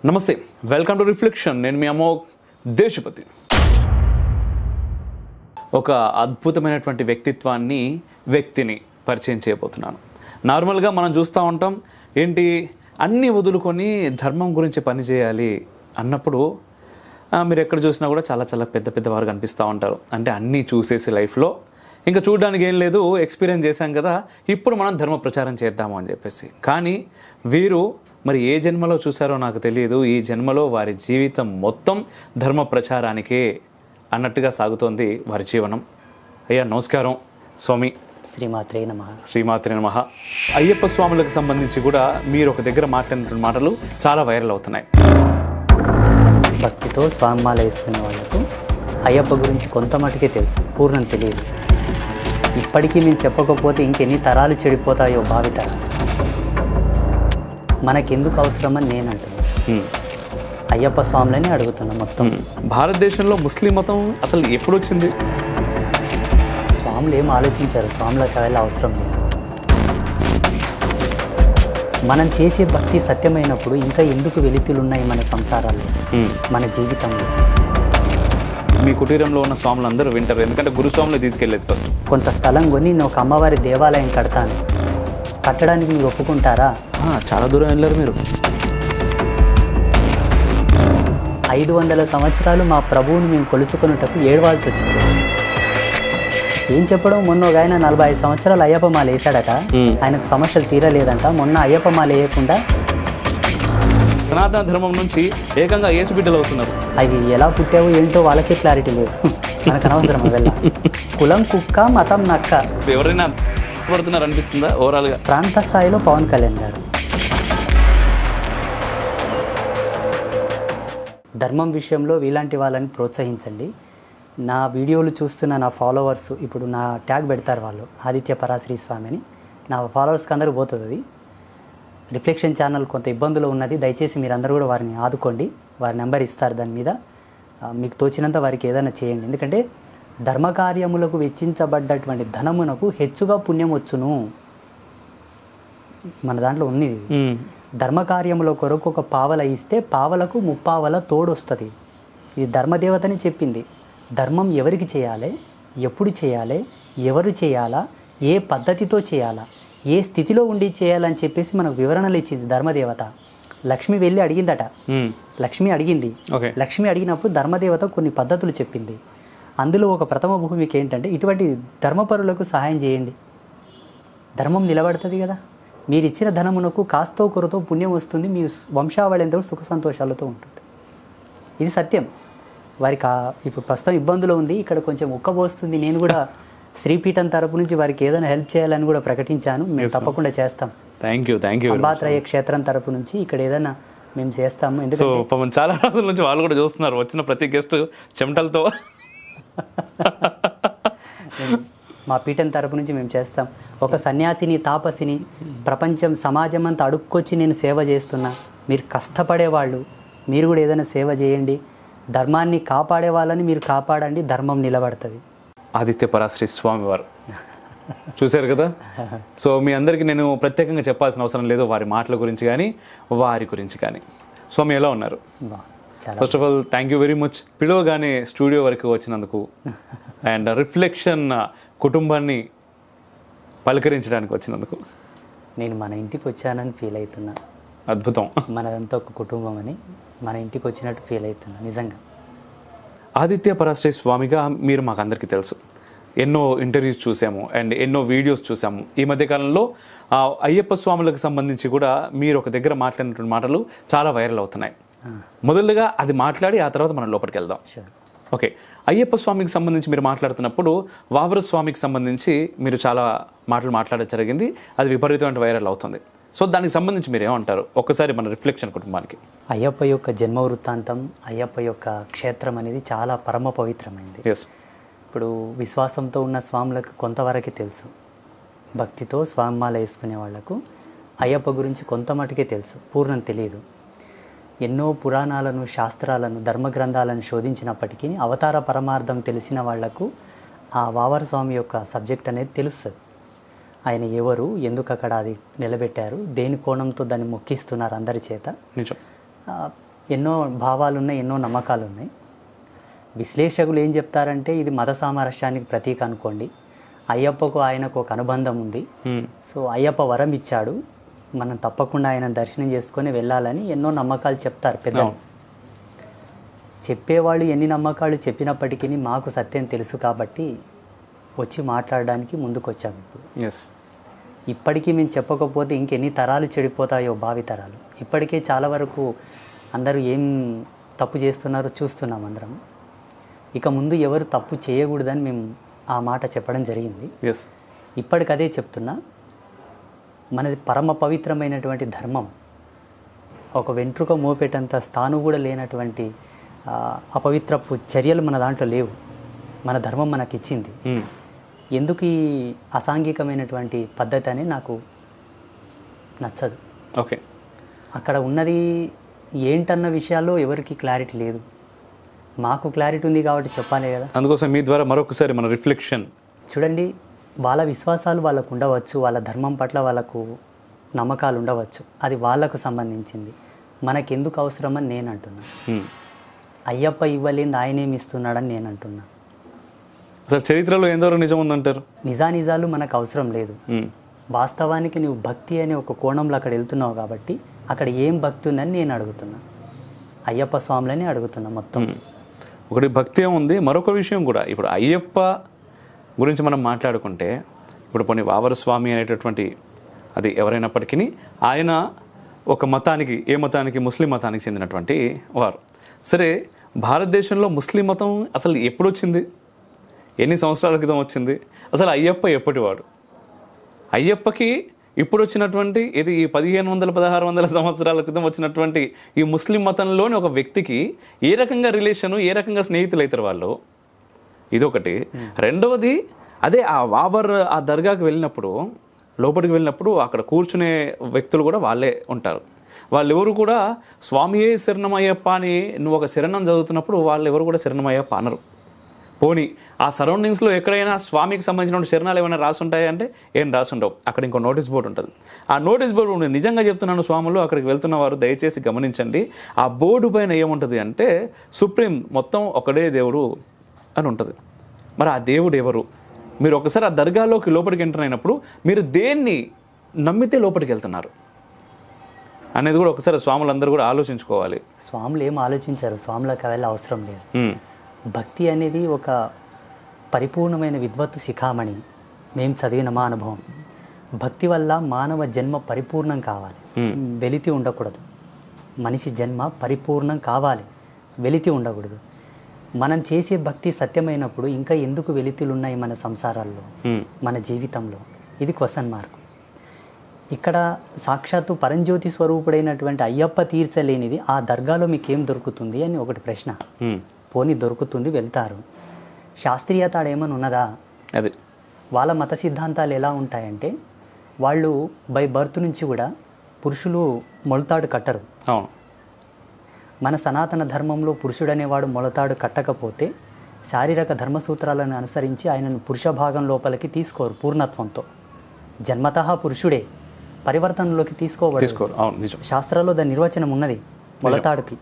నమస్తే, welcome to reflection. నేను మీ అమోఘ్ దేశపతి. ఒక అద్భుతమైనటువంటి వ్యక్తిని పరిచయం చేయబోతున్నాను. నార్మల్గా మనం చూస్తూ ఉంటాం, ఏంటి అన్నీ వదులుకొని ధర్మం గురించి పనిచేయాలి అన్నప్పుడు మీరు ఎక్కడ చూసినా కూడా చాలా చాలా పెద్ద వారు కనిపిస్తూ ఉంటారు. అంటే అన్నీ చూసేసి లైఫ్లో ఇంకా చూడడానికి ఏం లేదు, ఎక్స్పీరియన్స్ చేశాం కదా, ఇప్పుడు మనం ధర్మ ప్రచారం చేద్దాము అని చెప్పేసి. కానీ వీరు మరి ఏ జన్మలో చూసారో నాకు తెలియదు, ఈ జన్మలో వారి జీవితం మొత్తం ధర్మ ప్రచారానికే అన్నట్టుగా సాగుతోంది వారి జీవనం. అయ్యా నమస్కారం స్వామి. శ్రీమాత్రే నమః. శ్రీమాత్రే నమః. అయ్యప్ప స్వాములకు సంబంధించి కూడా మీరు ఒక దగ్గర మాట్లాడిన మాటలు చాలా వైరల్ అవుతున్నాయి. భక్తితో స్వామిమాల వేసుకునే వాళ్ళకు అయ్యప్ప గురించి కొంత మటుకే తెలుసు, పూర్ణం తెలియదు. ఇప్పటికీ మేము చెప్పకపోతే ఇంకెన్ని తరాలు చెడిపోతాయో భావితరాలు. మనకెందుకు అవసరమని నేను అంటున్నాను. అయ్యప్ప స్వాములని అడుగుతున్నా. మొత్తం భారతదేశంలో ముస్లిం మతం అసలు ఎప్పుడు వచ్చింది? స్వాములు ఏం ఆలోచించారు, స్వాములకు వెళ్ళ అవసరం లేదు. మనం చేసే భక్తి సత్యమైనప్పుడు ఇంకా ఎందుకు వెలితులు ఉన్నాయి మన సంసారాల్లో, మన జీవితంలో? మీ కుటీరంలో ఉన్న స్వాములందరూ వింటారు, ఎందుకంటే గురుస్వాములు తీసుకెళ్ళేది ఫస్ట్. కొంత స్థలం కొని నేను ఒక అమ్మవారి దేవాలయం కడతాను, కట్టడానికి మీరు ఒప్పుకుంటారా? చాలా దూరం వెళ్ళారు మీరు. 500 సంవత్సరాలు మా ప్రభువుని మేము కొలుచుకున్నటకు ఏడవాల్సి వచ్చింది. ఏం చెప్పడం, మొన్న ఒక ఆయన 45 సంవత్సరాలు అయ్యప్ప మాల వేసాడట, ఆయనకు సమస్యలు తీరలేదంట. మొన్న అయ్యప్ప మాల వేయకుండా సనాతన ధర్మం నుంచి ఏకంగా యేసు బిడ్డలు అవుతున్నారు. అవి ఎలా పుట్టావో ఏంటో వాళ్ళకే క్లారిటీ లేదు, మనకు అనవసరం. వెళ్ళ కులం కుక్క, మతం నక్క. ఎవరైనా పడుతున్నారు అనిపిస్తుందా ఓవరాల్గా? ప్రాంత స్థాయిలో పవన్ కళ్యాణ్ గారు. ధర్మం విషయంలో వీలాంటి వాళ్ళని ప్రోత్సహించండి. నా వీడియోలు చూస్తున్న నా ఫాలోవర్స్ ఇప్పుడు నా ట్యాగ్ పెడతారు వాళ్ళు, ఆదిత్య పరాశ్రీ స్వామి అని. నా ఫాలోవర్స్కి అందరూ పోతుంది అది. రిఫ్లెక్షన్ ఛానల్ కొంత ఇబ్బందులు ఉన్నది, దయచేసి మీరందరూ కూడా వారిని ఆదుకోండి. వారి నెంబర్ ఇస్తారు, దాని మీద మీకు తోచినంత వారికి ఏదైనా చేయండి. ఎందుకంటే ధర్మకార్యములకు వెచ్చించబడ్డటువంటి ధనమునకు హెచ్చుగా పుణ్యం వచ్చును. మన దాంట్లో ఉంది. ధర్మకార్యముల కొరకు ఒక పావల ఇస్తే పావలకు 3 పావల తోడు వస్తుంది. ఇది ధర్మదేవతని చెప్పింది. ధర్మం ఎవరికి చేయాలి, ఎప్పుడు చేయాలి, ఎవరు చేయాలా, ఏ పద్ధతితో చేయాలా, ఏ స్థితిలో ఉండి చేయాలని చెప్పేసి మనకు వివరణలు ఇచ్చింది ధర్మదేవత. లక్ష్మి వెళ్ళి అడిగిందట. లక్ష్మి అడిగింది. లక్ష్మి అడిగినప్పుడు ధర్మదేవత కొన్ని పద్ధతులు చెప్పింది. అందులో ఒక ప్రథమ భూమికి ఏంటంటే, ఇటువంటి ధర్మపరులకు సహాయం చేయండి, ధర్మం నిలబడుతుంది కదా. మీరు ఇచ్చిన ధనమునకు కాస్తో కొరతో పుణ్యం వస్తుంది, మీ వంశావళి ఎంతో సుఖ సంతోషాలతో ఉంటుంది. ఇది సత్యం. వారికి ఇప్పుడు ప్రస్తుతం ఇబ్బందులు ఉంది, ఇక్కడ కొంచెం ఉక్కబోస్తుంది. నేను కూడా శ్రీపీఠం తరపు నుంచి వారికి ఏదైనా హెల్ప్ చేయాలని కూడా ప్రకటించాను. మేము తప్పకుండా చేస్తాం. Thank you. అంబాత్రయ క్షేత్రం తరపు నుంచి ఇక్కడ ఏదైనా మేము చేస్తాము. ఎందుకంటే చాలా రోజుల నుంచి వాళ్ళు కూడా చూస్తున్నారు, వచ్చిన ప్రతి గెస్ట్ చెమటలతో. మా పీఠం తరపు నుంచి మేము చేస్తాం. ఒక సన్యాసిని, తాపసిని, ప్రపంచం సమాజం అంతా అడుక్కొచ్చి నేను సేవ చేస్తున్నా. మీరు కష్టపడేవాళ్ళు, మీరు కూడా ఏదైనా సేవ చేయండి. ధర్మాన్ని కాపాడే వాళ్ళని మీరు కాపాడండి, ధర్మం నిలబడుతుంది. ఆదిత్య పరాశ్రీ స్వామి వారు చూశారు కదా. సో మీ అందరికీ నేను ప్రత్యేకంగా చెప్పాల్సిన అవసరం లేదు వారి మాటల గురించి కానీ వారి గురించి కానీ. స్వామి ఎలా ఉన్నారు? First of all thank you very much, పిలవగానే స్టూడియో వరకు వచ్చినందుకు అండ్ రిఫ్లెక్షన్ కుటుంబాన్ని పలకరించడానికి వచ్చినందుకు. నేను మన ఇంటికి వచ్చానని ఫీల్ అవుతున్నా. అద్భుతం. మనదంతా ఒక కుటుంబం అని మన ఇంటికి వచ్చినట్టు ఫీల్ అవుతున్నా నిజంగా. ఆదిత్య పరాశ్రీ స్వామిగా మీరు మాకు అందరికీ తెలుసు, ఎన్నో ఇంటర్వ్యూస్ చూసాము అండ్ ఎన్నో వీడియోస్ చూసాము. ఈ మధ్యకాలంలో అయ్యప్ప స్వాములకు సంబంధించి కూడా మీరు ఒక దగ్గర మాట్లాడినటువంటి మాటలు చాలా వైరల్ అవుతున్నాయి. మొదలుగా అది మాట్లాడి ఆ తర్వాత మనం లోపలికి వెళ్దాం. ఓకే, అయ్యప్ప స్వామికి సంబంధించి మీరు మాట్లాడుతున్నప్పుడు వావర స్వామికి సంబంధించి మీరు చాలా మాటలు మాట్లాడడం జరిగింది, అది విపరీతమైన వైరల్ అవుతుంది. సో దానికి సంబంధించి మీరు ఏమంటారు ఒక్కసారి మన రిఫ్లెక్షన్ కుటుంబానికి? అయ్యప్ప యొక్క జన్మ వృత్తాంతం, అయ్యప్ప యొక్క క్షేత్రం అనేది చాలా పరమ పవిత్రమైంది. ఇప్పుడు విశ్వాసంతో ఉన్న స్వాములకు కొంతవరకే తెలుసు, భక్తితో స్వామిమాల వేసుకునే వాళ్లకు అయ్యప్ప గురించి కొంత మటుకే తెలుసు, పూర్ణం తెలియదు. ఎన్నో పురాణాలను, శాస్త్రాలను, ధర్మగ్రంథాలను శోధించినప్పటికీ అవతార పరమార్థం తెలిసిన వాళ్లకు ఆ వావర స్వామి యొక్క సబ్జెక్ట్ అనేది తెలుస్తుంది. ఆయన ఎవరు, ఎందుకు అక్కడ అది నిలబెట్టారు, దేని కోణంతో దాన్ని మొక్కిస్తున్నారు అందరి చేత. ఎన్నో భావాలు ఉన్నాయి, ఎన్నో నమ్మకాలు ఉన్నాయి. విశ్లేషకులు ఏం చెప్తారంటే ఇది మత సామరస్యానికి ప్రతీక అనుకోండి. అయ్యప్పకు ఆయనకు ఒక అనుబంధం ఉంది. సో అయ్యప్ప వరం ఇచ్చాడు, మనం తప్పకుండా ఆయన దర్శనం చేసుకొని వెళ్ళాలని ఎన్నో నమ్మకాలు చెప్తారు పెద్దలు. చెప్పేవాళ్ళు ఎన్ని నమ్మకాలు చెప్పినప్పటికీ మాకు సత్యం తెలుసు కాబట్టి వచ్చి మాట్లాడడానికి ముందుకు వచ్చాము. ఇప్పుడు ఇప్పటికీ మేము చెప్పకపోతే ఇంకెన్ని తరాలు చెడిపోతాయో, భావి తరాలు. ఇప్పటికే చాలా వరకు అందరూ ఏం తప్పు చేస్తున్నారో చూస్తున్నాం అందరం. ఇక ముందు ఎవరు తప్పు చేయకూడదని మేము ఆ మాట చెప్పడం జరిగింది. ఇప్పటికదే చెప్తున్నా, మనది పరమ పవిత్రమైనటువంటి ధర్మం. ఒక వెంట్రుక మోపేటంత స్థాను కూడా లేనటువంటి అపవిత్రపు చర్యలు మన దాంట్లో లేవు. మన ధర్మం మనకి ఇచ్చింది. ఎందుకు ఈ అసాంఘికమైనటువంటి పద్ధతి అని నాకు నచ్చదు. ఓకే, అక్కడ ఉన్నది ఏంటన్న విషయాల్లో ఎవరికి క్లారిటీ లేదు. మాకు క్లారిటీ ఉంది కాబట్టి చెప్పాలి కదా. అందుకోసం మీ ద్వారా మరొకసారి మన రిఫ్లెక్షన్ చూడండి. వాళ్ళ విశ్వాసాలు వాళ్ళకు ఉండవచ్చు, వాళ్ళ ధర్మం పట్ల వాళ్ళకు నమ్మకాలు ఉండవచ్చు, అది వాళ్ళకు సంబంధించింది. మనకెందుకు అవసరమని నేను అంటున్నా. అయ్యప్ప ఇవ్వలేంది ఆయనేమి ఇస్తున్నాడని నేను అంటున్నా. అసలు చరిత్రలో ఎందరో నిజం ఉందంటారు. నిజానిజాలు మనకు అవసరం లేదు. వాస్తవానికి నువ్వు భక్తి అనే ఒక కోణంలో అక్కడ వెళ్తున్నావు కాబట్టి అక్కడ ఏం భక్తి ఉందని నేను అడుగుతున్నా. అయ్యప్ప స్వాములని అడుగుతున్నా. మొత్తం ఒకటి భక్తి ఉంది. మరొక విషయం కూడా, ఇప్పుడు అయ్యప్ప గురించి మనం మాట్లాడుకుంటే, ఇప్పుడు కొన్ని వావర స్వామి అనేటటువంటి అది ఎవరైనప్పటికీ ఆయన ఒక మతానికి, ఏ మతానికి, ముస్లిం మతానికి చెందినటువంటి వారు. సరే, భారతదేశంలో ముస్లిం మతం అసలు ఎప్పుడు వచ్చింది? ఎన్ని సంవత్సరాల క్రితం వచ్చింది? అసలు అయ్యప్ప ఎప్పటివాడు? అయ్యప్పకి ఇప్పుడు వచ్చినటువంటి ఇది ఈ 1500-1600 సంవత్సరాల క్రితం వచ్చినటువంటి ఈ ముస్లిం మతంలోని ఒక వ్యక్తికి ఏ రకంగా రిలేషను, ఏ రకంగా స్నేహితులు అవుతారు వాళ్ళు? ఇదొకటి. రెండవది, అదే ఆ వాబర్ ఆ దర్గాకి వెళ్ళినప్పుడు, లోపలికి వెళ్ళినప్పుడు అక్కడ కూర్చునే వ్యక్తులు కూడా వాళ్ళే ఉంటారు. వాళ్ళు ఎవరు కూడా స్వామియే శరణమయ్యప్ప అని నువ్వు ఒక శరణం చదువుతున్నప్పుడు వాళ్ళు ఎవరు కూడా శరణమయ్యప్ప అనరు. పోనీ ఆ సరౌండింగ్స్లో ఎక్కడైనా స్వామికి సంబంధించిన శరణాలు ఏమైనా రాసుంటాయంటే ఏం రాసుండవు. అక్కడ ఇంకో నోటీస్ బోర్డు ఉంటుంది. ఆ నోటీస్ బోర్డు నిజంగా చెప్తున్నాను స్వాములు, అక్కడికి వెళ్తున్న వారు దయచేసి గమనించండి. ఆ బోర్డు పైన ఏముంటుంది అంటే సుప్రీం మొత్తం ఒకడే దేవుడు అని ఉంటుంది. మరి ఆ దేవుడు ఎవరు? మీరు ఒకసారి ఆ దర్గాలోకి లోపలికి ఎంటర్ అయినప్పుడు మీరు దేన్ని నమ్మితే లోపలికి వెళ్తున్నారు అనేది కూడా ఒకసారి స్వాములందరూ కూడా ఆలోచించుకోవాలి. స్వాములు ఏం ఆలోచించారు? స్వాములకు వెళ్ళే అవసరం లేదు. భక్తి అనేది ఒక పరిపూర్ణమైన విద్వత్తు శిఖామణి. మేము చదివిన మా అనుభవం. భక్తి వల్ల మానవ జన్మ పరిపూర్ణం కావాలి, వెలితి ఉండకూడదు. మనిషి జన్మ పరిపూర్ణం కావాలి, వెలితి ఉండకూడదు. మనం చేసే భక్తి సత్యమైనప్పుడు ఇంకా ఎందుకు వెలితులు ఉన్నాయి మన సంసారాల్లో, మన జీవితంలో? ఇది క్వశ్చన్ మార్క్. ఇక్కడ సాక్షాత్తు పరంజ్యోతి స్వరూపుడైనటువంటి అయ్యప్ప తీర్చలేనిది ఆ దర్గాలో మీకేం దొరుకుతుంది అని ఒకటి ప్రశ్న. పోనీ దొరుకుతుంది, వెళ్తారు. శాస్త్రీయత ఏమైనా ఉన్నదా? అది వాళ్ళ మత సిద్ధాంతాలు ఎలా ఉంటాయంటే, వాళ్ళు బై బర్త్ నుంచి కూడా పురుషులు మొలతాడు కట్టరు. మన సనాతన ధర్మంలో పురుషుడు అనేవాడు మొలతాడు కట్టకపోతే శారీరక ధర్మసూత్రాలను అనుసరించి ఆయనను పురుష భాగం లోపలికి తీసుకోరు. పూర్ణత్వంతో జన్మతః పురుషుడే, పరివర్తనలోకి తీసుకోరు. శాస్త్రాల్లో దాని నిర్వచనం ఉన్నది. మొలతాడుకి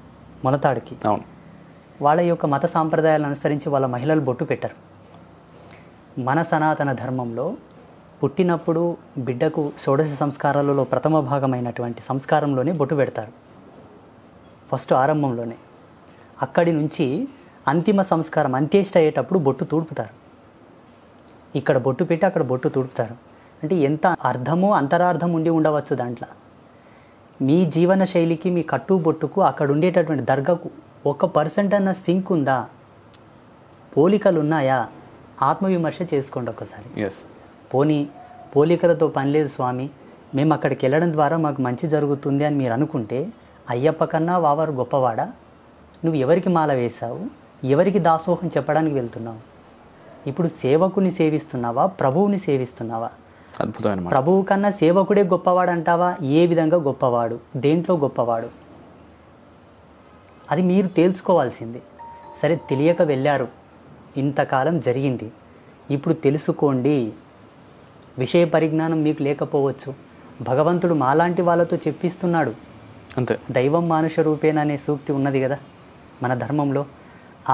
వాళ్ళ యొక్క మత సాంప్రదాయాలను అనుసరించి వాళ్ళ మహిళలు బొట్టు పెట్టరు. మన సనాతన ధర్మంలో పుట్టినప్పుడు బిడ్డకు షోడశ సంస్కారాలలో ప్రథమ భాగమైనటువంటి సంస్కారంలోనే బొట్టు పెడతారు. ఫస్ట్ ఆరంభంలోనే. అక్కడి నుంచి అంతిమ సంస్కారం అంత్యేష్ట అయ్యేటప్పుడు బొట్టు తూడుపుతారు. ఇక్కడ బొట్టు పెట్టి అక్కడ బొట్టు తూడుపుతారు. అంటే ఎంత అర్థమో అంతరార్థం ఉండి ఉండవచ్చు దాంట్లో. మీ జీవన శైలికి, మీ కట్టు బొట్టుకు, అక్కడ ఉండేటటువంటి దర్గాకు 1% అన్న సింక్ ఉందా? పోలికలు ఉన్నాయా? ఆత్మవిమర్శ చేసుకోండి ఒకసారి. పోనీ పోలికలతో పని లేదు స్వామి, మేము అక్కడికి వెళ్ళడం ద్వారా మాకు మంచి జరుగుతుంది అని మీరు అనుకుంటే, అయ్యప్ప కన్నా వావారు గొప్పవాడా? నువ్వు ఎవరికి మాల వేశావు? ఎవరికి దాసోహం చెప్పడానికి వెళ్తున్నావు? ఇప్పుడు సేవకుని సేవిస్తున్నావా, ప్రభువుని సేవిస్తున్నావా? అద్భుతమైన. ప్రభువు కన్నా సేవకుడే గొప్పవాడు అంటావా? ఏ విధంగా గొప్పవాడు? దేంట్లో గొప్పవాడు? అది మీరు తేల్చుకోవాల్సింది. సరే, తెలియక వెళ్ళారు, ఇంతకాలం జరిగింది, ఇప్పుడు తెలుసుకోండి. విషయ పరిజ్ఞానం మీకు లేకపోవచ్చు, భగవంతుడు మాలాంటి వాళ్ళతో చెప్పిస్తున్నాడు. అంతే. దైవం మానుష రూపేణ అనే సూక్తి ఉన్నది కదా మన ధర్మంలో.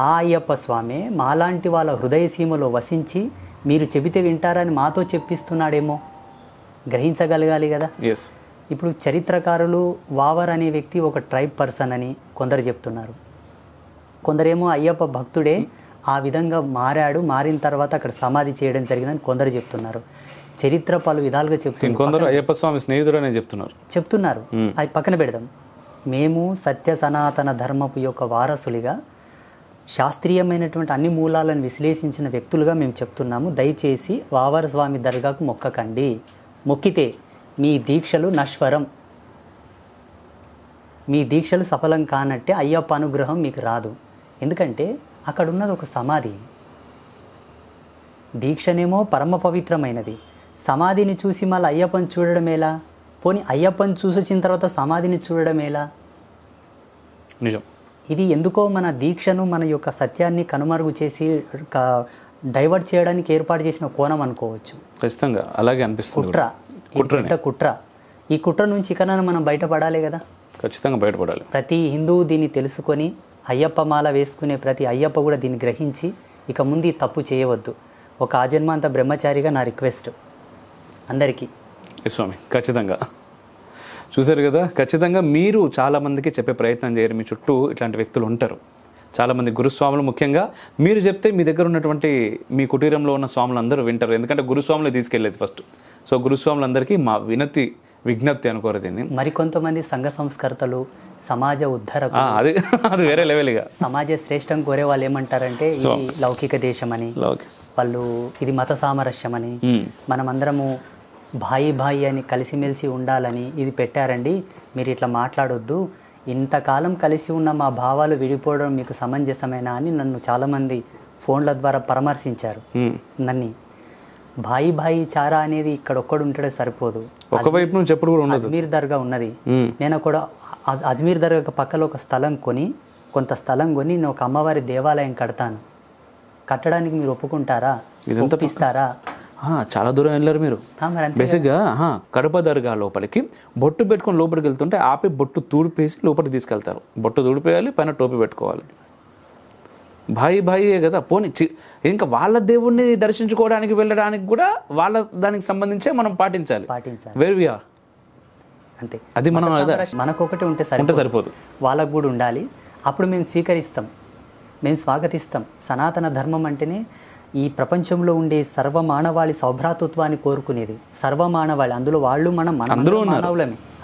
ఆ అయ్యప్ప స్వామి మాలాంటి వాళ్ళ హృదయ సీమలో వసించి మీరు చెబితే వింటారని మాతో చెప్పిస్తున్నాడేమో, గ్రహించగలగాలి కదా. ఎస్. ఇప్పుడు చరిత్రకారులు వావర్ అనే వ్యక్తి ఒక ట్రైబ్ పర్సన్ అని కొందరు చెప్తున్నారు, కొందరేమో అయ్యప్ప భక్తుడే ఆ విధంగా మారాడు, మారిన తర్వాత అక్కడ సమాధి చేయడం జరిగిందని కొందరు చెప్తున్నారు. చరిత్ర పలు విధాలుగా కొందరు అయ్యప్ప స్వామి స్నేహితుడు అని చెప్తున్నారు. అది పక్కన పెడదాం. మేము సత్య సనాతన ధర్మపు యొక్క వారసులుగా శాస్త్రీయమైనటువంటి అన్ని మూలాలను విశ్లేషించిన వ్యక్తులుగా మేము చెప్తున్నాము. దయచేసి వావర స్వామి దర్గాకు మొక్కకండి. మొక్కితే మీ దీక్షలు నశ్వరం, మీ దీక్షలు సఫలం కానట్టే, అయ్యప్ప అనుగ్రహం మీకు రాదు. ఎందుకంటే అక్కడ ఉన్నది ఒక సమాధి. దీక్షనేమో పరమ పవిత్రమైనది, సమాధిని చూసి మళ్ళీ అయ్యప్పని చూడడం ఎలా? పోనీ అయ్యప్పని చూసి వచ్చిన తర్వాత సమాధిని చూడడం ఎలా? నిజం. ఇది ఎందుకో మన దీక్షను, మన యొక్క సత్యాన్ని కనుమరుగు చేసి డైవర్ట్ చేయడానికి ఏర్పాటు చేసిన కోణం అనుకోవచ్చు. ఖచ్చితంగా అలాగే అనిపిస్తుంది. కుట్ర. ఈ కుట్ర నుంచి ఇకనైనా మనం బయటపడాలి కదా. ఖచ్చితంగా బయటపడాలి. ప్రతి హిందువు దీన్ని తెలుసుకొని, అయ్యప్ప మాల వేసుకునే ప్రతి అయ్యప్ప కూడా దీన్ని గ్రహించి ఇక ముందు ఈ తప్పు చేయవద్దు. ఒక ఆజన్మాంత బ్రహ్మచారిగా నా రిక్వెస్ట్ అందరికీ. స్వామి ఖచ్చితంగా చూశారు కదా. ఖచ్చితంగా మీరు చాలామందికి చెప్పే ప్రయత్నం చేయరు. మీ చుట్టూ ఇట్లాంటి వ్యక్తులు ఉంటారు చాలామంది గురుస్వాములు. ముఖ్యంగా మీరు చెప్తే మీ దగ్గర ఉన్నటువంటి మీ కుటీరంలో ఉన్న స్వాములు అందరూ వింటారు. ఎందుకంటే గురుస్వాములు తీసుకెళ్ళేది ఫస్ట్. సో గురుస్వాములందరికీ మా విజ్ఞప్తి అనుకోరు దీన్ని. మరికొంతమంది సంఘ సంస్కర్తలు, సమాజ ఉద్ధరకు, అది వేరే లెవెల్. ఇక సమాజ శ్రేష్టం కోరే వాళ్ళు ఏమంటారంటే ఇది లౌకిక దేశం అని, వాళ్ళు ఇది మత సామరస్యం అని, మనమందరము భాయి అని కలిసిమెలిసి ఉండాలని ఇది పెట్టారండి, మీరు ఇట్లా మాట్లాడొద్దు, ఇంతకాలం కలిసి ఉన్న మా భావాలు విడిపోవడం మీకు సమంజసమేనా అని నన్ను చాలామంది ఫోన్ల ద్వారా పరామర్శించారు. నన్ను భాయి చారా అనేది ఇక్కడ ఒక్కడు ఉంటే సరిపోదు, ఒకవైపు నుంచి ఎప్పుడు కూడా ఉండదు. అజ్మీర్ దర్గా ఉన్నది. నేను కూడా అజ్మీర్ దర్గా పక్కలో ఒక కొంత స్థలం కొని నేను ఒక అమ్మవారి దేవాలయం కడతాను. కట్టడానికి మీరు ఒప్పుకుంటారా? ఒప్పిస్తారా? చాలా దూరం వెళ్ళారు మీరు. బేసిక్గా కడప దర్గా లోపలికి బొట్టు పెట్టుకొని లోపలికి వెళ్తుంటే ఆపి బొట్టు తూడిపేసి లోపలికి తీసుకెళ్తారు. బొట్టు తూడిపేయాలి, పైన టోపీ పెట్టుకోవాలి. భాయే కదా. పోనీ ఇంకా వాళ్ళ దేవుణ్ణి దర్శించుకోవడానికి వెళ్ళడానికి కూడా వాళ్ళ దానికి సంబంధించే మనం పాటించాలి. వేర్ వి ఆర్ అంతే. అది మనం మనకొకటి ఉంటే సరిపోదు, వాళ్ళకు కూడా ఉండాలి. అప్పుడు మేము స్వీకరిస్తాం, మేము స్వాగతిస్తాం. సనాతన ధర్మం అంటేనే ఈ ప్రపంచంలో ఉండే సర్వమానవాళి సౌభ్రాతృత్వాన్ని కోరుకునేది. సర్వమానవాళి, అందులో వాళ్ళు మనం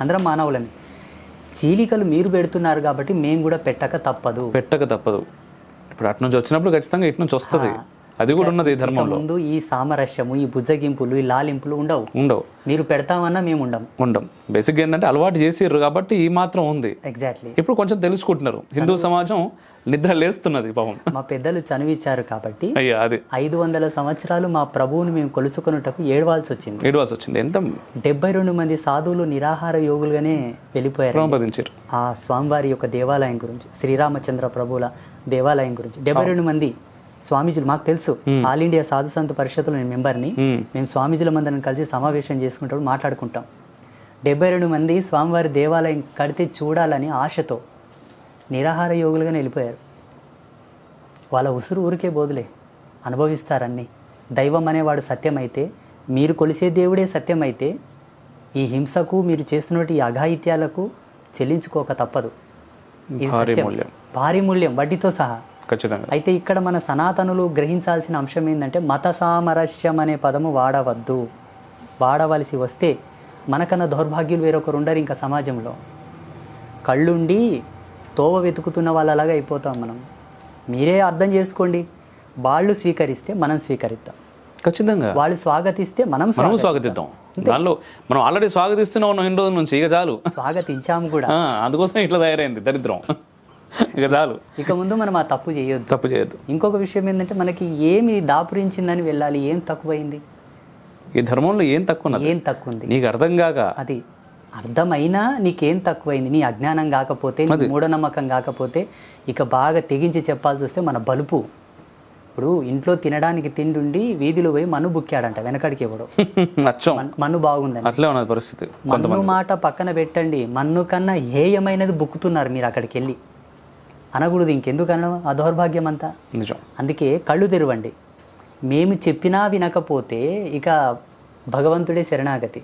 అందరం మానవులమే. చీలికలు మీరు పెడుతున్నారు కాబట్టి మేము కూడా పెట్టక తప్పదు. ఇప్పుడు అటు నుంచి వచ్చినప్పుడు ఖచ్చితంగా ఇటు నుంచి వస్తుంది. అది కూడా ఉన్నది ధర్మంలో. ముందు ఈ సామరస్యము, ఈ బుజ్జగింపులు, ఈ లాలింపులు ఉండవు. మీరు పెడతామన్నా మేము ఉండం. బేసిక్గా ఏంటంటే అలవాటు చేసిర్రు కాబట్టి ఈ మాత్రం ఉంది. ఎగ్జాక్ట్లీ. ఇప్పుడు కొంచెం తెలుసుకుంటున్నారు. హిందూ సమాజం నిద్ర లేస్తున్నది పాపం. మా పెద్దలు చనివిచ్చారు కాబట్టి 500 సంవత్సరాలు మా ప్రభువుని మేము కొలుచుకున్నటకు ఏడవాల్సి వచ్చింది. ఎంత 72 మంది సాధువులు నిరాహార యోగులుగానే వెళ్ళిపోయారు. ఆ స్వామివారి యొక్క దేవాలయం గురించి, శ్రీరామచంద్ర ప్రభువుల దేవాలయం గురించి 72 మంది స్వామీజీలు మాకు తెలుసు. ఆల్ ఇండియా సాధు సంత పరిషత్తులో నేను మెంబర్ని. మేము స్వామీజీల మందరం కలిసి సమావేశం చేసుకుంటాం, మాట్లాడుకుంటాం. 72 మంది స్వామివారి దేవాలయం కడితే చూడాలని ఆశతో నిరాహార యోగులుగానే వెళ్ళిపోయారు. వాళ్ళ ఉసురు ఊరికే బోదులే, అనుభవిస్తారన్నీ. దైవం అనేవాడు సత్యమైతే, మీరు కొలిసే దేవుడే సత్యమైతే, ఈ హింసకు మీరు చేస్తున్నటువంటి ఈ అఘాయిత్యాలకు చెల్లించుకోక తప్పదు. ఇది సత్యం, భారీ మూల్యం, వడ్డీతో సహా. అయితే ఇక్కడ మన సనాతనులు గ్రహించాల్సిన అంశం ఏంటంటే మత సామరస్యం అనే పదము వాడవద్దు. వాడవలసి వస్తే మనకన్నా దౌర్భాగ్యులు వేరొకరు ఉండరు ఇంకా సమాజంలో. కళ్ళుండి తోవ వెతుకుతున్న వాళ్ళలాగా అయిపోతాం మనం. మీరే అర్థం చేసుకోండి. వాళ్ళు స్వీకరిస్తే మనం స్వీకరిద్దాం, ఖచ్చితంగా. వాళ్ళు స్వాగతిస్తే మనం స్వాగతిద్దాం. దానిలో మనం ఆల్రెడీ స్వాగతిస్తూనే ఉన్నాం ఇన్ని రోజుల నుంచి. ఇక చాలు, స్వాగతించాము కూడా. అందుకోసం ఇట్లా తయారైంది దరిద్రం. ఇక చాలు, ఇక ముందు మనం ఆ తప్పు చేయొద్దు. ఇంకొక విషయం ఏంటంటే మనకి ఏమి దాపురించిందని వెళ్ళాలి. ఏం తక్కువైంది ఈ ధర్మంలో? ఏం తక్కువ నీకు అర్థం కాక, అది అర్థమైనా నీకేం తక్కువైంది? నీ అజ్ఞానం కాకపోతే, నీ మూఢనమ్మకం కాకపోతే, ఇక బాగా తెగించి చెప్పాల్సి వస్తే మన బలుపు. ఇప్పుడు ఇంట్లో తినడానికి తిండి వీధిలో పోయి మన్ను బుక్కాడంట వెనకడికి ఎవడో అచ్చం మన్ను బాగుందని. అట్లే ఉన్నది పరిస్థితి. మన్ను మాట పక్కన పెట్టండి, మన్ను కన్నా హేయమైనది బుక్కుతున్నారు మీరు అక్కడికి వెళ్ళి. అనకూడదు, ఇంకెందుకు అనడం, ఆ దౌర్భాగ్యం అంతా. నిజం. అందుకే కళ్ళు తెరవండి. మేము చెప్పినా వినకపోతే ఇక భగవంతుడే శరణాగతి.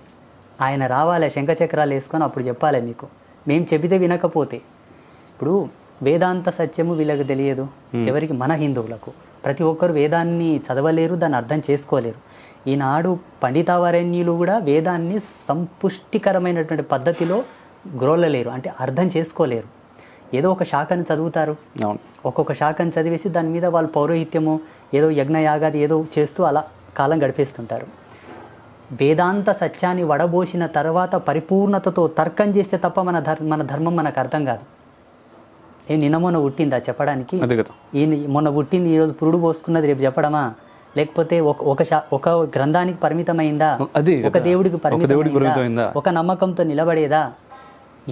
ఆయన రావాలి శంఖచక్రాలు వేసుకొని అప్పుడు చెప్పాలి మీకు. మేము చెబితే వినకపోతే. ఇప్పుడు వేదాంత సత్యము వీళ్ళకి తెలియదు ఎవరికి? మన హిందువులకు. ప్రతి ఒక్కరు వేదాన్ని చదవలేరు, దాన్ని అర్థం చేసుకోలేరు. ఈనాడు పండితావరణ్యులు కూడా వేదాన్ని సంపుష్టికరమైనటువంటి పద్ధతిలో గ్రోలలేరు, అంటే అర్థం చేసుకోలేరు. ఏదో ఒక శాఖను చదువుతారు, ఒక్కొక్క శాఖను చదివేసి దాని మీద వాళ్ళు పౌరోహిత్యము ఏదో యజ్ఞయాగాది ఏదో చేస్తూ అలా కాలం గడిపేస్తుంటారు. వేదాంత సత్యాన్ని వడబోసిన తర్వాత పరిపూర్ణతతో తర్కం చేస్తే తప్ప మన ధర్మం మనకు అర్థం కాదు. నిన్న మొన్న పుట్టిందా చెప్పడానికి? మొన్న పుట్టింది ఈరోజు పురుడు పోసుకున్నది రేపు చెప్పడమా? లేకపోతే ఒక గ్రంథానికి పరిమితమైందా? ఒక దేవుడికి పరిమితమైందా? ఒక నమ్మకంతో నిలబడేదా?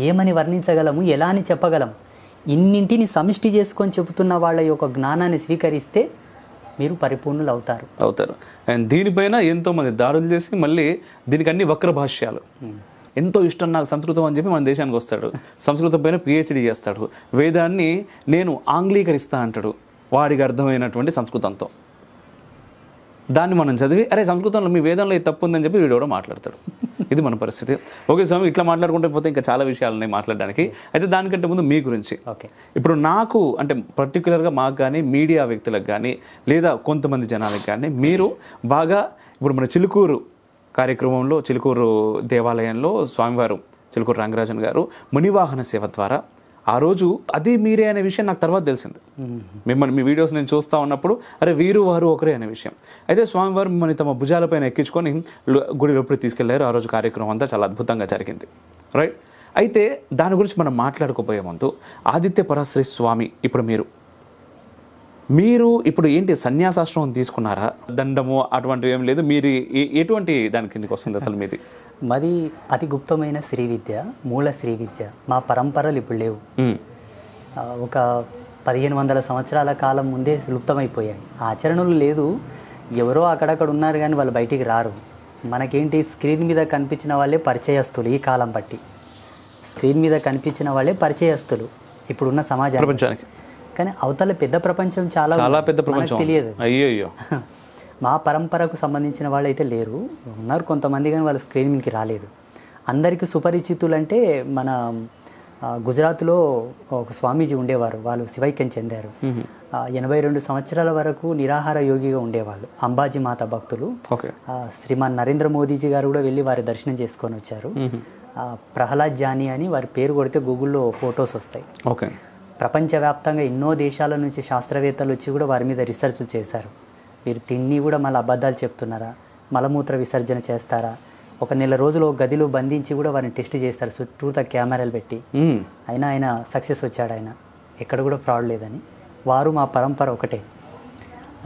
ఏమని వర్ణించగలము, ఎలా అని చెప్పగలం? ఇన్నింటిని సమిష్టి చేసుకొని చెబుతున్న వాళ్ళ యొక్క జ్ఞానాన్ని స్వీకరిస్తే మీరు పరిపూర్ణులు అవుతారు. అండ్ దీనిపైన ఎంతోమంది దాడులు చేసి మళ్ళీ దీనికి అన్ని వక్ర భాష్యాలు. ఎంతో ఇష్టం నాకు సంస్కృతం అని చెప్పి మన దేశానికి వస్తాడు, సంస్కృతం పైన PhD చేస్తాడు, వేదాన్ని నేను ఆంగ్లీకరిస్తా అంటాడు వాడికి అర్థమైనటువంటి సంస్కృతంతో. దాన్ని మనం చదివి అరే సంస్కృతంలో మీ వేదంలో ఇది తప్పు ఉందని చెప్పి వీడు కూడా మాట్లాడతాడు. ఇది మన పరిస్థితి. ఓకే స్వామి, ఇట్లా మాట్లాడుకుంటే పోతే ఇంకా చాలా విషయాలు ఉన్నాయి మాట్లాడడానికి. అయితే దానికంటే ముందు మీ గురించి. ఇప్పుడు నాకు అంటే పర్టికులర్గా మాకు కానీ మీడియా వ్యక్తులకు కానీ లేదా కొంతమంది జనాలకు కానీ మీరు బాగా ఇప్పుడు మన చిలుకూరు కార్యక్రమంలో, చిలుకూరు దేవాలయంలో స్వామివారు చిలుకూరు రంగరాజన్ గారు మునివాహన సేవ ద్వారా ఆ రోజు అది మీరే అనే విషయం నాకు తర్వాత తెలిసింది. మిమ్మల్ని మీ వీడియోస్ నేను చూస్తూ ఉన్నప్పుడు అరే వీరు వారు ఒకరే అనే విషయం. అయితే స్వామివారు మిమ్మల్ని తమ భుజాలపైన ఎక్కించుకొని గుడి లోపలికి తీసుకెళ్లారు. ఆ రోజు కార్యక్రమం అంతా చాలా అద్భుతంగా జరిగింది, రైట్? అయితే దాని గురించి మనం మాట్లాడుకోబోయే ముందు ఆదిత్య పరాశ్రీ స్వామి ఇప్పుడు మీరు ఇప్పుడు ఏంటి సన్యాసాశ్రమం తీసుకున్నారా? దండము అటువంటివి ఏం లేదు, మీరు ఎటువంటి దాని కిందకి వస్తుంది అసలు మీది? మాది అతి గుప్తమైన శ్రీ విద్య, మూల శ్రీ విద్య. మా పరంపరలు ఇప్పుడు లేవు. ఒక 1500 సంవత్సరాల కాలం ముందే లుప్తమైపోయాయి. ఆచరణలు లేదు, ఎవరో అక్కడక్కడ ఉన్నారు కానీ వాళ్ళు బయటికి రారు. మనకేంటి, స్క్రీన్ మీద కనిపించిన వాళ్ళే పరిచయస్తులు. ఈ కాలం బట్టి స్క్రీన్ మీద కనిపించిన వాళ్ళే పరిచయస్తులు ఇప్పుడున్న సమాజానికి. కానీ అవతల పెద్ద ప్రపంచం చాలా పెద్ద ప్రపంచం తెలియదు. అయ్యో, మా పరంపరకు సంబంధించిన వాళ్ళు అయితే లేరు, ఉన్నారు కొంతమంది, కానీ వాళ్ళ స్క్రీన్ మీదకి రాలేదు. అందరికీ సుపరిచితులు అంటే మన గుజరాత్లో ఒక స్వామీజీ ఉండేవారు, వాళ్ళు శివైక్యం చెందారు. 82 సంవత్సరాల వరకు నిరాహార యోగిగా ఉండేవాళ్ళు, అంబాజీ మాత భక్తులు. శ్రీమాన్ నరేంద్ర మోదీజీ గారు కూడా వెళ్ళి వారి దర్శనం చేసుకొని వచ్చారు. ప్రహ్లాద్ జానీ అని వారి పేరు కొడితే గూగుల్లో ఫొటోస్ వస్తాయి. ప్రపంచవ్యాప్తంగా ఎన్నో దేశాల నుంచి శాస్త్రవేత్తలు వచ్చి కూడా వారి మీద రీసెర్చ్లు చేశారు. మీరు తిండి కూడా మళ్ళీ అబద్ధాలు చెప్తున్నారా, మలమూత్ర విసర్జన చేస్తారా, ఒక నెల రోజులు గదిలో బంధించి కూడా వారిని టెస్ట్ చేస్తారు చుట్టూతా కెమెరాలు పెట్టి. అయినా ఆయన సక్సెస్ వచ్చాడు, ఆయన ఎక్కడ కూడా ఫ్రాడ్ లేదని. వారు మా పరంపర ఒకటే.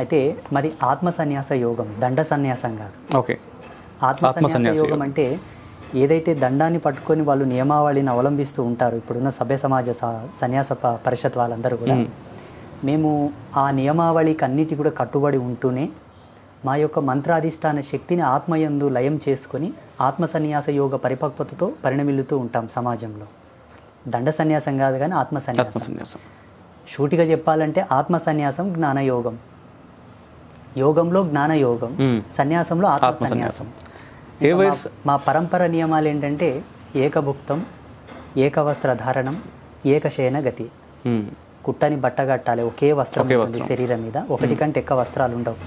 అయితే మాది ఆత్మ సన్యాస యోగం, దండ సన్యాసం కాదు. ఆత్మ సన్యాస యోగం అంటే ఏదైతే దండాన్ని పట్టుకొని వాళ్ళు నియమావళిని అవలంబిస్తూ ఉంటారు ఇప్పుడున్న సభ్య సమాజ సన్యాస పరిషత్ వాళ్ళందరూ కూడా, మేము ఆ నియమావళికి అన్నిటి కూడా కట్టుబడి ఉంటూనే మా యొక్క మంత్రాధిష్టాన శక్తిని ఆత్మయందు లయం చేసుకొని ఆత్మ సన్యాస యోగ పరిపక్వతతో పరిణమిల్లుతూ ఉంటాం సమాజంలో. దండ సన్యాసం కాదు కానీ ఆత్మ సన్యాసం. షూటిగా చెప్పాలంటే ఆత్మ సన్యాసం జ్ఞానయోగం, యోగంలో జ్ఞానయోగం, సన్యాసంలో ఆత్మ సన్యాసం. మా పరంపర నియమాలు ఏంటంటే ఏకభుక్తం, ఏకవస్త్ర ధారణం, ఏకశయన గతి. కుట్టని బట్ట కట్టాలి, ఒకే వస్త్రం ఉంటుంది శరీరం మీద, ఒకటి కంటే ఎక్కువ వస్త్రాలు ఉండవు.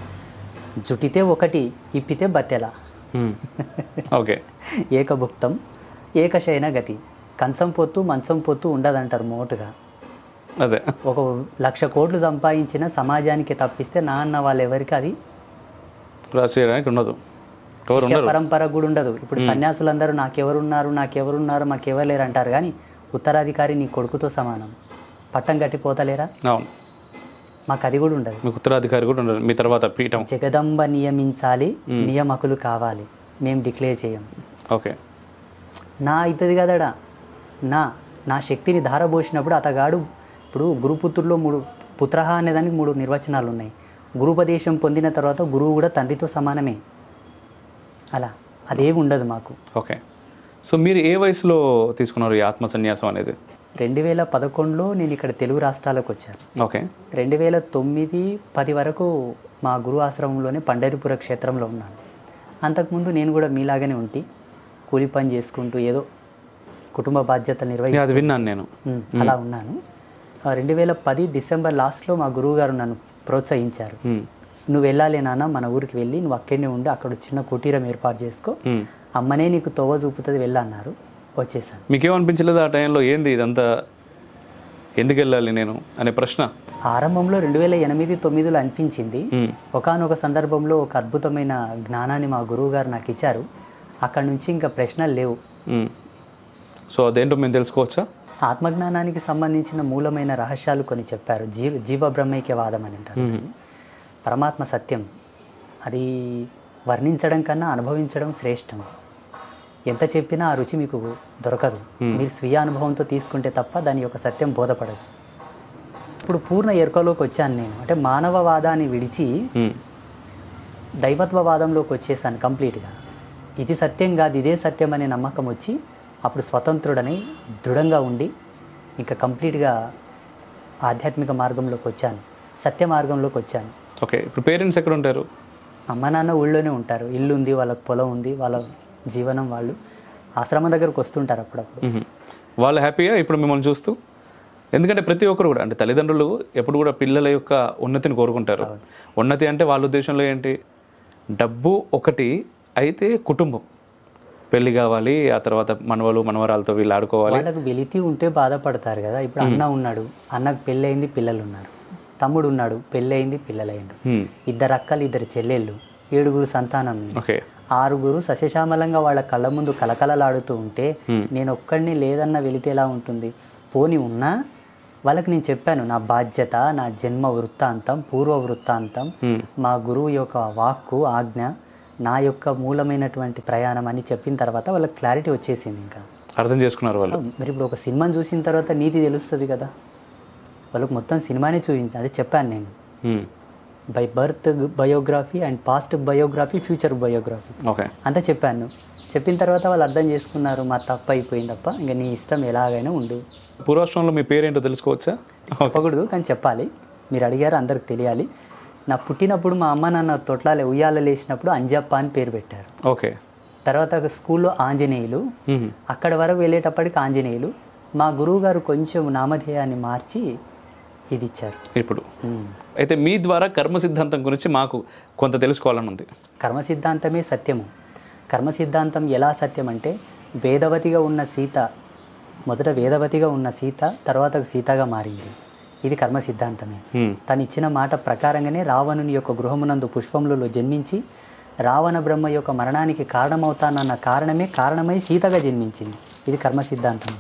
జుటితే ఒకటి, ఇప్పితే బత్తెల. ఏకభుక్తం, ఏకశయన గతి. కంచం పొత్తు మంచం పొత్తు ఉండదంటారు మోటుగా. అదే 1,00,000 కోట్లు సంపాదించిన సమాజానికి తప్పిస్తే నాన్న వాళ్ళు ఎవరికి అది ఉండదు, పరంపర కూడా ఉండదు. ఇప్పుడు సన్యాసులందరూ నాకెవరున్నారు మాకెవరు లేరు అంటారు, కానీ ఉత్తరాధికారి నీ కొడుకుతో సమానం. పట్టం కట్టిపోతలేరా? మాకు అది కూడా ఉండదు. మీకు ఉత్తరాధికారి కూడా ఉండదు. మీ తర్వాత పీఠం జగదంబ నియమించాలి, నియామకులు కావాలి, మేము డిక్లేర్ చేయం. నా అవుతుంది కదడా, నా శక్తిని ధారబోసినప్పుడు అతగాడు. ఇప్పుడు గురుపుత్రుల్లో 3 పుత్రహ అనేదానికి 3 నిర్వచనాలు ఉన్నాయి. గురుపదేశం పొందిన తర్వాత గురువు కూడా తండ్రితో సమానమే. అలా అదేమి ఉండదు మాకు. ఓకే. సో మీరు ఏ వయసులో తీసుకున్నారు ఈ ఆత్మ సన్యాసం అనేది? 2011లో నేను ఇక్కడ తెలుగు రాష్ట్రాలకు వచ్చాను. ఓకే. 2009-10 వరకు మా గురు ఆశ్రమంలోనే పండరిపుర క్షేత్రంలో ఉన్నాను. అంతకుముందు నేను కూడా మీలాగానే ఉంటి, కూలి పని చేసుకుంటూ ఏదో కుటుంబ బాధ్యతలు నిర్వహించి అది విన్నాను నేను. అలా ఉన్నాను. 2010 డిసెంబర్ లాస్ట్లో మా గురువు గారు నన్ను ప్రోత్సహించారు. నువ్వు వెళ్ళాలి నాన్న, మన ఊరికి వెళ్ళి నువ్వు అక్కడనే ఉండి అక్కడ చిన్న కుటీరం ఏర్పాటు చేసుకో, అమ్మనే నీకు తోవ చూపుతుంది వెళ్ళన్నారు. వచ్చేసాను. మీకేమనిపించలేదు ఆ టైంలో, ఏంది ఇదంతా, ఎందుకు వెళ్ళాలి నేను అనే ప్రశ్న? ఆరంభంలో 2008-9లో అనిపించింది. ఒకానొక సందర్భంలో ఒక అద్భుతమైన జ్ఞానాన్ని మా గురువు గారు నాకు ఇచ్చారు. అక్కడ నుంచి ఇంకా ప్రశ్నలు లేవు. సో అదేంటో మేము తెలుసుకోవచ్చా? ఆత్మజ్ఞానానికి సంబంధించిన మూలమైన రహస్యాలు కొన్ని చెప్పారు. జీవ బ్రహ్మైక్యవాదం అని అంటారు. పరమాత్మ సత్యం, అది వర్ణించడం కన్నా అనుభవించడం శ్రేష్టం. ఎంత చెప్పినా ఆ రుచి మీకు దొరకదు, మీరు స్వీయ అనుభవంతో తీసుకుంటే తప్ప దాని యొక్క సత్యం బోధపడదు. ఇప్పుడు పూర్ణ ఎరుకలోకి వచ్చాను నేను. అంటే మానవవాదాన్ని విడిచి దైవత్వవాదంలోకి వచ్చేసాను కంప్లీట్గా. ఇది సత్యం కాదు, ఇదే సత్యం అనే నమ్మకం వచ్చి అప్పుడు స్వతంత్రుడని దృఢంగా ఉండి ఇంకా కంప్లీట్గా ఆధ్యాత్మిక మార్గంలోకి వచ్చాను, సత్య మార్గంలోకి వచ్చాను. ఓకే. ఇప్పుడు పేరెంట్స్ ఎక్కడ ఉంటారు? అమ్మ నాన్న ఊళ్ళోనే ఉంటారు. ఇల్లు ఉంది, వాళ్ళకి పొలం ఉంది, వాళ్ళ జీవనం వాళ్ళు ఆశ్రమం దగ్గరకు వస్తుంటారు అప్పుడప్పుడు. వాళ్ళు హ్యాపీగా ఇప్పుడు మిమ్మల్ని చూస్తూ? ఎందుకంటే ప్రతి ఒక్కరు కూడా, అంటే తల్లిదండ్రులు ఎప్పుడు కూడా పిల్లల యొక్క ఉన్నతిని కోరుకుంటారు. ఉన్నతి అంటే వాళ్ళ ఉద్దేశంలో ఏంటి, డబ్బు ఒకటి అయితే కుటుంబం, పెళ్లి కావాలి, ఆ తర్వాత మనవలు మనవరాలతో వీళ్ళు ఆడుకోవాలి. వాళ్ళకి వెలితి ఉంటే బాధపడతారు కదా. ఇప్పుడు అన్న ఉన్నాడు, అన్నకు పెళ్ళి అయింది, పిల్లలు ఉన్నారు. తమ్ముడు ఉన్నాడు, పెళ్ళి అయింది, పిల్లలైండు. 2 అక్కలు, 2 చెల్లెళ్ళు, 7 సంతానం. 6 సస్యశ్యామలంగా వాళ్ళ కళ్ళ ముందు కలకలలాడుతూ ఉంటే నేను ఒక్కడిని లేదన్న వెళితే ఎలా ఉంటుంది? పోని ఉన్నా వాళ్ళకి నేను చెప్పాను నా బాధ్యత, నా జన్మ వృత్తాంతం, పూర్వ వృత్తాంతం, మా గురువు యొక్క వాక్కు ఆజ్ఞ, నా యొక్క మూలమైనటువంటి ప్రయాణం అని చెప్పిన తర్వాత వాళ్ళకి క్లారిటీ వచ్చేసింది. ఇంకా అర్థం చేసుకున్నారు వాళ్ళు. మరి ఇప్పుడు ఒక సినిమాని చూసిన తర్వాత నీతి తెలుస్తుంది కదా, వాళ్ళకి మొత్తం సినిమానే చూపించాలి. చెప్పాను నేను, by birth biography and past biography, future biography అంతా చెప్పాను. చెప్పిన తర్వాత వాళ్ళు అర్థం చేసుకున్నారు, మా తప్పు అయిపోయింది తప్ప, ఇంకా నీ ఇష్టం ఎలాగైనా ఉండు. పూర్వాశ్రమంలో మీ పేరేంటో తెలుసుకోవచ్చా? చెప్పకూడదు కానీ చెప్పాలి, మీరు అడిగారు, అందరికి తెలియాలి. నా పుట్టినప్పుడు మా అమ్మ నాన్న తొట్లాలే ఉయ్యాల లేచినప్పుడు అంజప్ప అని పేరు పెట్టారు. ఓకే. తర్వాత స్కూల్లో ఆంజనేయులు, అక్కడ వరకు వెళ్ళేటప్పటికి ఆంజనేయులు. మా గురువు గారు కొంచెం నామధేయాన్ని మార్చి ఇది ఇచ్చారు ఇప్పుడు. అయితే మీ ద్వారా కర్మ సిద్ధాంతం గురించి మాకు కొంత తెలుసుకోవాలని ఉంది. కర్మ సిద్ధాంతమే సత్యము. కర్మ సిద్ధాంతం ఎలా సత్యం అంటే, వేదవతిగా ఉన్న సీత, మొదట వేదవతిగా ఉన్న సీత తర్వాత సీతగా మారింది. ఇది కర్మ సిద్ధాంతమే. తను ఇచ్చిన మాట ప్రకారంగానే రావణుని యొక్క గృహమునందు పుష్పములలో జన్మించి రావణ బ్రహ్మ యొక్క మరణానికి కారణమవుతానన్న కారణమై సీతగా జన్మించింది. ఇది కర్మ సిద్ధాంతం.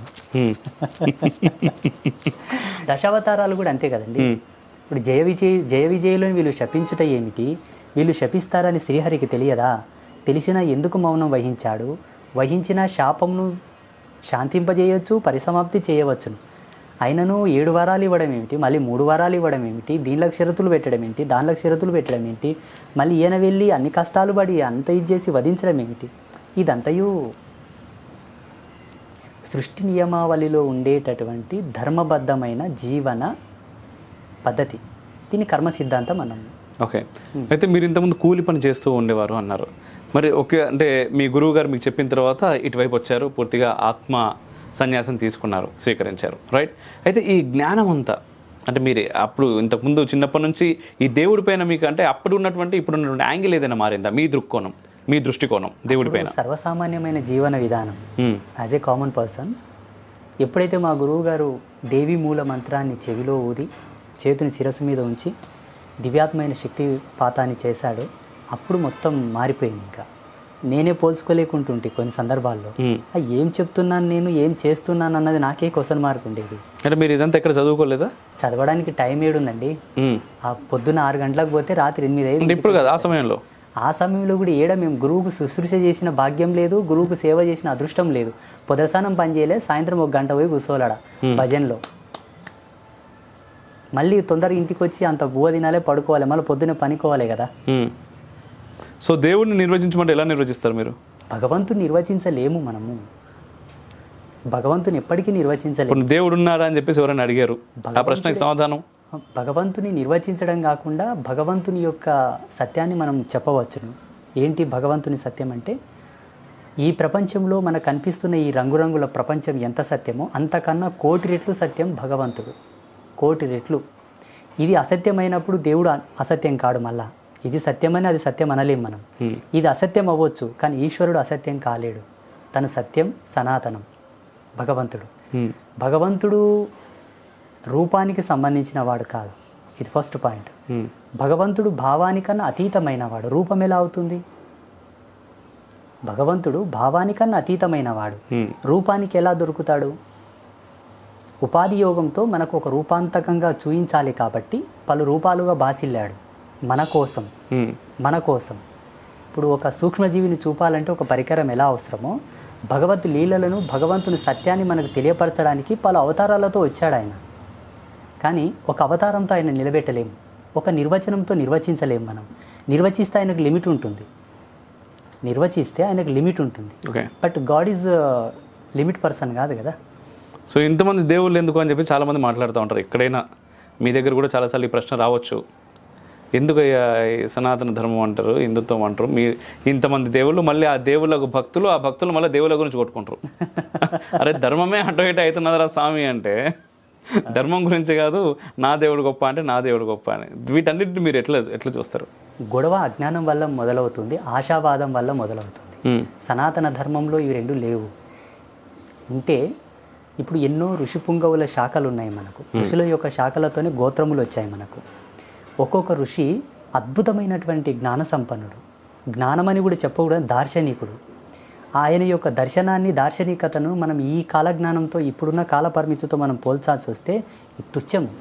దశావతారాలు కూడా అంతే కదండి. ఇప్పుడు జయ విజయులను వీళ్ళు శపించుట ఏమిటి, వీళ్ళు శపిస్తారని శ్రీహరికి తెలియదా? తెలిసినా ఎందుకు మౌనం వహించాడు? వహించిన శాపంను శాంతింపజేయవచ్చు, పరిసమాప్తి చేయవచ్చును. అయినను 7 వారాలు ఇవ్వడం ఏమిటి, మళ్ళీ 3 వారాలు ఇవ్వడం ఏమిటి, దీనిలోకి షరతులు పెట్టడం ఏంటి, దానిలోకి షరతులు పెట్టడం ఏంటి, మళ్ళీ ఈయన వెళ్ళి అన్ని కష్టాలు పడి అంత ఇది చేసి వధించడం ఏమిటి? ఇదంతయు సృష్టి నియమావళిలో ఉండేటటువంటి ధర్మబద్ధమైన జీవన పద్ధతి. దీని కర్మ సిద్ధాంతం అన్నాము. ఓకే. అయితే మీరు ఇంతకుముందు కూలి పని చేస్తూ ఉండేవారు అన్నారు. మరి ఓకే, అంటే మీ గురువు గారు మీకు చెప్పిన తర్వాత ఇటువైపు వచ్చారు, పూర్తిగా ఆత్మ సన్యాసం తీసుకున్నారు, స్వీకరించారు, రైట్? అయితే ఈ జ్ఞానం అంతా, అంటే మీరు అప్పుడు ఇంతకుముందు చిన్నప్పటి నుంచి ఈ దేవుడి పైన మీకు, అంటే అప్పుడు ఉన్నటువంటి ఇప్పుడు ఉన్నటువంటి యాంగిల్ ఏదైనా మారిందా? మీ దృక్కోణం, మీ దృష్టికోణం దేవుడి పైన? సర్వసామాన్యమైన జీవన విధానం. యాజ్ ఏ కామన్ పర్సన్, ఎప్పుడైతే మా గురువు గారు దేవి మూల మంత్రాన్ని చెవిలో ఊది చేతిని శిరస్సు మీద ఉంచి దివ్యాత్మైన శక్తిపాతాన్ని చేశాడో అప్పుడు మొత్తం మారిపోయింది. ఇంకా నేనే పోల్చుకోలేకుంటుంటే కొన్ని సందర్భాల్లో ఏం చెప్తున్నాను నేను, ఏం చేస్తున్నాను అన్నది నాకే క్వశ్చన్ మార్క్ ఉండేది. అంటే మీరు ఇదంతా ఎక్కడ చదువుకోలేదా? చదవడానికి టైం ఏడుందండి. ఆ పొద్దున్న 6 గంటలకు పోతే రాత్రి 8 అయింది. ఇప్పుడు కదా ఆ సమయంలో కూడా మేము గురువుకు శుశ్రూష చేసిన భాగ్యం లేదు, గురువుకు సేవ చేసిన అదృష్టం లేదు. పొదరసానం పని చేయలే, సాయంత్రం 1 గంట పోయి కూర్చోలాడ భజన్లో. మళ్ళీ తొందరగా ఇంటికి వచ్చి అంత బువ్వ తినాలి, పడుకోవాలి, మళ్ళీ పొద్దున్నే పనుకోవాలి కదా. సో దేవుడిని నిర్వచించమంటే ఎలా నిర్వచిస్తారు మీరు? భగవంతుని నిర్వచించలేము మనము, భగవంతుని ఎప్పటికీ నిర్వచించలేము. దేవుడు ఉన్నారా అని చెప్పేసి ఎవరైనా అడిగారు, ఆ ప్రశ్నకి సమాధానం? భగవంతుని నిర్వచించడం కాకుండా భగవంతుని యొక్క సత్యాన్ని మనం చెప్పవచ్చును. ఏంటి భగవంతుని సత్యం అంటే, ఈ ప్రపంచంలో మనకు కనిపిస్తున్న ఈ రంగురంగుల ప్రపంచం ఎంత సత్యమో అంతకన్నా 1,000,000 రెట్లు సత్యం భగవంతుడు. 1,000,000 రెట్లు. ఇది అసత్యమైనప్పుడు దేవుడు అసత్యం కాడు. మళ్ళా ఇది సత్యమని అది సత్యం అనలేం మనం. ఇది అసత్యం అవ్వచ్చు, కానీ ఈశ్వరుడు అసత్యం కాలేడు. తను సత్యం, సనాతనం భగవంతుడు. భగవంతుడు రూపానికి సంబంధించిన వాడు కాదు, ఇది ఫస్ట్ పాయింట్. భగవంతుడు భావానికన్నా అతీతమైన వాడు. రూపం ఎలా అవుతుంది? భగవంతుడు భావానికన్నా అతీతమైన వాడు, రూపానికి ఎలా దొరుకుతాడు? ఉపాధి యోగంతో మనకు ఒక రూపాంతకంగా చూయించాలి కాబట్టి పలు రూపాలుగా బాసిల్లాడు మన కోసం. మన కోసం ఇప్పుడు ఒక సూక్ష్మజీవిని చూపాలంటే ఒక పరికరం ఎలా అవసరమో, భగవత్ లీలలను, భగవంతుని సత్యాన్ని మనకు తెలియపరచడానికి పలు అవతారాలతో వచ్చాడు ఆయన. కానీ ఒక అవతారంతో ఆయన నిలబెట్టలేము, ఒక నిర్వచనంతో నిర్వచించలేము. మనం నిర్వచిస్తే ఆయనకు లిమిట్ ఉంటుంది, నిర్వచిస్తే ఆయనకు లిమిట్ ఉంటుంది. But God is limit person కాదు కదా. సో ఇంతమంది దేవుళ్ళు ఎందుకు అని చెప్పి చాలామంది మాట్లాడుతూ ఉంటారు. ఎక్కడైనా మీ దగ్గర కూడా చాలాసార్లు ఈ ప్రశ్న రావచ్చు, ఎందుకు సనాతన ధర్మం అంటారు, హిందుత్వం అంటారు, మీ ఇంతమంది దేవుళ్ళు, మళ్ళీ ఆ దేవుళ్ళకు భక్తులు, ఆ భక్తులు మళ్ళీ దేవుళ్ళ గురించి కొట్టుకుంటారు. అరే ధర్మమే అటు ఇటు అవుతున్నదిరా స్వామి అంటే, ధర్మం గురించి కాదు, నా దేవుడు గొప్ప అంటే నా దేవుడు గొప్ప అని. వీటన్నిటిని మీరు ఎట్లా చూస్తారు? గొడవ అజ్ఞానం వల్ల మొదలవుతుంది, ఆశావాదం వల్ల మొదలవుతుంది. సనాతన ధర్మంలో ఇవి రెండు లేవు. ఉంటే ఇప్పుడు ఎన్నో ఋషి పుంగవుల శాఖలు ఉన్నాయి మనకు. ఋషుల యొక్క శాఖలతోనే గోత్రములు వచ్చాయి మనకు. ఒక్కొక్క ఋషి అద్భుతమైనటువంటి జ్ఞాన సంపన్నుడు, జ్ఞానమని కూడా చెప్పకూడదు, దార్శనికుడు. ఆయన యొక్క దర్శనాన్ని, దార్శనికతను మనం ఈ కాలజ్ఞానంతో, ఇప్పుడున్న కాల పరిమితితో మనం పోల్చాల్సి వస్తే ఇది తుచ్చము.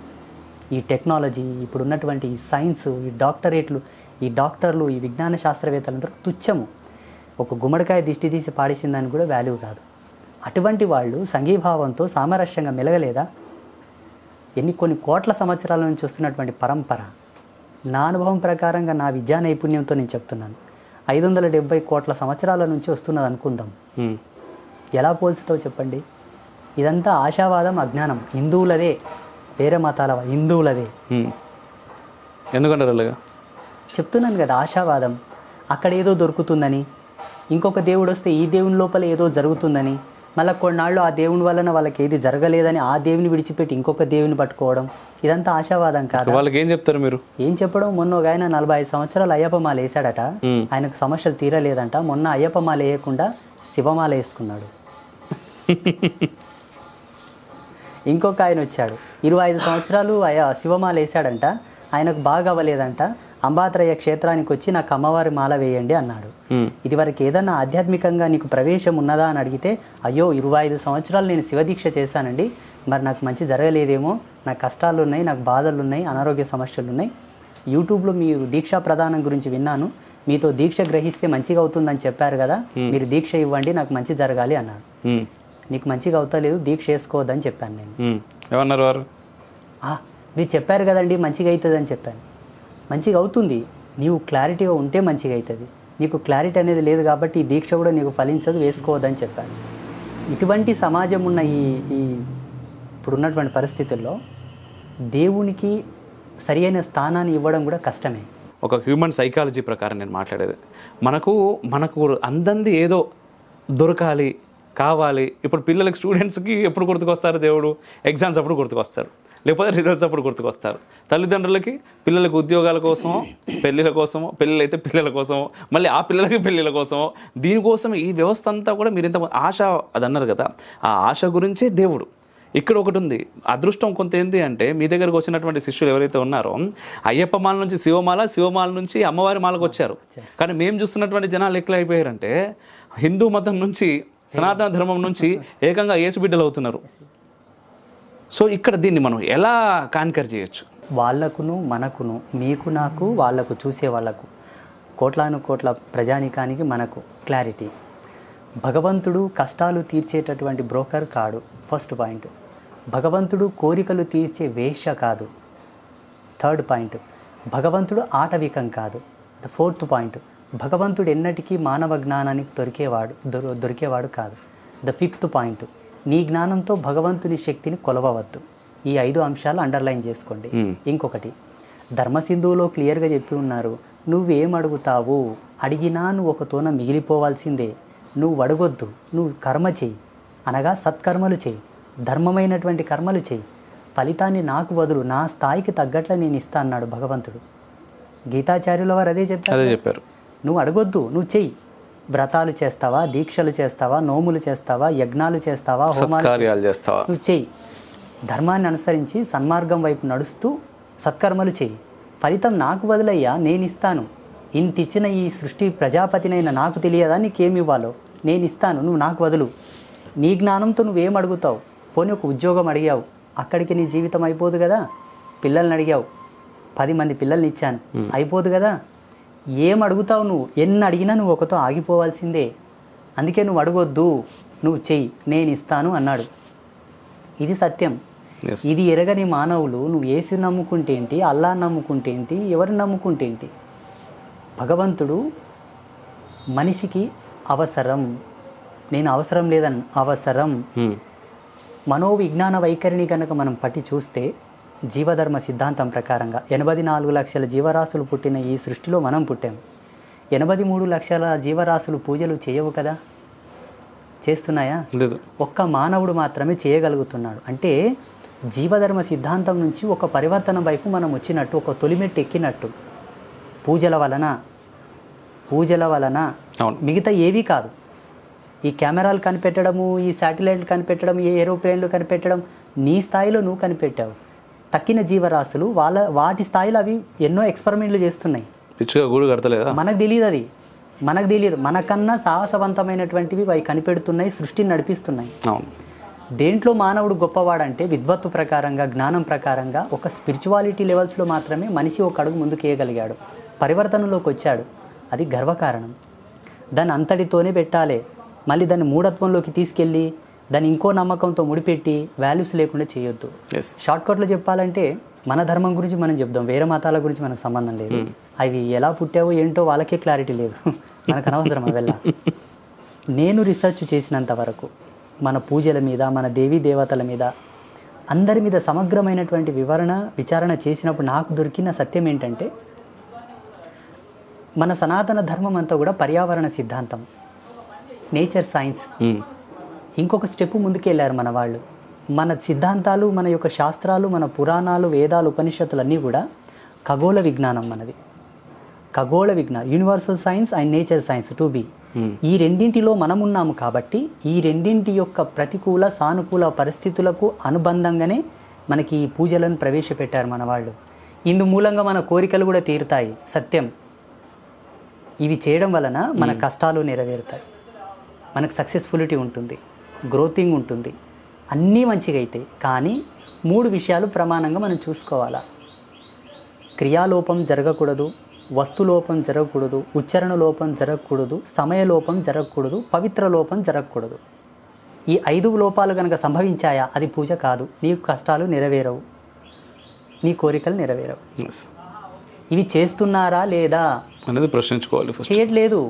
ఈ టెక్నాలజీ, ఇప్పుడున్నటువంటి ఈ సైన్స్, ఈ డాక్టరేట్లు, ఈ డాక్టర్లు, ఈ విజ్ఞాన శాస్త్రవేత్తలందరూ తుచ్చము. ఒక గుమ్మడికాయ దిష్టి తీసి పాడేసిందని కూడా వాల్యూ కాదు. అటువంటి వాళ్ళు సంఘీభావంతో సామరస్యంగా మెలగలేదా? కొన్ని కోట్ల సంవత్సరాల నుంచి వస్తున్నటువంటి పరంపర. నా అనుభవం ప్రకారంగా, నా విద్యా నైపుణ్యంతో నేను చెప్తున్నాను, 570 కోట్ల సంవత్సరాల నుంచి వస్తున్నది అనుకుందాం. ఎలా పోల్చుతావు చెప్పండి? ఇదంతా ఆశావాదం, అజ్ఞానం. హిందువులదే, వేరే మతాల హిందువులదే. ఎందుకంటారు అలాగా? చెప్తున్నాను కదా, ఆశావాదం. అక్కడ ఏదో దొరుకుతుందని, ఇంకొక దేవుడు వస్తే ఈ దేవుని లోపల ఏదో జరుగుతుందని, మళ్ళీ కొన్నాళ్ళు ఆ దేవుని వలన వాళ్ళకి ఏది జరగలేదని ఆ దేవుని విడిచిపెట్టి ఇంకొక దేవుని పట్టుకోవడం, ఇదంతా ఆశావాదం కాదు. వాళ్ళకి ఏం చెప్తారు మీరు? ఏం చెప్పడం? మొన్న ఒక ఆయన 45 సంవత్సరాలు అయ్యప్ప మాల వేసాడట, ఆయనకు సమస్యలు తీరలేదంట. మొన్న అయ్యప్ప మాల వేయకుండా శివమాల వేసుకున్నాడు. ఇంకొక ఆయన వచ్చాడు, 25 సంవత్సరాలు శివమాల వేసాడంట, ఆయనకు బాగా అవ్వలేదంట. అంబాత్రయ్య క్షేత్రానికి వచ్చి నాకు అమ్మవారి మాల వేయండి అన్నాడు. ఇది వరకు ఏదన్నా ఆధ్యాత్మికంగా నీకు ప్రవేశం ఉన్నదా అని అడిగితే, అయ్యో 25 సంవత్సరాలు నేను శివదీక్ష చేశానండి, మరి నాకు మంచి జరగలేదేమో, నాకు కష్టాలు ఉన్నాయి, నాకు బాధలు ఉన్నాయి, అనారోగ్య సమస్యలు ఉన్నాయి. యూట్యూబ్లో మీరు దీక్షా ప్రదానం గురించి విన్నాను, మీతో దీక్ష గ్రహిస్తే మంచిగా అవుతుందని చెప్పారు కదా, మీరు దీక్ష ఇవ్వండి, నాకు మంచి జరగాలి అన్నాడు. నీకు మంచిగా అవుతలేదు, దీక్ష చేసుకోవద్దని చెప్పాను నేను. ఏమన్నారు వారు? మీరు చెప్పారు కదండి మంచిగా అవుతుంది అని చెప్పాను. మంచిగా అవుతుంది, నీవు క్లారిటీగా ఉంటే మంచిగా అవుతుంది. నీకు క్లారిటీ అనేది లేదు కాబట్టి ఈ దీక్ష కూడా నీకు ఫలించదు, వేసుకోవద్దని చెప్పాను. ఇటువంటి సమాజం ఉన్న ఈ ఇప్పుడున్నటువంటి పరిస్థితుల్లో దేవునికి సరి అయిన స్థానాన్ని ఇవ్వడం కూడా కష్టమే. ఒక హ్యూమన్ సైకాలజీ ప్రకారం నేను మాట్లాడేది, మనకు అందంది ఏదో దొరకాలి, కావాలి. ఇప్పుడు పిల్లలకి, స్టూడెంట్స్కి ఎప్పుడు గుర్తుకొస్తారు దేవుడు? ఎగ్జామ్స్ అప్పుడు గుర్తుకొస్తారు, లేకపోతే రిజల్ట్స్ అప్పుడు గుర్తుకొస్తారు. తల్లిదండ్రులకి పిల్లలకు ఉద్యోగాల కోసమో, పెళ్ళిళ్ళ కోసమో, పెళ్ళిళ్ళు అయితే పిల్లల కోసమో, మళ్ళీ ఆ పిల్లలకి పెళ్ళిళ్ళ కోసమో, దీనికోసం ఈ వ్యవస్థ అంతా కూడా మీరు ఇంత ఆశ అది అన్నారు కదా, ఆ ఆశ గురించే దేవుడు. ఇక్కడ ఒకటి ఉంది, అదృష్టం కొంత ఏంటి అంటే, మీ దగ్గరకు వచ్చినటువంటి శిష్యులు ఎవరైతే ఉన్నారో, అయ్యప్ప మాల నుంచి శివమాల, శివమాల నుంచి అమ్మవారి మాలకు వచ్చారు. కానీ మేము చూస్తున్నటువంటి జనాలు ఎట్లా అయిపోయారంటే, హిందూ మతం నుంచి, సనాతన ధర్మం నుంచి ఏకంగా యేసు బిడ్డలు అవుతున్నారు. సో ఇక్కడ దీన్ని మనం ఎలా కాన్కర్ చేయొచ్చు? వాళ్ళకును మనకును, మీకు నాకు, వాళ్ళకు, చూసే వాళ్ళకు, కోట్ల ప్రజానికానికి మనకు క్లారిటీ. భగవంతుడు కష్టాలు తీర్చేటటువంటి బ్రోకర్ కాడు, ఫస్ట్ పాయింట్. భగవంతుడు కోరికలు తీర్చే వేశ్య కాదు. థర్డ్ పాయింట్, భగవంతుడు ఆటవికం కాదు. ద ఫోర్త్ పాయింట్, భగవంతుడు ఎన్నటికీ మానవ జ్ఞానానికి దొరికేవాడు కాదు. ద ఫిఫ్త్ పాయింట్, నీ జ్ఞానంతో భగవంతుని శక్తిని కొలవవద్దు. ఈ 5 అంశాలు అండర్లైన్ చేసుకోండి. ఇంకొకటి, ధర్మసింధువులో క్లియర్గా చెప్పి ఉన్నారు, నువ్వేం అడుగుతావు, అడిగినా నువ్వు ఒక తోన మిగిలిపోవాల్సిందే. నువ్వు అడగొద్దు, నువ్వు కర్మ చెయ్యి, అనగా సత్కర్మలు చెయ్యి, ధర్మమైనటువంటి కర్మలు చెయ్యి, ఫలితాన్ని నాకు వదులు, నా స్థాయికి తగ్గట్ల నేను ఇస్తా అన్నాడు భగవంతుడు. గీతాచార్యుల వారు అదే చెప్పారు. నువ్వు అడగొద్దు, నువ్వు చెయ్యి. వ్రతాలు చేస్తావా, దీక్షలు చేస్తావా, నోములు చేస్తావా, యజ్ఞాలు చేస్తావా, హోమాలు చేస్తావా, నువ్వు చెయ్యి. ధర్మాన్ని అనుసరించి సన్మార్గం వైపు నడుస్తూ సత్కర్మలు చెయ్యి. ఫలితం నాకు వదిలయ్యా, నేను ఇస్తాను. ఇంత ఇచ్చిన ఈ సృష్టి ప్రజాపతినైనా నాకు తెలియదా నీకేమి ఇవ్వాలో, నేను ఇస్తాను, నువ్వు నాకు వదులు. నీ జ్ఞానంతో నువ్వేం అడుగుతావు? పోనీ ఒక ఉద్యోగం అడిగావు, అక్కడికి నీ జీవితం అయిపోదు కదా. పిల్లల్ని అడిగావు, 10 మంది పిల్లల్ని ఇచ్చాను, అయిపోదు కదా. ఏం అడుగుతావు నువ్వు? ఎన్ని అడిగినా నువ్వు ఒకతో ఆగిపోవాల్సిందే. అందుకే నువ్వు అడగొద్దు, నువ్వు చెయ్యి, నేను ఇస్తాను అన్నాడు. ఇది సత్యం. ఇది ఎరగని మానవులు నువ్వు ఏసి నమ్ముకుంటే ఏంటి, అల్లా నమ్ముకుంటే ఏంటి, ఎవరిని నమ్ముకుంటే ఏంటి? భగవంతుడు మనిషికి అవసరం. నేను అవసరం లేదని, అవసరం. మనోవిజ్ఞాన వైఖరిని కనుక మనం పట్టి చూస్తే, జీవధర్మ సిద్ధాంతం ప్రకారంగా 84 లక్షల జీవరాశులు పుట్టిన ఈ సృష్టిలో మనం పుట్టాం. 83 లక్షల జీవరాశులు పూజలు చేయవు కదా, చేస్తున్నాయా? లేదు. ఒక్క మానవుడు మాత్రమే చేయగలుగుతున్నాడు. అంటే జీవధర్మ సిద్ధాంతం నుంచి ఒక పరివర్తన వైపు మనం వచ్చినట్టు, ఒక తొలిమెట్టు ఎక్కినట్టు. పూజల వలన మిగతా ఏవీ కాదు. ఈ కెమెరాలు కనిపెట్టడము, ఈ శాటిలైట్లు కనిపెట్టడం, ఈ ఏరోప్లేన్లు కనిపెట్టడం, నీ స్థాయిలో నువ్వు కనిపెట్టావు. తక్కిన జీవరాశులు వాటి స్థాయిలో అవి ఎన్నో ఎక్స్పెరిమెంట్లు చేస్తున్నాయి. మనకు తెలియదు, అది మనకు తెలియదు. మనకన్నా సాహసవంతమైనటువంటివి అవి కనిపెడుతున్నాయి, సృష్టిని నడిపిస్తున్నాయి. దేంట్లో మానవుడు గొప్పవాడంటే విద్వత్తు ప్రకారంగా, జ్ఞానం ప్రకారంగా, ఒక స్పిరిచువాలిటీ లెవెల్స్లో మాత్రమే మనిషి ఒక అడుగు ముందుకు వేయగలిగాడు, పరివర్తనలోకి వచ్చాడు. అది గర్వకారణం. దాన్ని అంతటితోనే పెట్టాలి. మళ్ళీ దాన్ని మూఢత్వంలోకి తీసుకెళ్ళి దాన్ని ఇంకో నమ్మకంతో ముడిపెట్టి వాల్యూస్ లేకుండా చేయొద్దు. షార్ట్కట్లో చెప్పాలంటే మన ధర్మం గురించి మనం చెప్దాం, వేరే మతాల గురించి మనకు సంబంధం లేదు. అవి ఎలా పుట్టావో ఏంటో వాళ్ళకే క్లారిటీ లేదు, మనకు అనవసరం అవెల్లా. నేను రీసెర్చ్ చేసినంత వరకు మన పూజల మీద, మన దేవీ దేవతల మీద, అందరి మీద సమగ్రమైనటువంటి విచారణ చేసినప్పుడు నాకు దొరికిన సత్యం ఏంటంటే, మన సనాతన ధర్మం అంతా కూడా పర్యావరణ సిద్ధాంతం, నేచర్ సైన్స్. ఇంకొక స్టెప్ ముందుకెళ్ళారు మన వాళ్ళు. మన సిద్ధాంతాలు, మన యొక్క శాస్త్రాలు, మన పురాణాలు, వేదాలు, ఉపనిషత్తులు అన్నీ కూడా ఖగోళ విజ్ఞానం మనది. ఖగోళ విజ్ఞానం, universal science and nature science to be. ఈ రెండింటిలో మనం ఉన్నాము కాబట్టి ఈ రెండింటి యొక్క ప్రతికూల సానుకూల పరిస్థితులకు అనుబంధంగానే మనకి ఈ పూజలను ప్రవేశపెట్టారు మన వాళ్ళు. ఇందు మూలంగా మన కోరికలు కూడా తీరుతాయి, సత్యం. ఇవి చేయడం వలన మన కష్టాలు నెరవేరుతాయి, మనకు సక్సెస్ఫులిటీ ఉంటుంది, గ్రోతింగ్ ఉంటుంది, అన్నీ మంచిగా అవుతాయి. కానీ 3 విషయాలు ప్రమాణంగా మనం చూసుకోవాలా. క్రియాలోపం జరగకూడదు, వస్తులోపం జరగకూడదు, ఉచ్చారణ లోపం జరగకూడదు, సమయలోపం జరగకూడదు, పవిత్ర లోపం జరగకూడదు. ఈ 5 లోపాలు కనుక సంభవించాయా అది పూజ కాదు. నీ కష్టాలు నెరవేరవు, నీ కోరికలు నెరవేరవు. ఇవి చేస్తున్నారా లేదా అనేది ప్రశ్నించుకోవాలి. చేయట్లేదు.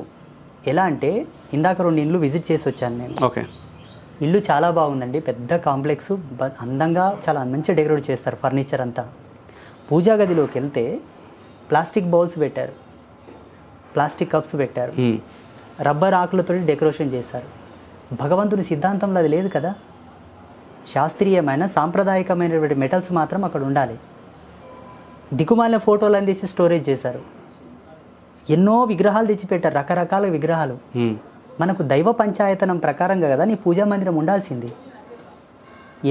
ఎలా అంటే, ఇందాక 2 ఇండ్లు విజిట్ చేసి వచ్చాను నేను. ఓకే, ఇల్లు చాలా బాగుందండి, పెద్ద కాంప్లెక్స్, అందంగా చాలా మంచిగా డెకరేట్ చేస్తారు ఫర్నిచర్ అంతా. పూజా గదిలోకి వెళ్తే ప్లాస్టిక్ బౌల్స్ పెట్టారు, ప్లాస్టిక్ కప్స్ పెట్టారు, రబ్బర్ ఆకులతో డెకరేషన్ చేశారు. భగవంతుని సిద్ధాంతంలో అది లేదు కదా. శాస్త్రీయమైన సాంప్రదాయకమైనటువంటి మెటల్స్ మాత్రం అక్కడ ఉండాలి. దిక్కుమాలిన ఫోటోలు అందించి స్టోరేజ్ చేశారు. ఎన్నో విగ్రహాలు తెచ్చిపెట్టారు, రకరకాల విగ్రహాలు. మనకు దైవ పంచాయతనం ప్రకారంగా కదా నీ పూజా మందిరం ఉండాల్సింది.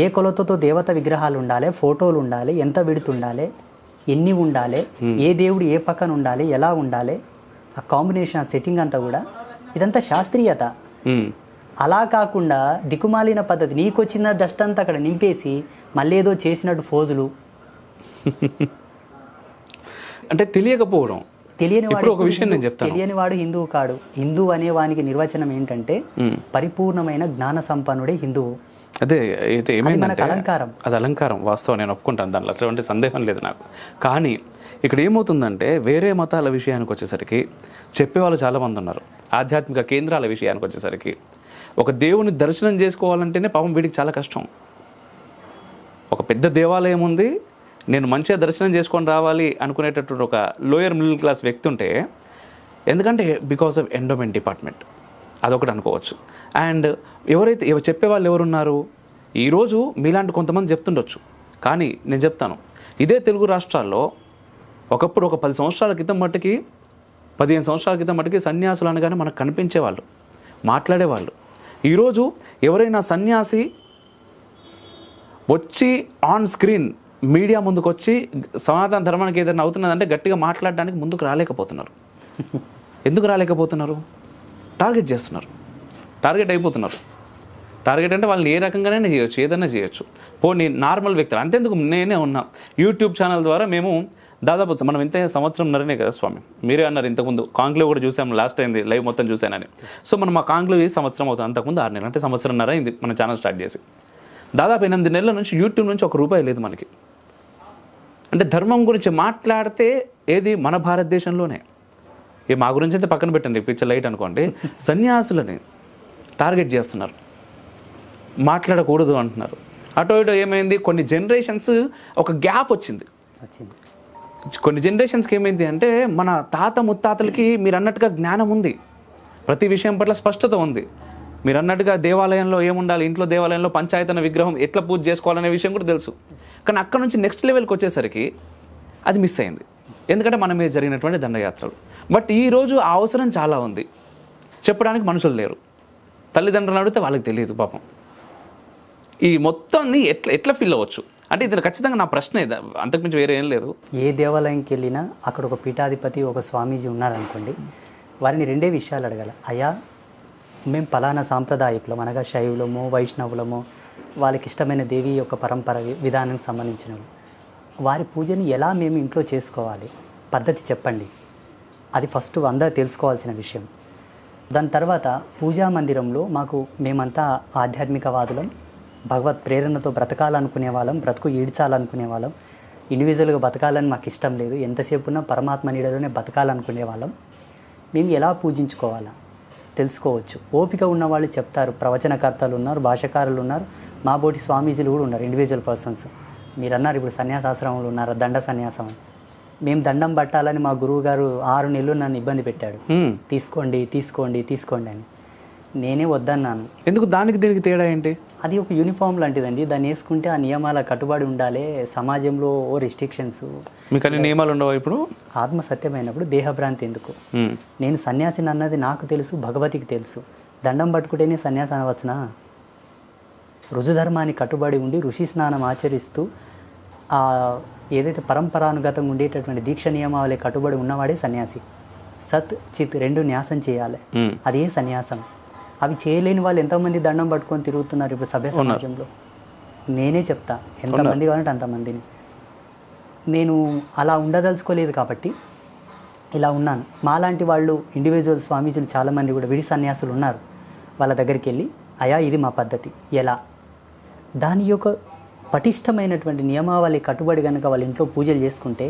ఏ కొలతతో దేవత విగ్రహాలు ఉండాలి, ఫోటోలు ఉండాలి, ఎంత విడుతుండాలి, ఎన్ని ఉండాలి, ఏ దేవుడు ఏ పక్కన ఉండాలి, ఎలా ఉండాలి, ఆ కాంబినేషన్, ఆ సెట్టింగ్ అంతా కూడా ఇదంతా శాస్త్రీయత. అలా కాకుండా దిక్కుమాలిన పద్ధతి, నీకొచ్చిన డస్ట్ అంతా అక్కడ నింపేసి మళ్ళీ ఏదో చేసినట్టు ఫోజులు. అంటే తెలియకపోవడం. తెలియనివాడు హిందువు కాడు. హిందువు అనే వానికి నిర్వచనం ఏంటంటే పరిపూర్ణమైన జ్ఞాన సంపన్నుడే హిందువు. అదే అయితే ఏమైందంటే మనకు అలంకారం. అది అలంకారం, వాస్తవం, నేను ఒప్పుకుంటాను, దాంట్లో అటువంటి సందేహం లేదు నాకు. కానీ ఇక్కడ ఏమవుతుందంటే వేరే మతాల విషయానికి వచ్చేసరికి చెప్పేవాళ్ళు చాలామంది ఉన్నారు. ఆధ్యాత్మిక కేంద్రాల విషయానికి వచ్చేసరికి ఒక దేవుని దర్శనం చేసుకోవాలంటేనే పాపం వీడికి చాలా కష్టం. ఒక పెద్ద దేవాలయం ఉంది, నేను మంచిగా దర్శనం చేసుకొని రావాలి అనుకునేటటువంటి ఒక లోయర్ మిడిల్ క్లాస్ వ్యక్తి ఉంటే, ఎందుకంటే బికాస్ ఆఫ్ ఎండోమెంట్ డిపార్ట్మెంట్ అదొకటి అనుకోవచ్చు. అండ్ ఎవరైతే చెప్పేవాళ్ళు ఎవరున్నారు, ఈరోజు మీలాంటి కొంతమంది చెప్తుండొచ్చు, కానీ నేను చెప్తాను, ఇదే తెలుగు రాష్ట్రాల్లో ఒకప్పుడు ఒక 10 సంవత్సరాల క్రితం మట్టుకి 15 సంవత్సరాల క్రితం మట్టుకి సన్యాసులు అనగానే మనకు కనిపించేవాళ్ళు, మాట్లాడేవాళ్ళు. ఈరోజు ఎవరైనా సన్యాసి వచ్చి ఆన్ స్క్రీన్ మీడియా ముందుకు వచ్చి సనాతన ధర్మానికి ఏదైనా అవుతున్నదంటే గట్టిగా మాట్లాడడానికి ముందుకు రాలేకపోతున్నారు. ఎందుకు రాలేకపోతున్నారు? టార్గెట్ చేస్తున్నారు, టార్గెట్ అయిపోతున్నారు. టార్గెట్ అంటే వాళ్ళని ఏ రకంగానే చేయొచ్చు, ఏదైనా చేయొచ్చు. పోనీ నార్మల్ వ్యక్తులు అంతేందుకు, నేనే ఉన్నా యూట్యూబ్ ఛానల్ ద్వారా మేము దాదాపు మనం ఇంత సంవత్సరంన్నరనే కదా స్వామి, మీరే అన్నారు ఇంతకుముందు కాంక్లేవ్ కూడా చూసాము, లాస్ట్ అయింది లైవ్ మొత్తం చూశానని. సో మనం మా కాంక్లేవ్ సంవత్సరం అవుతుంది, అంతకుముందు 6 నెలలు, అంటే సంవత్సరంన్నర అయింది మన ఛానల్ స్టార్ట్ చేసి. దాదాపు 8 నెలల నుంచి యూట్యూబ్ నుంచి ₹1 లేదు మనకి. అంటే ధర్మం గురించి మాట్లాడితే ఏది మన భారతదేశంలోనే, మా గురించి అయితే పక్కన పెట్టండి, పిక్చర్ లైట్ అనుకోండి, సన్యాసులని టార్గెట్ చేస్తున్నారు, మాట్లాడకూడదు అంటున్నారు. అటో ఇటో ఏమైంది, కొన్ని జనరేషన్స్ ఒక గ్యాప్ వచ్చింది. కొన్ని జనరేషన్స్కి ఏమైంది అంటే మన తాత ముత్తాతలకి మీరు అన్నట్టుగా జ్ఞానం ఉంది, ప్రతి విషయం పట్ల స్పష్టత ఉంది. మీరు అన్నట్టుగా దేవాలయంలో ఏముండాలి, ఇంట్లో దేవాలయంలో పంచాయతన విగ్రహం ఎట్లా పూజ చేసుకోవాలనే విషయం కూడా తెలుసు. కానీ అక్కడ నుంచి నెక్స్ట్ లెవెల్కి వచ్చేసరికి అది మిస్ అయింది, ఎందుకంటే మన మీద జరిగినటువంటి దండయాత్రలు. బట్ ఈరోజు ఆ అవసరం చాలా ఉంది, చెప్పడానికి మనుషులు లేరు. తల్లిదండ్రులు అడిగితే వాళ్ళకి తెలియదు పాపం. ఈ మొత్తాన్ని ఎట్లా ఫీల్ అవ్వచ్చు అంటే ఇది ఖచ్చితంగా నా ప్రశ్న, ఇది అంతకుమించి వేరే ఏం లేదు. ఏ దేవాలయంకి వెళ్ళినా అక్కడ ఒక పీఠాధిపతి, ఒక స్వామీజీ ఉన్నారనుకోండి, వారిని 2 విషయాలు అడగాలి. అయ్యా, మేము పలానా సాంప్రదాయకులం, అనగా శైవులమో వైష్ణవులమో, వాళ్ళకి ఇష్టమైన దేవి యొక్క పరంపర విధానానికి సంబంధించిన వారి పూజని ఎలా మేము ఇంట్లో చేసుకోవాలి, పద్ధతి చెప్పండి. అది ఫస్ట్ అందరూ తెలుసుకోవాల్సిన విషయం. దాని తర్వాత పూజా మందిరంలో మేమంతా ఆధ్యాత్మికవాదులం, భగవత్ ప్రేరణతో బ్రతకాలనుకునే వాళ్ళం, బ్రతుకు ఈడ్చాలనుకునే వాళ్ళం, ఇండివిజువల్గా బతకాలని మాకు ఇష్టం లేదు, ఎంతసేపు ఉన్నా పరమాత్మ నీడలోనే బతకాలనుకునే వాళ్ళం. మేము ఎలా పూజించుకోవాలా తెలుసుకోవచ్చు. ఓపిక ఉన్నవాళ్ళు చెప్తారు, ప్రవచనకర్తలు ఉన్నారు, భాషకారులు ఉన్నారు, మా బోటి స్వామీజీలు కూడా ఉన్నారు, ఇండివిజువల్ పర్సన్స్. మీరు అన్నారు ఇప్పుడు సన్యాసాశ్రమంలో ఉన్నారు, దండ సన్యాసం. మేము దండం పట్టాలని మా గురువు గారు 6 నెలలు నన్ను ఇబ్బంది పెట్టాడు, తీసుకోండి తీసుకోండి తీసుకోండి అని. నేనే వద్దన్నాను. ఎందుకు? దానికి దీనికి తేడా ఏంటి? అది ఒక యూనిఫామ్ లాంటిదండి, దాన్ని వేసుకుంటే ఆ నియమాల కట్టుబడి ఉండాలి. సమాజంలో ఓ రిస్ట్రిక్షన్స్, మీకు అన్ని నియమాలు ఉండవు. ఇప్పుడు ఆత్మ సత్యమైనప్పుడు దేహభ్రాంతి ఎందుకు? నేను సన్యాసిని అన్నది నాకు తెలుసు, భగవతికి తెలుసు. దండం పట్టుకుంటేనే సన్యాసి అనవచ్చునా? రుజుధర్మాన్ని కట్టుబడి ఉండి ఋషి స్నానం ఆచరిస్తూ ఏదైతే పరంపరానుగతంగా ఉండేటటువంటి దీక్ష నియమావళి కట్టుబడి ఉన్నవాడే సన్యాసి. సత్ చిత్ 2 న్యాసం చేయాలి, అదే సన్యాసం. అవి చేయలేని వాళ్ళు ఎంతోమంది దండం పట్టుకొని తిరుగుతున్నారు ఇప్పుడు సభ్య సమాజంలో. నేనే చెప్తా, ఎంతమంది కావాలంటే అంతమందిని. నేను అలా ఉండదలుచుకోలేదు కాబట్టి ఇలా ఉన్నాను. మాలాంటి వాళ్ళు ఇండివిజువల్ స్వామీజీలు చాలామంది కూడా విడి సన్యాసులు ఉన్నారు. వాళ్ళ దగ్గరికి వెళ్ళి, అయా ఇది మా పద్ధతి, ఎలా దాని యొక్క పటిష్టమైనటువంటి నియమావళి కట్టుబడి కనుక వాళ్ళ ఇంట్లో పూజలు చేసుకుంటే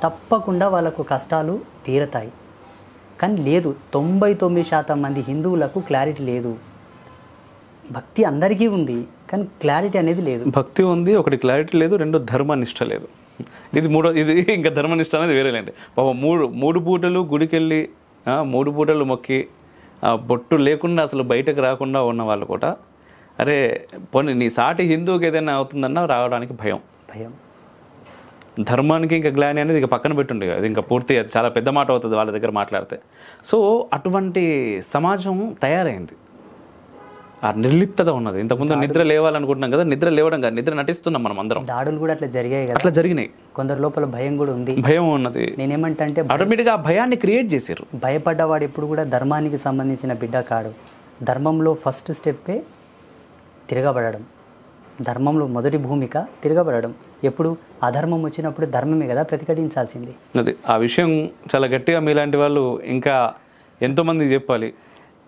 తప్పకుండా వాళ్ళకు కష్టాలు తీరతాయి. కానీ లేదు, 99% మంది హిందువులకు క్లారిటీ లేదు. భక్తి అందరికీ ఉంది, కానీ క్లారిటీ అనేది లేదు. భక్తి ఉంది, ఒకటి క్లారిటీ లేదు, 2 ధర్మనిష్ట లేదు. ఇది ఇంకా ధర్మనిష్ట అనేది వేరేలేండి. పాపం 3 పూటలు గుడికి వెళ్ళి 3 పూటలు మొక్కి బొట్టు లేకుండా అసలు బయటకు రాకుండా ఉన్న వాళ్ళు కూడా, అరే పోనీ నీ సాటి హిందువుకి ఏదైనా అవుతుందన్నా రావడానికి భయం. ధర్మానికి ఇంకా గ్లాని అనేది ఇక పక్కన పెట్టుండే, అది ఇంకా పూర్తి, అది చాలా పెద్ద మాట అవుతుంది వాళ్ళ దగ్గర మాట్లాడితే. సో అటువంటి సమాజం తయారైంది, ఆ నిర్లిప్తత ఉన్నది. ఇంతకుముందు నిద్ర లేవాలనుకుంటున్నాం కదా, నిద్ర లేవడం కాదు, నిద్ర నటిస్తున్నాం మనం అందరం. దాడులు కూడా అట్లా జరిగాయి కదా, అట్లా జరిగినాయి. కొందరు లోపల భయం కూడా ఉంది, భయం ఉన్నది. నేనేమంటే ఆటోమేటిక్గా ఆ భయాన్ని క్రియేట్ చేశారు. భయపడ్డవాడు ఎప్పుడు కూడా ధర్మానికి సంబంధించిన బిడ్డ కాడు. ధర్మంలో ఫస్ట్ స్టెప్పే తిరగబడడం. ధర్మంలో మొదటి భూమిక తిరగబడడం. ఎప్పుడు అధర్మం వచ్చినప్పుడు ధర్మమే కదా ప్రతిఘటించాల్సింది. అది ఆ విషయం చాలా గట్టిగా మీలాంటి వాళ్ళు ఇంకా ఎంతోమందికి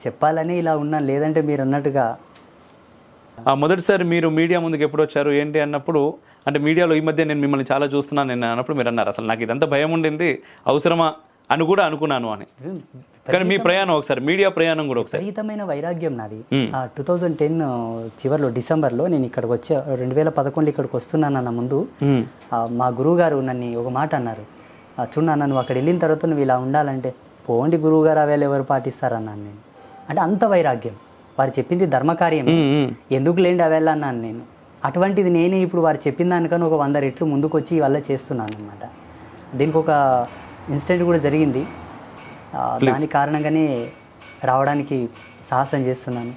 చెప్పాలని ఇలా ఉన్నాను. లేదంటే మీరు అన్నట్టుగా మొదటిసారి మీరు మీడియా ముందుకు ఎప్పుడు వచ్చారు ఏంటి అన్నప్పుడు, అంటే మీడియాలో ఈ మధ్య నేను మిమ్మల్ని చాలా చూస్తున్నాను నేను అన్నప్పుడు మీరు అన్నారు అసలు నాకు ఇదంతా భయం ఉండింది అవసరమా అని కూడా అనుకున్నాను అని. కానీ మీ ప్రయాణం ఒకసారి, మీడియా ప్రయాణం కూడా ఒకసారి. విపరీతమైన వైరాగ్యం నాది. 2010 చివరిలో డిసెంబర్లో నేను ఇక్కడికి వచ్చే 2011 ఇక్కడికి వస్తున్నానన్న ముందు మా గురువు గారు నన్ను ఒక మాట అన్నారు, చూడు నువ్వు అక్కడ వెళ్ళిన తర్వాత నువ్వు ఇలా ఉండాలంటే పోండి గురువు గారు అవేళ ఎవరు పాటిస్తారన్నాను నేను. అంటే అంత వైరాగ్యం, వారు చెప్పింది ధర్మకార్యం ఎందుకు లేండి అవేళ అన్నాను నేను. అటువంటిది నేనే ఇప్పుడు వారు చెప్పిన దానికన్నా ఒక 100 రెట్లు ముందుకు వచ్చి వల్ల చేస్తున్నాను అనమాట. దీనికి ఒక ఇన్సిడెంట్ కూడా జరిగింది, దాని కారణంగానే రావడానికి సాహసం చేస్తున్నాను.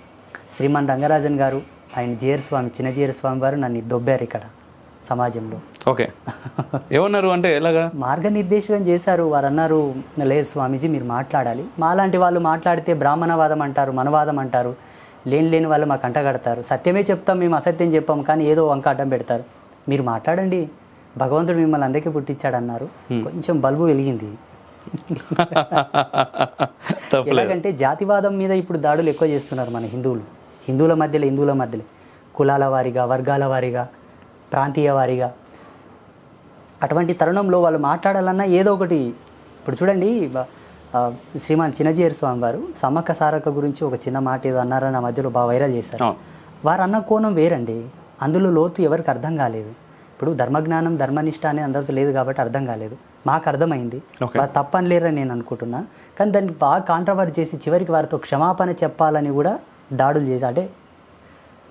శ్రీమాన్ రంగరాజన్ గారు, ఆయన జీఆర్ స్వామి, చిన్న జీఆర్ స్వామి వారు నన్ను దొబ్బారు ఇక్కడ సమాజంలో. ఓకే, ఏమన్నారు అంటే ఎలాగా? మార్గనిర్దేశం చేశారు. వారు అన్నారు, లేదు స్వామీజీ మీరు మాట్లాడాలి, మాలాంటి వాళ్ళు మాట్లాడితే బ్రాహ్మణవాదం అంటారు, మనవాదం అంటారు, లేని వాళ్ళు మాకు అంటగడతారు, సత్యమే చెప్తాం మేము అసత్యం చెప్పాం కానీ ఏదో వంక అడ్డం పెడతారు, మీరు మాట్లాడండి, భగవంతుడు మిమ్మల్ని అందరికీ పుట్టించాడన్నారు. కొంచెం బల్బు వెలిగింది. ఎలాగంటే జాతివాదం మీద ఇప్పుడు దాడులు ఎక్కువ చేస్తున్నారు మన హిందువుల మధ్యలో కులాల వారిగా, వర్గాల వారిగా, ప్రాంతీయ వారిగా. అటువంటి తరుణంలో వాళ్ళు మాట్లాడాలన్నా ఏదో ఒకటి. ఇప్పుడు చూడండి, శ్రీమాన్ చిన్నజీయర్ స్వామి వారు సమ్మక్క సారక్క గురించి ఒక చిన్న మాట ఏదో అన్నారని ఆ మధ్యలో బాగా వైరల్ చేశారు. వారు అన్న కోణం వేరండి, అందులో లోతు ఎవరికి అర్థం కాలేదు. ఇప్పుడు ధర్మజ్ఞానం ధర్మనిష్ట అనేది అందరితో లేదు కాబట్టి అర్థం కాలేదు, మాకు అర్థమైంది, తప్పని లేరని నేను అనుకుంటున్నా. కానీ దాన్ని బాగా కాంట్రవర్ట్ చేసి చివరికి వారితో క్షమాపణ చెప్పాలని కూడా దాడులు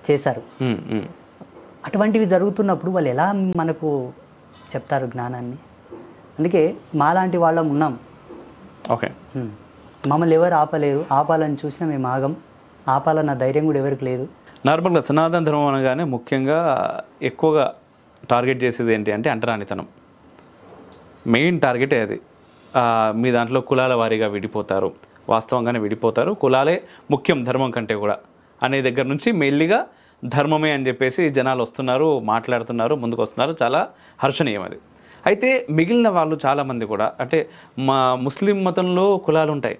చేశారు. అటువంటివి జరుగుతున్నప్పుడు వాళ్ళు ఎలా మనకు చెప్తారు జ్ఞానాన్ని? అందుకే మాలాంటి వాళ్ళం ఉన్నాం. ఓకే, మమ్మల్ని ఎవరు ఆపలేరు, ఆపాలని చూసినా మేము ఆగం, ఆపాలన్న ధైర్యం కూడా ఎవరికి లేదు. నార్మల్గా సనాతన ధర్మం అనగానే ముఖ్యంగా ఎక్కువగా టార్గెట్ చేసేది ఏంటి అంటే అంటరానితనం. మెయిన్ టార్గెటే అది. మీ దాంట్లో కులాల వారీగా విడిపోతారు, వాస్తవంగానే విడిపోతారు, కులాలే ముఖ్యం ధర్మం కంటే కూడా అనే దగ్గర నుంచి మెల్లిగా ధర్మమే అని చెప్పేసి జనాలు వస్తున్నారు, మాట్లాడుతున్నారు, ముందుకు వస్తున్నారు. చాలా హర్షణీయం అది. అయితే మిగిలిన వాళ్ళు చాలామంది కూడా, అంటే మా ముస్లిం మతంలో కులాలు ఉంటాయి,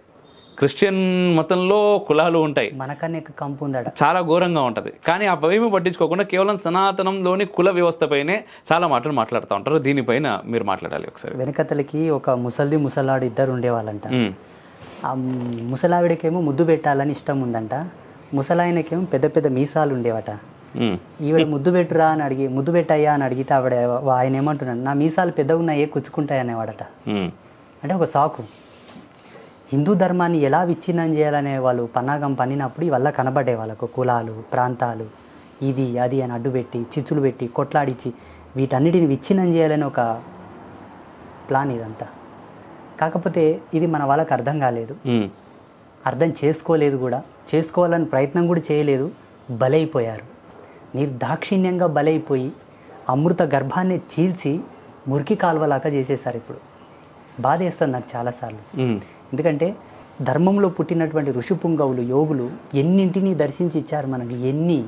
క్రిస్టియన్ మతంలో కులాలు ఉంటాయి, మనకన్నా కంపు ఉందట, చాలా ఘోరంగా ఉంటుంది. కానీ అవేమీ పట్టించుకోకుండా కేవలం సనాతనంలోని కుల వ్యవస్థపైనే చాలా మాటలు మాట్లాడుతూ ఉంటారు. దీనిపైన మీరు మాట్లాడాలి ఒకసారి. వెనకతలకి ఒక ముసలాడు ఇద్దరు ఉండేవాళ్ళంట. ఆ ముసలావిడకేమో ముద్దు పెట్టాలని ఇష్టం ఉందంట, ముసలాయనకేమో పెద్ద పెద్ద మీసాలు ఉండేవట. ఈవిడ ముద్దు పెట్టురా అని అడిగి, ముద్దు పెట్టయ్యా అని అడిగితే ఆయన ఏమంటున్నాడు, నా మీసాలు పెద్దగా ఉన్నాయే కుచ్చుకుంటాయనేవాడట. అంటే ఒక సాకు. హిందూ ధర్మాన్ని ఎలా విచ్ఛిన్నం చేయాలనే వాళ్ళు పన్నాగం పన్నినప్పుడు ఇవల్ల కనబడే వాళ్ళకు కులాలు, ప్రాంతాలు, ఇది అది అని అడ్డుపెట్టి, చిచ్చులు పెట్టి, కొట్లాడిచ్చి వీటన్నిటిని విచ్ఛిన్నం చేయాలని ఒక ప్లాన్ ఇదంతా. కాకపోతే ఇది మన వాళ్ళకి అర్థం కాలేదు, అర్థం చేసుకోలేదు కూడా, చేసుకోవాలని ప్రయత్నం కూడా చేయలేదు, బలైపోయారు. నిర్దాక్షిణ్యంగా బలైపోయి అమృత గర్భాన్ని చీల్చి మురికి కాలువలాగా చేసేసారు. ఇప్పుడు బాధేస్తుంది నాకు చాలాసార్లు. ఎందుకంటే ధర్మంలో పుట్టినటువంటి ఋషిపుంగవులు, యోగులు ఎన్నింటినీ దర్శించి ఇచ్చారు మనకి. ఎన్ని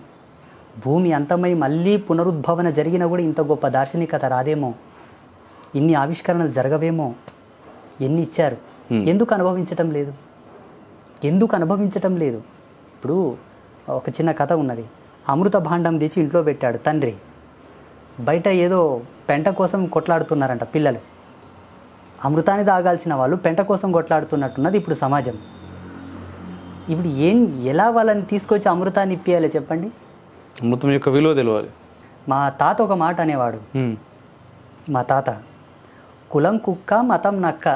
భూమి అంతమై మళ్ళీ పునరుద్భవన జరిగినా కూడా ఇంత గొప్ప దార్శనికత రాదేమో, ఇన్ని ఆవిష్కరణలు జరగవేమో, ఎన్ని ఇచ్చారు. ఎందుకు అనుభవించటం లేదు? ఇప్పుడు ఒక చిన్న కథ ఉన్నది. అమృత భాండం తెచ్చి ఇంట్లో పెట్టాడు తండ్రి, బయట ఏదో పెంట కోసం కొట్లాడుతున్నారంట పిల్లలు. అమృతాన్ని తాగాల్సిన వాళ్ళు పెంట కోసం కొట్లాడుతున్నట్టున్నది ఇప్పుడు సమాజం. ఇప్పుడు ఎలా వాళ్ళని తీసుకొచ్చి అమృతాన్ని ఇప్పియాలి చెప్పండి? అమృతం యొక్క విలువ తెలియాలి. మా తాత ఒక మాట అనేవాడు, మా తాత, కులం కుక్క మతం నక్క,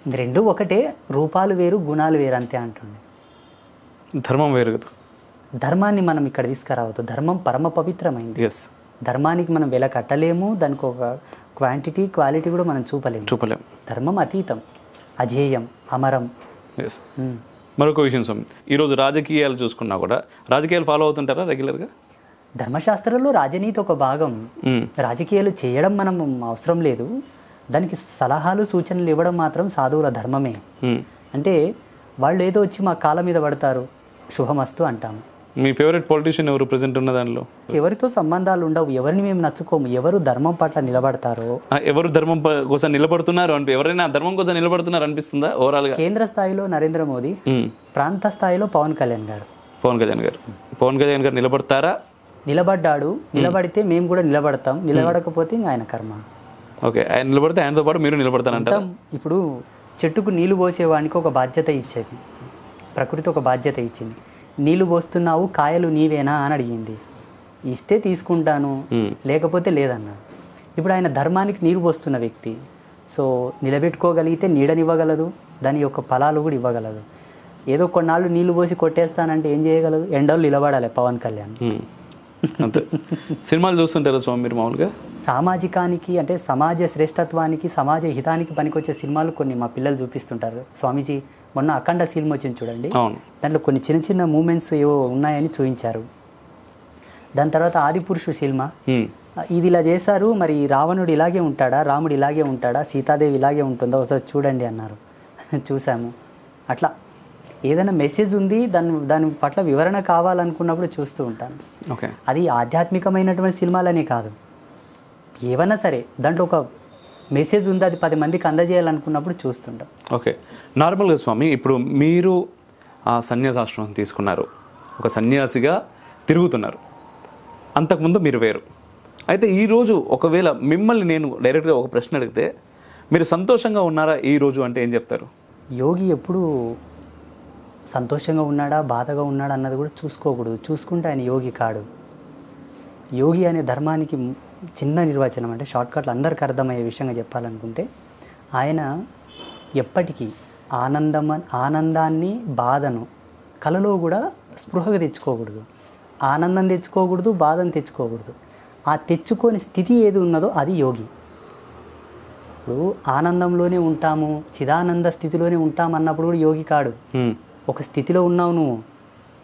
రెండు ఒకటే, రూపాలు వేరు గుణాలు వేరు అంతే అంటుండే. ధర్మం వేరు కదా. ధర్మాన్ని మనం ఇక్కడ తీసుకురావద్దు. ధర్మం పరమ పవిత్రమైంది. ధర్మానికి మనం వెల కట్టలేము, దానికి ఒక క్వాంటిటీ క్వాలిటీ కూడా మనం చూపలేము. ధర్మం అతీతం, అజేయం, అమరం. మరొక విషయం స్వామి, ఈరోజు రాజకీయాలు చూసుకున్నా కూడా రాజకీయాలు ఫాలో అవుతుంటారా రెగ్యులర్గా? ధర్మశాస్త్రంలో రాజనీతి ఒక భాగం. రాజకీయాలు చేయడం మనం అవసరం లేదు, దానికి సలహాలు సూచనలు ఇవ్వడం మాత్రం సాధువుల ధర్మమే. అంటే వాళ్ళు ఏదో వచ్చి మా కాళ్ళ మీద పడతారు, శుభమస్తు అంటాము. మీ ఫేవరెట్ పొలిటీషియన్ ఎవరు ప్రెసెంట్ ఉన్న దానిలో? ఎవరితో సంబంధాలు ఉండవు, ఎవరిని మేము నచ్చుకోము. ఎవరు ధర్మం పట్ల నిలబడతారో, ఎవరు ధర్మం కోసం నిలబడుతున్నారు అంటే ఎవరైనా ధర్మం కోసం నిలబడుతున్నారు అనిపిస్తుందా ఓవరాల్ గా? కేంద్ర స్థాయిలో నరేంద్ర మోదీ, ప్రాంత స్థాయిలో పవన్ కళ్యాణ్ గారు. పవన్ కళ్యాణ్ గారు నిలబడతారా? నిలబడ్డాడు, నిలబడితే మేము కూడా నిలబడతాం, నిలబడకపోతే ఇంకా ఆయన కర్మ. ఓకే, ఆయన నిలబడితే ఆయనతో పాటు మీరు నిలబడతారంటారా? ఇప్పుడు చెట్టుకు నీళ్లు పోసేవానికి ఒక బాధ్యత ఇచ్చేది, ప్రకృతి ఒక బాధ్యత ఇచ్చింది. నీళ్లు పోస్తున్నావు, కాయలు నీవేనా అని అడిగింది. ఇస్తే తీసుకుంటాను, లేకపోతే లేదన్నాడు. ఇప్పుడు ఆయన ధర్మానికి నీరు పోస్తున్న వ్యక్తి, సో నిలబెట్టుకోగలిగితే నీడనివ్వగలదు, దాని యొక్క ఫలాలు కూడా ఇవ్వగలదు. ఏదో కొన్నాళ్ళు నీళ్లు పోసి కొట్టేస్తానంటే ఏం చేయగలదు? ఎండలు నిలబడాలి పవన్ కళ్యాణ్. అంతే. సినిమాలు చూస్తుంటారా స్వామి మీరు మామూలుగా? సామాజికానికి అంటే సమాజ శ్రేష్టత్వానికి, సమాజ హితానికి పనికొచ్చే సినిమాలు కొన్ని మా పిల్లలు చూపిస్తుంటారు. స్వామీజీ మొన్న అఖండ సినిమా వచ్చింది చూడండి, దాంట్లో కొన్ని చిన్న చిన్న మూమెంట్స్ ఏవో ఉన్నాయని చూపించారు. దాని తర్వాత ఆదిపురుషు సినిమా, ఇది ఇలా చేశారు, మరి రావణుడు ఇలాగే ఉంటాడా, రాముడు ఇలాగే ఉంటాడా, సీతాదేవి ఇలాగే ఉంటుందా, ఒకసారి చూడండి అన్నారు. చూసాము. అట్లా ఏదైనా మెసేజ్ ఉంది, దాని పట్ల వివరణ కావాలనుకున్నప్పుడు చూస్తూ ఉంటాను. ఓకే, అది ఆధ్యాత్మికమైనటువంటి సినిమాలనే కాదు, ఏవైనా సరే దాంట్లో ఒక మెసేజ్ ఉంది, అది 10 మందికి అందజేయాలనుకున్నప్పుడు చూస్తుంటాం. ఓకే, నార్మల్గా స్వామి ఇప్పుడు మీరు ఆ సన్యాసాశ్రమం తీసుకున్నారు, ఒక సన్యాసిగా తిరుగుతున్నారు. అంతకుముందు మీరు వేరు. అయితే ఈరోజు ఒకవేళ మిమ్మల్ని నేను డైరెక్ట్గా ఒక ప్రశ్న అడిగితే మీరు సంతోషంగా ఉన్నారా ఈరోజు అంటే ఏం చెప్తారు? యోగి ఎప్పుడు సంతోషంగా ఉన్నాడా, బాధగా ఉన్నాడా అన్నది కూడా చూసుకోకూడదు. చూసుకుంటే ఆయన యోగి కాడు. యోగి అనే ధర్మానికి చిన్న నిర్వచనం, అంటే షార్ట్కట్లు అందరికి అర్థమయ్యే విషయంగా చెప్పాలనుకుంటే, ఆయన ఎప్పటికీ ఆనందాన్ని, బాధను కలలో కూడా స్పృహగా తెచ్చుకోకూడదు. ఆనందం తెచ్చుకోకూడదు, బాధను తెచ్చుకోకూడదు. ఆ తెచ్చుకోని స్థితి ఏది ఉన్నదో అది యోగి. ఇప్పుడు ఆనందంలోనే ఉంటాము, చిదానంద స్థితిలోనే ఉంటాము అన్నప్పుడు కూడా యోగి కాడు. ఒక స్థితిలో ఉన్నావు, నువ్వు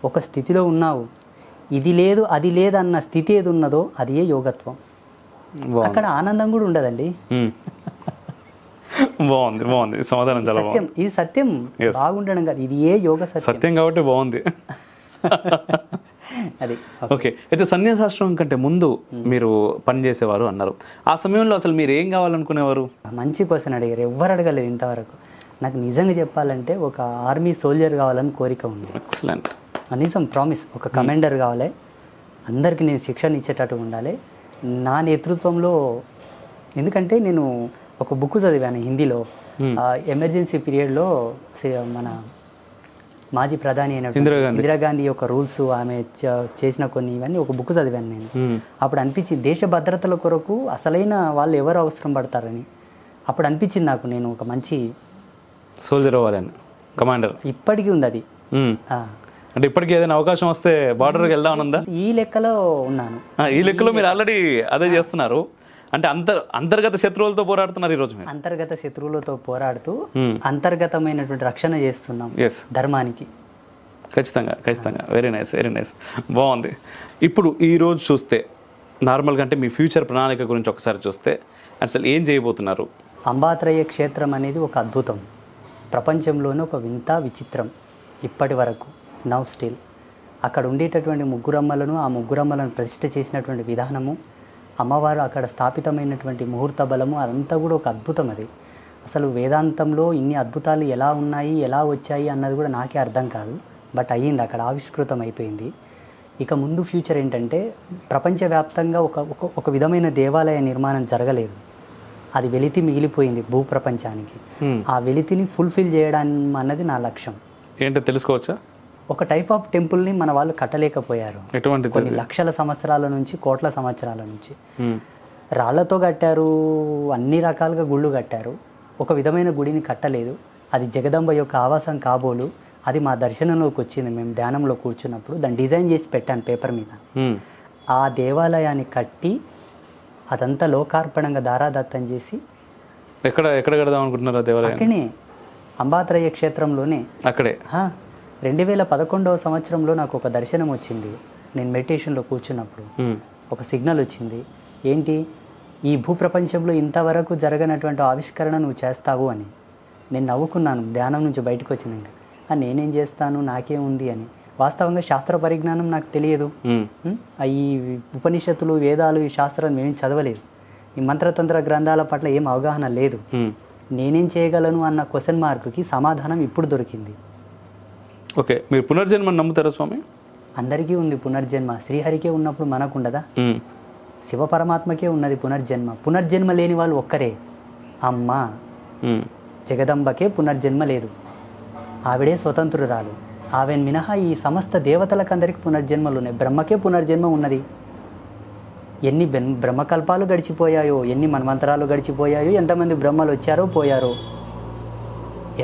ఒక స్థితిలో ఉన్నావు, ఇది లేదు అది లేదు అన్న స్థితి ఏది ఉన్నదో అది ఏ యోగత్వం. అక్కడ ఆనందం కూడా ఉండదండి. బాగుంది సమాధానం. సత్యం, ఇది సత్యం. బాగుండడం కాదు, ఇది ఏ యోగ సత్యం కాబట్టి బాగుంది. అది ఓకే. అయితే సన్యాసాశ్రమం కంటే ముందు మీరు పనిచేసేవారు అన్నారు. ఆ సమయంలో అసలు మీరు ఏం కావాలనుకునేవారు? మంచి క్వశ్చన్ అడిగారు, ఎవ్వరు అడగలేదు ఇంతవరకు. నాకు నిజంగా చెప్పాలంటే ఒక ఆర్మీ సోల్జర్ కావాలని కోరిక ఉంది. ఎక్సలెంట్. నిజం, ప్రామిస్. ఒక కమాండర్ కావాలి, అందరికీ నేను శిక్షణ ఇచ్చేటట్టు ఉండాలి నా నేతృత్వంలో. ఎందుకంటే నేను ఒక బుక్ చదివాను హిందీలో, ఎమర్జెన్సీ పీరియడ్లో మన మాజీ ప్రధాని అయిన ఇందిరాగాంధీ యొక్క రూల్స్, ఆమె చేసిన కొన్ని ఇవన్నీ ఒక బుక్ చదివాను నేను. అప్పుడు అనిపించింది దేశ భద్రతల కొరకు అసలైన వాళ్ళు ఎవరు అవసరం పడతారని. అప్పుడు అనిపించింది నాకు నేను ఒక మంచి సోల్జర్ అవ్వాలని, కమాండర్. ఇప్పటికీ ఉంది అది. అంటే ఇప్పటికీ ఏదైనా అవకాశం వస్తే బార్డర్కి వెళ్దామని ఉందా? ఈ లెక్కలో ఉన్నాను. ఈ లెక్కలో మీరు ఆల్రెడీ అదే చేస్తున్నారు. అంటే అంతర్గత శత్రువులతో పోరాడుతున్నారు ఈరోజు. అంతర్గత శత్రువులతో పోరాడుతూ అంతర్గతమైనటువంటి రక్షణ చేస్తున్నాం ధర్మానికి. ఖచ్చితంగా. Very nice. బాగుంది. ఇప్పుడు ఈరోజు చూస్తే నార్మల్గా అంటే మీ ఫ్యూచర్ ప్రణాళిక గురించి ఒకసారి చూస్తే అసలు ఏం చేయబోతున్నారు? అంబాత్రయ క్షేత్రం అనేది ఒక అద్భుతం, ప్రపంచంలోనే ఒక వింత విచిత్రం ఇప్పటి వరకు. నౌ స్టిల్ అక్కడ ఉండేటటువంటి ముగ్గురమ్మలను, ఆ ముగ్గురమ్మలను ప్రతిష్ఠ చేసినటువంటి విధానము, అమ్మవారు అక్కడ స్థాపితమైనటువంటి ముహూర్త బలము, అదంతా కూడా ఒక అద్భుతం. అది అసలు వేదాంతంలో ఇన్ని అద్భుతాలు ఎలా ఉన్నాయి, ఎలా వచ్చాయి అన్నది కూడా నాకే అర్థం కాదు. బట్ అయ్యింది, అక్కడ ఆవిష్కృతం అయిపోయింది. ఇక ముందు ఫ్యూచర్ ఏంటంటే ప్రపంచవ్యాప్తంగా ఒక విధమైన దేవాలయ నిర్మాణం జరగలేదు, అది వెలితి మిగిలిపోయింది భూప్రపంచానికి. ఆ వెలితిని ఫుల్ఫిల్ చేయడం అన్నది నా లక్ష్యం. ఏంటో తెలుసుకోవచ్చా? ఒక టైప్ ఆఫ్ టెంపుల్ని మన వాళ్ళు కట్టలేకపోయారు. కొన్ని లక్షల సంవత్సరాల నుంచి, కోట్ల సంవత్సరాల నుంచి రాళ్లతో కట్టారు, అన్ని రకాలుగా గుళ్ళు కట్టారు, ఒక విధమైన గుడిని కట్టలేదు. అది జగదంబ యొక్క ఆవాసం కాబోలు. అది మా దర్శనంలోకి వచ్చింది, మేము ధ్యానంలో కూర్చున్నప్పుడు దాన్ని డిజైన్ చేసి పెట్టాను పేపర్ మీద. ఆ దేవాలయాన్ని కట్టి అదంతా లోకార్పణంగా దారాదత్తం చేసి ఎక్కడ కడదాం అనుకుంటున్నారు ఆ దేవాలయం? అక్కడనే అంబాత్రయ క్షేత్రంలోనే. అక్కడే 2011వ సంవత్సరంలో నాకు ఒక దర్శనం వచ్చింది. నేను మెడిటేషన్లో కూర్చున్నప్పుడు ఒక సిగ్నల్ వచ్చింది. ఏంటి, ఈ భూప్రపంచంలో ఇంతవరకు జరగనటువంటి ఆవిష్కరణ నువ్వు చేస్తావు అని. నేను నవ్వుకున్నాను ధ్యానం నుంచి బయటకు వచ్చినాక. నేనేం చేస్తాను, నాకేముంది అని. వాస్తవంగా శాస్త్ర పరిజ్ఞానం నాకు తెలియదు. ఈ ఉపనిషత్తులు, వేదాలు, ఈ శాస్త్రాలు మేమేం చదవలేదు. ఈ మంత్రతంత్ర గ్రంథాల పట్ల ఏం అవగాహన లేదు. నేనేం చేయగలను అన్న క్వశ్చన్ మార్క్కి సమాధానం ఇప్పుడు దొరికింది. ఓకే, మీరు పునర్జన్మని నమ్ముతారా స్వామి? అందరికీ ఉంది పునర్జన్మ. శ్రీహరికే ఉన్నప్పుడు మనకు ఉండదా? ఉమ్, శివ పరమాత్మకే ఉన్నది పునర్జన్మ. పునర్జన్మ లేని వాళ్ళు ఒక్కరే, అమ్మ ఉమ్, జగదంబకే పునర్జన్మ లేదు. ఆవిడే స్వతంత్రురాలు. ఆమె మినహా ఈ సమస్త దేవతలకందరికీ పునర్జన్మలు ఉన్నాయి. బ్రహ్మకే పునర్జన్మ ఉన్నది. ఎన్ని బ్రహ్మకల్పాలు గడిచిపోయాయో, ఎన్ని మన్వంతరాలు గడిచిపోయాయో, ఎంతమంది బ్రహ్మలు వచ్చారో పోయారో,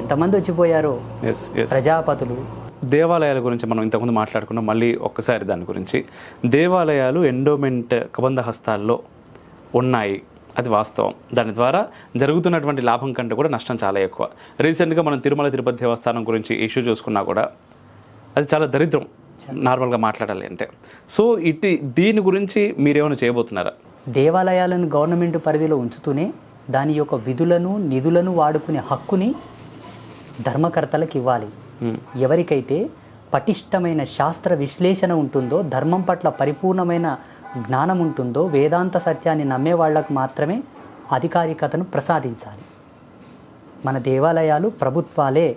ఎంతమంది వచ్చిపోయారో, yes, yes. ప్రజాపతులు. దేవాలయాల గురించి మనం ఇంతకుముందు మాట్లాడుకున్నాం. మళ్ళీ ఒక్కసారి దాని గురించి. దేవాలయాలు ఎండోమెంట్ కబంధ హస్తాల్లో ఉన్నాయి, అది వాస్తవం. దాని ద్వారా జరుగుతున్నటువంటి లాభం కంటే కూడా నష్టం చాలా ఎక్కువ. రీసెంట్గా మనం తిరుమల తిరుపతి దేవస్థానం గురించి ఇష్యూ చూసుకున్నా కూడా అది చాలా దరిద్రం నార్మల్గా మాట్లాడాలి అంటే. సో దీని గురించి మీరేమైనా చేయబోతున్నారా? దేవాలయాలను గవర్నమెంట్ పరిధిలో ఉంచుతూనే దాని యొక్క విధులను నిధులను వాడుకునే హక్కుని ధర్మకర్తలకు ఇవ్వాలి. ఎవరికైతే పటిష్టమైన శాస్త్ర విశ్లేషణ ఉంటుందో, ధర్మం పట్ల పరిపూర్ణమైన జ్ఞానం ఉంటుందో, వేదాంత సత్యాన్ని నమ్మే వాళ్లకు మాత్రమే అధికారికతను ప్రసాదించాలి. మన దేవాలయాలు ప్రభుత్వాలే.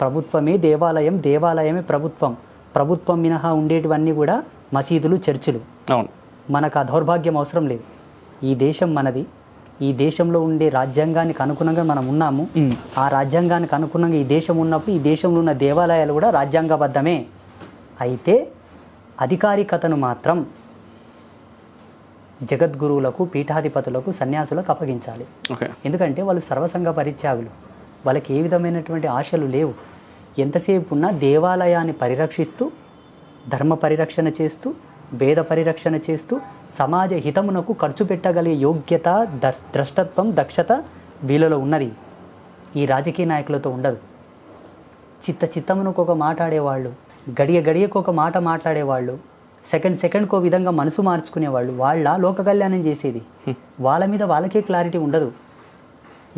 ప్రభుత్వమే దేవాలయం, దేవాలయమే ప్రభుత్వం. ప్రభుత్వం మినహా ఉండేటివన్నీ కూడా మసీదులు, చర్చిలు. అవును, మనకు ఆ దౌర్భాగ్యం అవసరం లేదు. ఈ దేశం మనది. ఈ దేశంలో ఉండే రాజ్యాంగానికి అనుగుణంగా మనం ఉన్నాము. ఆ రాజ్యాంగానికి అనుగుణంగా ఈ దేశం ఉన్నప్పుడు ఈ దేశంలో ఉన్న దేవాలయాలు కూడా రాజ్యాంగబద్ధమే. అయితే అధికారికతను మాత్రం జగద్గురువులకు, పీఠాధిపతులకు, సన్యాసులకు అప్పగించాలి. ఎందుకంటే వాళ్ళు సర్వసంగ పరిత్యాగులు. వాళ్ళకి ఏ విధమైనటువంటి ఆశలు లేవు. ఎంతసేపు ఉన్నా దేవాలయాన్ని పరిరక్షిస్తూ, ధర్మ పరిరక్షణ చేస్తూ, వేద పరిరక్షణ చేస్తూ, సమాజ హితమునకు ఖర్చు పెట్టగలిగే యోగ్యత, ద్రష్టత్వం, దక్షత వీళ్ళలో ఉన్నది. ఈ రాజకీయ నాయకులతో ఉండదు. చిత్తమునకు ఒక మాట్లాడేవాళ్ళు, గడియకు ఒక మాట మాట్లాడేవాళ్ళు, సెకండ్కో విధంగా మనసు మార్చుకునేవాళ్ళు, వాళ్ళ లోక కళ్యాణం చేసేది. వాళ్ళ మీద వాళ్ళకే క్లారిటీ ఉండదు.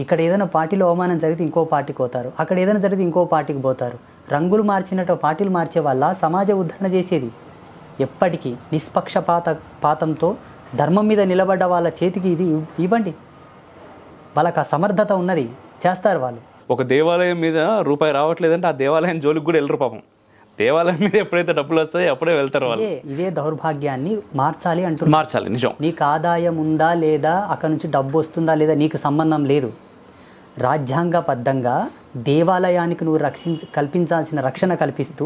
ఇక్కడ ఏదైనా పార్టీలో అవమానం జరిగితే ఇంకో పార్టీకి పోతారు, అక్కడ ఏదైనా జరిగితే ఇంకో పార్టీకి పోతారు. రంగులు మార్చినట్టు పార్టీలు మార్చే వాళ్ళ సమాజ ఉద్ధరణ చేసేది. ఎప్పటికీ నిష్పక్షపాతంతో ధర్మం మీద నిలబడ్డ వాళ్ళ చేతికి ఇది ఇవ్వండి. వాళ్ళకి ఆ సమర్థత ఉన్నది, చేస్తారు వాళ్ళు. ఒక దేవాలయం మీద రూపాయి రావట్లేదంటే ఆ దేవాలయం జోలికి కూడా వెళ్ళరు పాపం. దేవాలయం మీద ఎప్పుడైతే డబ్బులు వస్తాయో అప్పుడే వెళ్తారు వాళ్ళు. ఇదే దౌర్భాగ్యాన్ని మార్చాలి అంటున్నారు. మార్చాలి, నిజం. నీకు ఆదాయం ఉందా లేదా, అక్కడ నుంచి డబ్బు వస్తుందా లేదా నీకు సంబంధం లేదు. రాజ్యాంగబద్ధంగా దేవాలయానికి నువ్వు కల్పించాల్సిన రక్షణ కల్పిస్తూ,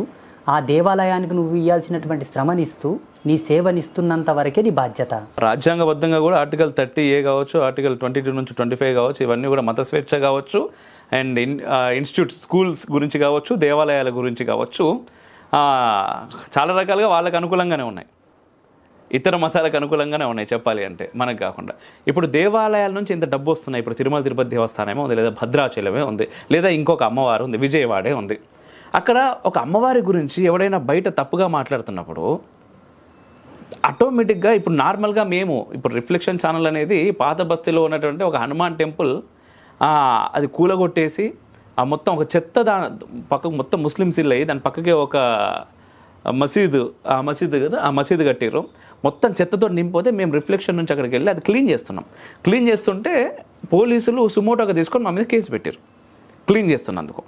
ఆ దేవాలయానికి నువ్వు ఇవ్వాల్సినటువంటి శ్రమనిస్తూ, నీ సేవనిస్తున్నంత వరకే నీ బాధ్యత. రాజ్యాంగబద్ధంగా కూడా ఆర్టికల్ 30A కావచ్చు, ఆర్టికల్ 22 నుంచి 25 కావచ్చు, ఇవన్నీ కూడా మత స్వేచ్ఛ కావచ్చు, అండ్ ఇన్స్టిట్యూట్ స్కూల్స్ గురించి కావచ్చు, దేవాలయాల గురించి కావచ్చు, చాలా రకాలుగా వాళ్ళకు అనుకూలంగానే ఉన్నాయి, ఇతర మతాలకు అనుకూలంగానే ఉన్నాయి చెప్పాలి అంటే, మనకు కాకుండా. ఇప్పుడు దేవాలయాల నుంచి ఇంత డబ్బు వస్తున్నాయి. ఇప్పుడు తిరుమల తిరుపతి దేవస్థానమే ఉంది, లేదా భద్రాచలమే ఉంది, లేదా ఇంకొక అమ్మవారు ఉంది, విజయవాడే ఉంది. అక్కడ ఒక అమ్మవారి గురించి ఎవడైనా బయట తప్పుగా మాట్లాడుతున్నప్పుడు ఆటోమేటిక్గా ఇప్పుడు నార్మల్గా ఇప్పుడు రిఫ్లెక్షన్ ఛానల్ అనేది పాత బస్తీలో ఉన్నటువంటి ఒక హనుమాన్ టెంపుల్ అది కూలగొట్టేసి ఆ మొత్తం ఒక చెత్త పక్కకు మొత్తం ముస్లిమ్స్ ఇల్లు అయ్యి దాని పక్కకే ఒక మసీదు కదా, ఆ మసీదు కట్టిర్రు. మొత్తం చెత్తతో నింపిపోతే మేము రిఫ్లెక్షన్ నుంచి అక్కడికి వెళ్ళి అది క్లీన్ చేస్తున్నాం. క్లీన్ చేస్తుంటే పోలీసులు సుమోటోగా తీసుకొని మా మీద కేసు పెట్టారు క్లీన్ చేస్తున్నందుకు.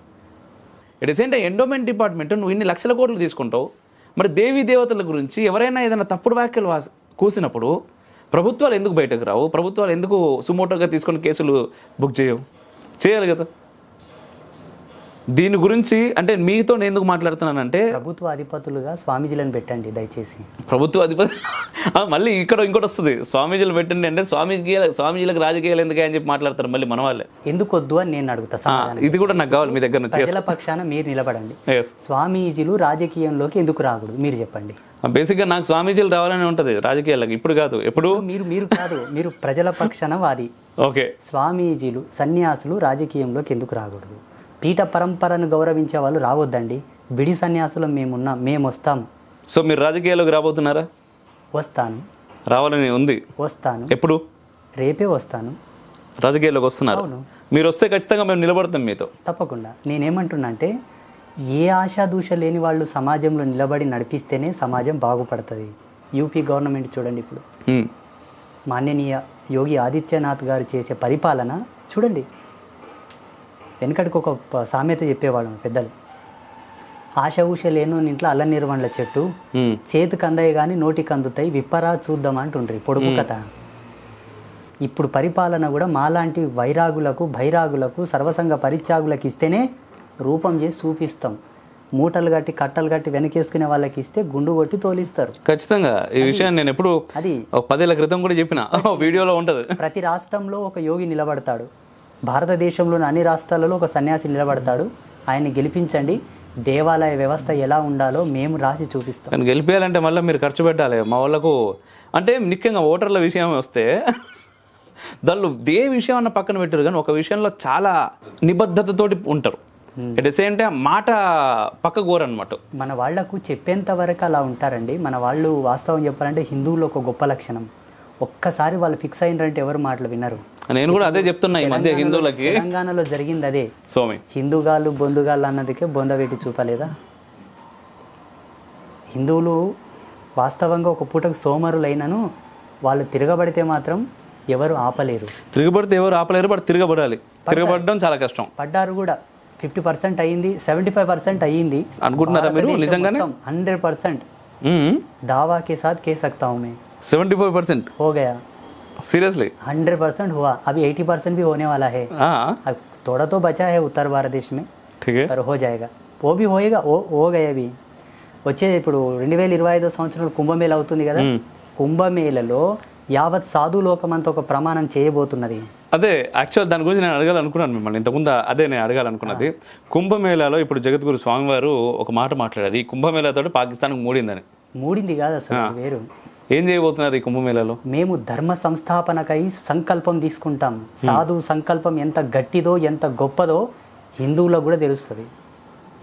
ఇట్ ఇస్ ఏంటి ఎండోమెంట్ డిపార్ట్మెంట్, నువ్వు ఇన్ని లక్షల కోట్లు తీసుకుంటావు, మరి దేవీ దేవతల గురించి ఎవరైనా ఏదైనా తప్పుడు వ్యాఖ్యలు కూసినప్పుడు ప్రభుత్వాలు ఎందుకు బయటకు రావు? ప్రభుత్వాలు ఎందుకు సుమోటోగా తీసుకొని కేసులు బుక్ చేయవు? చేయాలి కదా. దీని గురించి అంటే మీతో నేను ఎందుకు మాట్లాడుతున్నానంటే, ప్రభుత్వ అధిపతులుగా స్వామీజీలను పెట్టండి దయచేసి. ప్రభుత్వ అధిపతి మళ్ళీ ఇక్కడ ఇంకోటి వస్తుంది, స్వామీజీలు పెట్టండి అంటే స్వామీజీలకు రాజకీయాలు ఎందుకు అని చెప్పి మాట్లాడతారు మళ్ళీ మన వాళ్ళే. ఎందుకు వద్దు అని నేను అడుగుతా. ఇది కూడా నాకు కావాలి మీ దగ్గర నుంచి. ప్రజల పక్షాన మీరు నిలబడండి. స్వామీజీలు రాజకీయంలోకి ఎందుకు రాకూడదు మీరు చెప్పండి. బేసిక్గా నాకు స్వామీజీలు రావాలని ఉంటుంది రాజకీయాలకు, ఇప్పుడు కాదు, ఎప్పుడు మీరు కాదు, మీరు ప్రజల పక్షాన వాది. ఓకే, స్వామీజీలు సన్యాసులు రాజకీయంలోకి ఎందుకు రాకూడదు? పీఠ పరంపరను గౌరవించే వాళ్ళు రావద్దండి. బిడి సన్యాసులం మేము వస్తాం. సో మీరు రాజకీయాల్లోకి రాబోతున్నారా? వస్తాను. రావాలని ఉంది? వస్తాను. ఎప్పుడు? రేపే వస్తాను. రాజకీయాల్లోకి వస్తున్నారు? మీరు వస్తే ఖచ్చితంగా మేము నిలబడతాం మీతో. తప్పకుండా. నేనేమంటున్నా అంటే, ఏ ఆశాదూష లేని వాళ్ళు సమాజంలో నిలబడి నడిపిస్తేనే సమాజం బాగుపడుతుంది. యూపీ గవర్నమెంట్ చూడండి, ఇప్పుడు మాన్యనీయ యోగి ఆదిత్యనాథ్ గారు చేసే పరిపాలన చూడండి. వెనకటికి ఒక సామెత చెప్పేవాళ్ళం పెద్దలు, ఆశ ఊష లేను ఇంట్లో అల్ల నిర్వహణల చెట్టు ఉమ్, చేతికి అందయ్య కానీ నోటికి అందుతాయి విప్పరా చూద్దాం అంటుండ్రి పొడుపు కథ. ఇప్పుడు పరిపాలన కూడా మాలాంటి వైరాగులకు భైరాగులకు సర్వసంగ పరిత్యాగులకు ఇస్తేనే రూపం చేసి చూపిస్తాం. మూటలు కట్టి కట్టలు కట్టి వెనకేసుకునే వాళ్ళకి ఇస్తే గుండు కొట్టి తోలిస్తారు. ఖచ్చితంగా ఈ విషయాన్ని నేను ఎప్పుడు అది ఒక 10 ఏళ్ల క్రితం కూడా చెప్పిన వీడియోలో ఉంటది. ప్రతి రాష్ట్రంలో ఒక యోగి నిలబడతాడు, భారతదేశంలోని అన్ని రాష్ట్రాలలో ఒక సన్యాసి నిలబడతాడు. ఆయన్ని గెలిపించండి, దేవాలయ వ్యవస్థ ఎలా ఉండాలో మేము రాసి చూపిస్తాం. కానీ గెలిపేయాలంటే మళ్ళీ మీరు ఖర్చు పెట్టాలి మా వాళ్ళకు. అంటే ముఖ్యంగా ఓటర్ల విషయం వస్తే దాళ్ళు ఏ విషయం అన్న పక్కన పెట్టారు, కానీ ఒక విషయంలో చాలా నిబద్ధతతోటి ఉంటారు. అట్ ద సేమ్ టైం మాట పక్క కోరనమాట. మన వాళ్లకు చెప్పేంత వరకు అలా ఉంటారండి. మన వాళ్ళు వాస్తవం చెప్పాలంటే హిందువులు ఒక గొప్ప లక్షణం. ఒక్కసారి వాళ్ళు ఫిక్స్ అయినారంటే ఎవరు మాటలు వినరు. నేను కూడా అదే చెప్తున్నా ఈ మధ్య హిందువులకి. తెలంగాణలో జరిగింది అదే. స్వామి హిందూగాళ్ళు బొందుగాళ్ళు అన్నదికే బొంద పెట్టి చూపలేదా? హిందువులు వాస్తవంగా ఒక పూటకు సోమరులైనను వాళ్ళు తిరగబడితే మాత్రం ఎవరు ఆపలేరు. తిరగబడితే ఎవరు ఆపలేరు, బట్ తిరగబడాలి. తిరగబడడం చాలా కష్టం. పడ్డారు కూడా. 50% అయ్యింది, 75% అయ్యింది అనుకుంటున్నారా మీరు నిజంగానే? 100% दावा के साथ कह सकता हूँ मैं 75% हो गया. सीरियसली 100% हुआ. अभी 80% भी होने वाला है. अब थोड़ा तो बचा है उत्तर भारत देश में, ठीक है, पर हो जाएगा. वो भी होएगा. हो गया अभी. వచ్చే ఇప్పుడు 2025 సంవత్సరంలో కుంభమేళ అవుతుంది కదా. కుంభమేళలో యావత్ సాధు లోకమంతా ఒక ప్రమాణం చేయబోతున్నది. అదే యాక్చువల్ దాని గురించి నేను అడగాలనుకున్నాను మిమ్మల్ని ఇంతకుముందు. అదే నేను అడగాలనుకున్నది. కుంభమేళాలో ఇప్పుడు జగద్గురు స్వామివారు ఒక మాట మాట్లాడారు, ఈ కుంభమేళాతో పాకిస్తాన్కు మూడిందని. మూడింది కాదు అసలు, వేరు. ఏం చేయబోతున్నారు ఈ కుంభమేళాలో? మేము ధర్మ సంస్థాపనకై సంకల్పం తీసుకుంటాం. సాధు సంకల్పం ఎంత గట్టిదో ఎంత గొప్పదో హిందువులకు కూడా తెలుస్తుంది.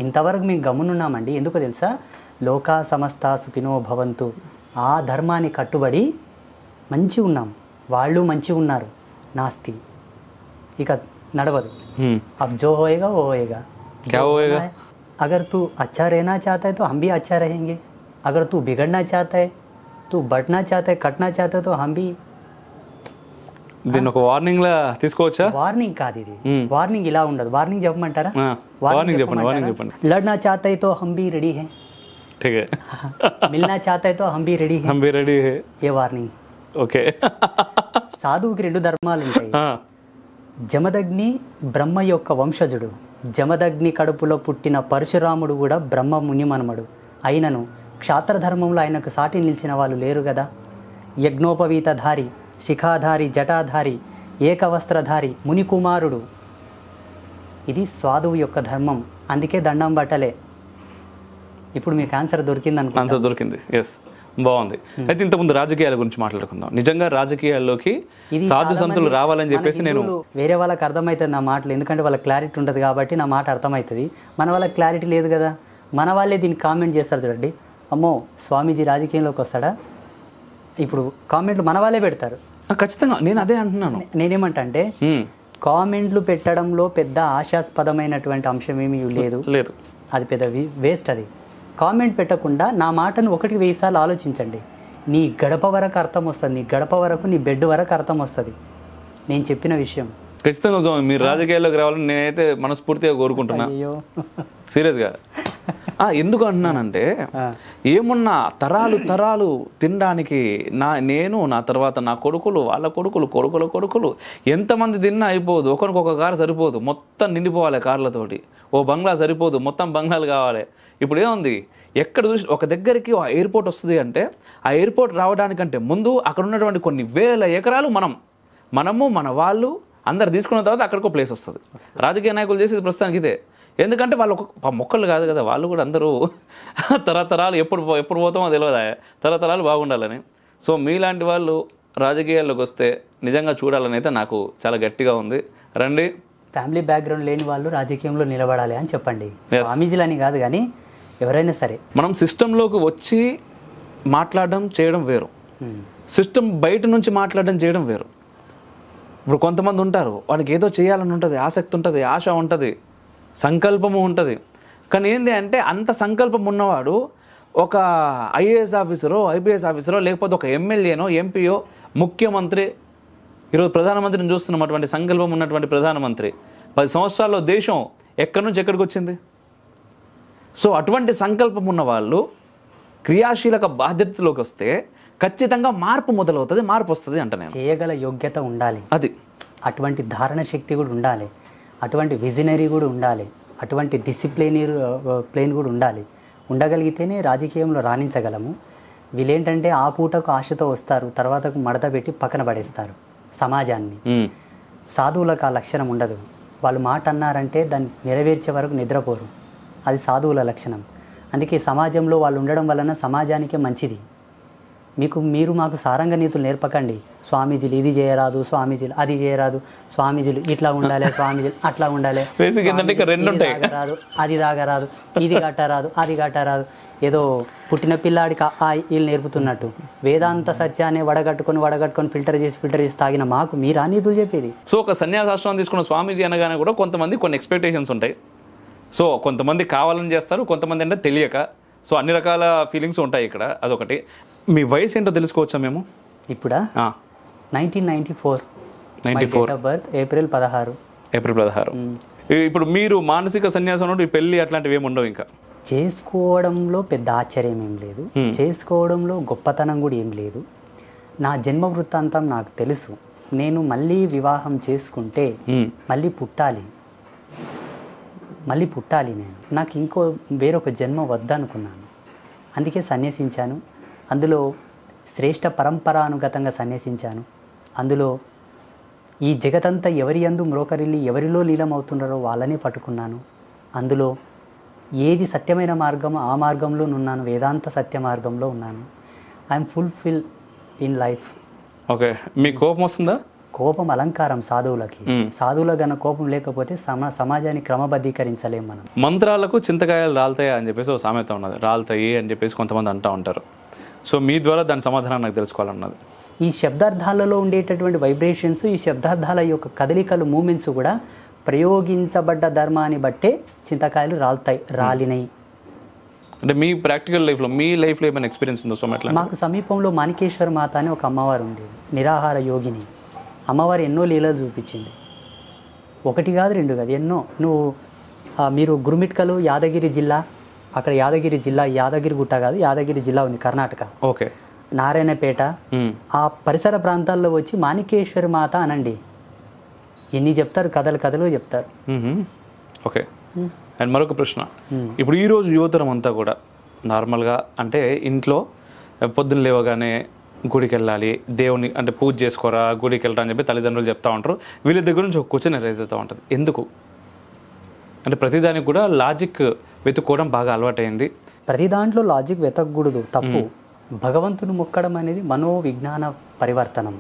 ఇంతవరకు మేము గమనున్నామండి. ఎందుకో తెలుసా? లోకా సమస్త సుఖినో భవంతు, ఆ ధర్మాన్ని కట్టుబడి మంచి ఉన్నాం, వాళ్ళు మంచి ఉన్నారు. నాస్తి ఇక నడవదు. अब जो होएगा वो होएगा. क्या होएगा? अगर तू अच्छा रहना चाहता है तो हम भी अच्छा रहेंगे. अगर तू बिगड़ना चाहता है, तू बढ़ना चाहता है, कटना चाहता है तो हम भी. దీన్ని ఒక వార్నింగ్ లా తీసుకోవచ్చా? వార్నింగ్ కాదు ఇది. వార్నింగ్ ఇలా ఉండదు. వార్నింగ్ చెప్పమంటారా? వార్నింగ్ చెప్పండి. लड़ना चाहता है तो हम भी रेडी हैं. ठीक है. मिलना चाहता है तो हम भी रेडी हैं. हम भी रेडी है. ये వార్నింగ్. ఓకే. సాధువుకి 2 ధర్మాలు ఉంటాయి. జమదగ్ని బ్రహ్మ యొక్క వంశజుడు. జమదగ్ని కడుపులో పుట్టిన పరశురాముడు కూడా బ్రహ్మ ముని మనమడు. అయినను క్షాత్రధర్మంలో ఆయనకు సాటి నిలిచిన వాళ్ళు లేరు కదా. యజ్ఞోపవీతధారి, శిఖాధారి, జటాధారి, ఏకవస్త్రధారి ముని కుమారుడు. ఇది సాధువు యొక్క ధర్మం. అందుకే దండం బట్టలే. ఇప్పుడు మీకు ఆన్సర్ దొరికింది అనుకో. ఆన్సర్ దొరికింది. ఎస్, బాగుంది. అయితే ఇంతకుముందు రాజకీయాల గురించి మాట్లాడుకుందాం. నిజంగా రాజకీయాల్లోకి సాధు సంతులు రావాలని చెప్పేసి నేను వేరే వాళ్ళకి అర్థమవుతుంది నా మాటలు, ఎందుకంటే వాళ్ళకి క్లారిటీ ఉంటుంది కాబట్టి నా మాట అర్థమవుతుంది. మన వాళ్ళకి క్లారిటీ లేదు కదా. మన వాళ్ళే దీన్ని కామెంట్ చేస్తారు చూడండి, అమ్మో స్వామీజీ రాజకీయంలోకి వస్తాడా. ఇప్పుడు కామెంట్లు మన వాళ్ళే పెడతారు. ఖచ్చితంగా నేను అదే అంటున్నాను. నేనేమంటా అంటే కామెంట్లు పెట్టడంలో పెద్ద ఆశాస్పదమైనటువంటి అంశం ఏమీ లేదు. అది పెద్ద వేస్ట్. అది కామెంట్ పెట్టకుండా నా మాటను 1-1000 సార్లు ఆలోచించండి. నీ గడప వరకు అర్థం వస్తుంది. నీ గడప వరకు, నీ బెడ్ వరకు అర్థం వస్తుంది నేను చెప్పిన విషయం. ఖచ్చితంగా మీరు రాజకీయాల్లోకి రావాలని నేనైతే మనస్ఫూర్తిగా కోరుకుంటున్నా. సీరియస్గా ఎందుకు అంటున్నానంటే, ఏమున్నా తరాలు తినడానికి నేను, నా తర్వాత నా కొడుకులు, వాళ్ళ కొడుకులు ఎంతమంది తిన్నా అయిపోదు. ఒకరికొక కారు సరిపోదు, మొత్తం నిండిపోవాలి కార్లతోటి. ఓ బంగ్లా సరిపోదు, మొత్తం బంగ్లాలు కావాలి. ఇప్పుడు ఏముంది, ఎక్కడ చూసి ఒక దగ్గరికి ఎయిర్పోర్ట్ వస్తుంది అంటే, ఆ ఎయిర్పోర్ట్ రావడానికంటే ముందు అక్కడ ఉన్నటువంటి కొన్ని వేల ఎకరాలు మనము మన వాళ్ళు అందరు తీసుకున్న తర్వాత అక్కడికో ప్లేస్ వస్తుంది. రాజకీయ నాయకులు చేసేది ప్రస్తుతానికి ఇదే. ఎందుకంటే వాళ్ళు ఒక మొక్కలు కాదు కదా, వాళ్ళు కూడా అందరూ తరతరాలు ఎప్పుడు పోతామో తెలియదా, తరతరాలు బాగుండాలని. సో మీలాంటి వాళ్ళు రాజకీయాల్లోకి వస్తే నిజంగా చూడాలని అయితే నాకు చాలా గట్టిగా ఉంది. రండి. ఫ్యామిలీ బ్యాక్గ్రౌండ్ లేని వాళ్ళు రాజకీయంలో నిలబడాలి అని చెప్పండి. స్వామీజీలని కాదు కానీ ఎవరైనా సరే. మనం సిస్టంలోకి వచ్చి మాట్లాడడం చేయడం వేరు, సిస్టమ్ బయట నుంచి మాట్లాడడం చేయడం వేరు. ఇప్పుడు కొంతమంది ఉంటారు, వాడికి ఏదో చేయాలని ఉంటుంది, ఆసక్తి ఉంటుంది, ఆశ ఉంటుంది, సంకల్పము ఉంటుంది. కానీ ఏంటి అంటే, అంత సంకల్పం ఉన్నవాడు ఒక ఐఏఎస్ ఆఫీసరో, ఐపీఎస్ ఆఫీసరో, లేకపోతే ఒక ఎమ్మెల్యేనో, ఎంపీయో, ముఖ్యమంత్రి, ఈరోజు ప్రధానమంత్రిని చూస్తున్నాం. అటువంటి సంకల్పం ఉన్నటువంటి ప్రధానమంత్రి 10 సంవత్సరాల్లో దేశం ఎక్కడి నుంచి ఎక్కడికి వచ్చింది? సో అటువంటి సంకల్పం ఉన్న వాళ్ళు క్రియాశీలక బాధ్యతలోకి వస్తే ఖచ్చితంగా మార్పు మొదలవుతుంది, మార్పు వస్తుంది అంట నేను. చేయగల యోగ్యత ఉండాలి, అది అటువంటి ధారణ శక్తి కూడా ఉండాలి, అటువంటి విజనరీ కూడా ఉండాలి, అటువంటి ప్లేన్ కూడా ఉండాలి. ఉండగలిగితేనే రాజకీయంలో రాణించగలము. వీళ్ళేంటంటే ఆ పూటకు ఆశతో వస్తారు, తర్వాతకు మడత పెట్టి పక్కన పడేస్తారు సమాజాన్ని. సాధువులకు ఆ లక్షణం ఉండదు. వాళ్ళు మాట అన్నారంటే దాన్ని నెరవేర్చే వరకు నిద్రపోరు. అది సాధువుల లక్షణం. అందుకే సమాజంలో వాళ్ళు ఉండడం వలన సమాజానికే మంచిది. మీరు మాకు సారంగ నీతులు నేర్పకండి. స్వామీజీలు ఇది చేయరాదు, స్వామీజీలు అది చేయరాదు, స్వామీజీలు ఇట్లా ఉండాలి, స్వామీజీలు అట్లా ఉండాలి, తాగరాదు, అది తాగరాదు, ఇది కట్టరాదు, అది కట్టరాదు. ఏదో పుట్టిన పిల్లాడికి వీళ్ళు నేర్పుతున్నట్టు వేదాంత సత్యాన్ని వడగట్టుకొని ఫిల్టర్ చేసి తాగిన మాకు మీరు ఆ నీతులు చెప్పేది. సో ఒక సన్యాసాశ్రమం తీసుకున్న స్వామీజీ అనగానే కూడా కొంతమంది కొన్ని ఎక్స్పెక్టేషన్స్ ఉంటాయి. సో కొంతమంది కావాలని చేస్తారు, కొంతమంది అంటే తెలియక. సో అన్ని రకాల ఫీలింగ్స్ ఉంటాయి ఇక్కడ. అదొకటి. మీ వయసు ఏంటో తెలుసుకోవచ్చా మేము? ఇప్పుడా 1994 బర్త్, ఏప్రిల్ 16. ఇప్పుడు మీరు మానసిక సన్యాసం నుండి పెళ్లి అట్లాంటివి ఏమి ఉండవు ఇంకా? చేసుకోవడంలో పెద్ద ఆశ్చర్యం ఏం లేదు, చేసుకోవడంలో గొప్పతనం కూడా ఏం లేదు. నా జన్మ వృత్తాంతం నాకు తెలుసు. నేను మళ్ళీ వివాహం చేసుకుంటే మళ్ళీ పుట్టాలి నేను. నాకు వేరొక జన్మ వద్దనుకున్నాను. అందుకే సన్యసించాను. అందులో శ్రేష్ఠ పరంపరానుగతంగా సన్యసించాను. అందులో ఈ జగతంతా ఎవరి యందు మ్రోకరిల్లి ఎవరిలో లీలమవుతున్నారో వాళ్ళనే పట్టుకున్నాను. అందులో ఏది సత్యమైన మార్గమో ఆ మార్గంలో ఉన్నాను, వేదాంత సత్య మార్గంలో ఉన్నాను. I'm fulfil in life. Okay. మీ కోపం వస్తుందా? కోపం అలంకారం సాధువులకి. సాధువుల గన కోపం లేకపోతే సమాజాన్ని క్రమబద్ధీకరించలేము మనం. మంత్రాలకు చింతకాయలు రాలుతాయా అని చెప్పేసి ఒక సామెత ఉన్నది. రాలుతాయి అని చెప్పేసి కొంతమంది అంటూ ఉంటారు. సో మీ ద్వారా దాని సమాధానం నాకు తెలుసుకోవాలన్నది. ఈ శబ్దార్థాలలో ఉండేటటువంటి వైబ్రేషన్స్, ఈ శబ్దార్థాల యొక్క కదలికలు, మూమెంట్స్ కూడా ప్రయోగించబడ్డ ధర్మాన్ని బట్టే చింతకాయలు రాలినాయి. అంటే మీ ప్రాక్టికల్ లైఫ్లో, మీ లైఫ్లో ఏమైనా ఎక్స్పీరియన్స్ ఉందో? సో మాకు సమీపంలో మాణికేశ్వర మాత అని ఒక అమ్మవారు ఉండేది, నిరాహార యోగిని. అమ్మవారు ఎన్నో లీలలు చూపించింది. ఒకటి కాదు, రెండు కాదు, ఎన్నో. మీరు గురుమిట్కలు యాదగిరి జిల్లా, అక్కడ యాదగిరి జిల్లా, యాదగిరి గుట్ట కాదు, యాదగిరి జిల్లా ఉంది కర్ణాటక. ఓకే. నారాయణపేట ఆ పరిసర ప్రాంతాల్లో వచ్చి మాణికేశ్వరి మాత అనండి, ఎన్ని చెప్తారు, కథలు చెప్తారు. ఓకే. అండ్ మరొక ప్రశ్న, ఇప్పుడు ఈరోజు యువతరం అంతా కూడా నార్మల్గా అంటే ఇంట్లో పొద్దున్న లేవగానే గుడికి వెళ్ళాలి, దేవుని అంటే పూజ చేసుకోరా, గుడికి వెళ్ళరా అని చెప్పి తల్లిదండ్రులు చెప్తా ఉంటారు. వీళ్ళ దగ్గర నుంచి ఒక క్వశ్చన్ రైజ్ అవుతూ ఉంటుంది, ఎందుకు అంటే ప్రతిదానికి కూడా లాజిక్ వెతుక్కోవడం బాగా అలవాటైంది. ప్రతి దాంట్లో లాజిక్ వెతకూడదు, తప్పు. భగవంతుని మొక్కడం అనేది మనోవిజ్ఞాన పరివర్తనం.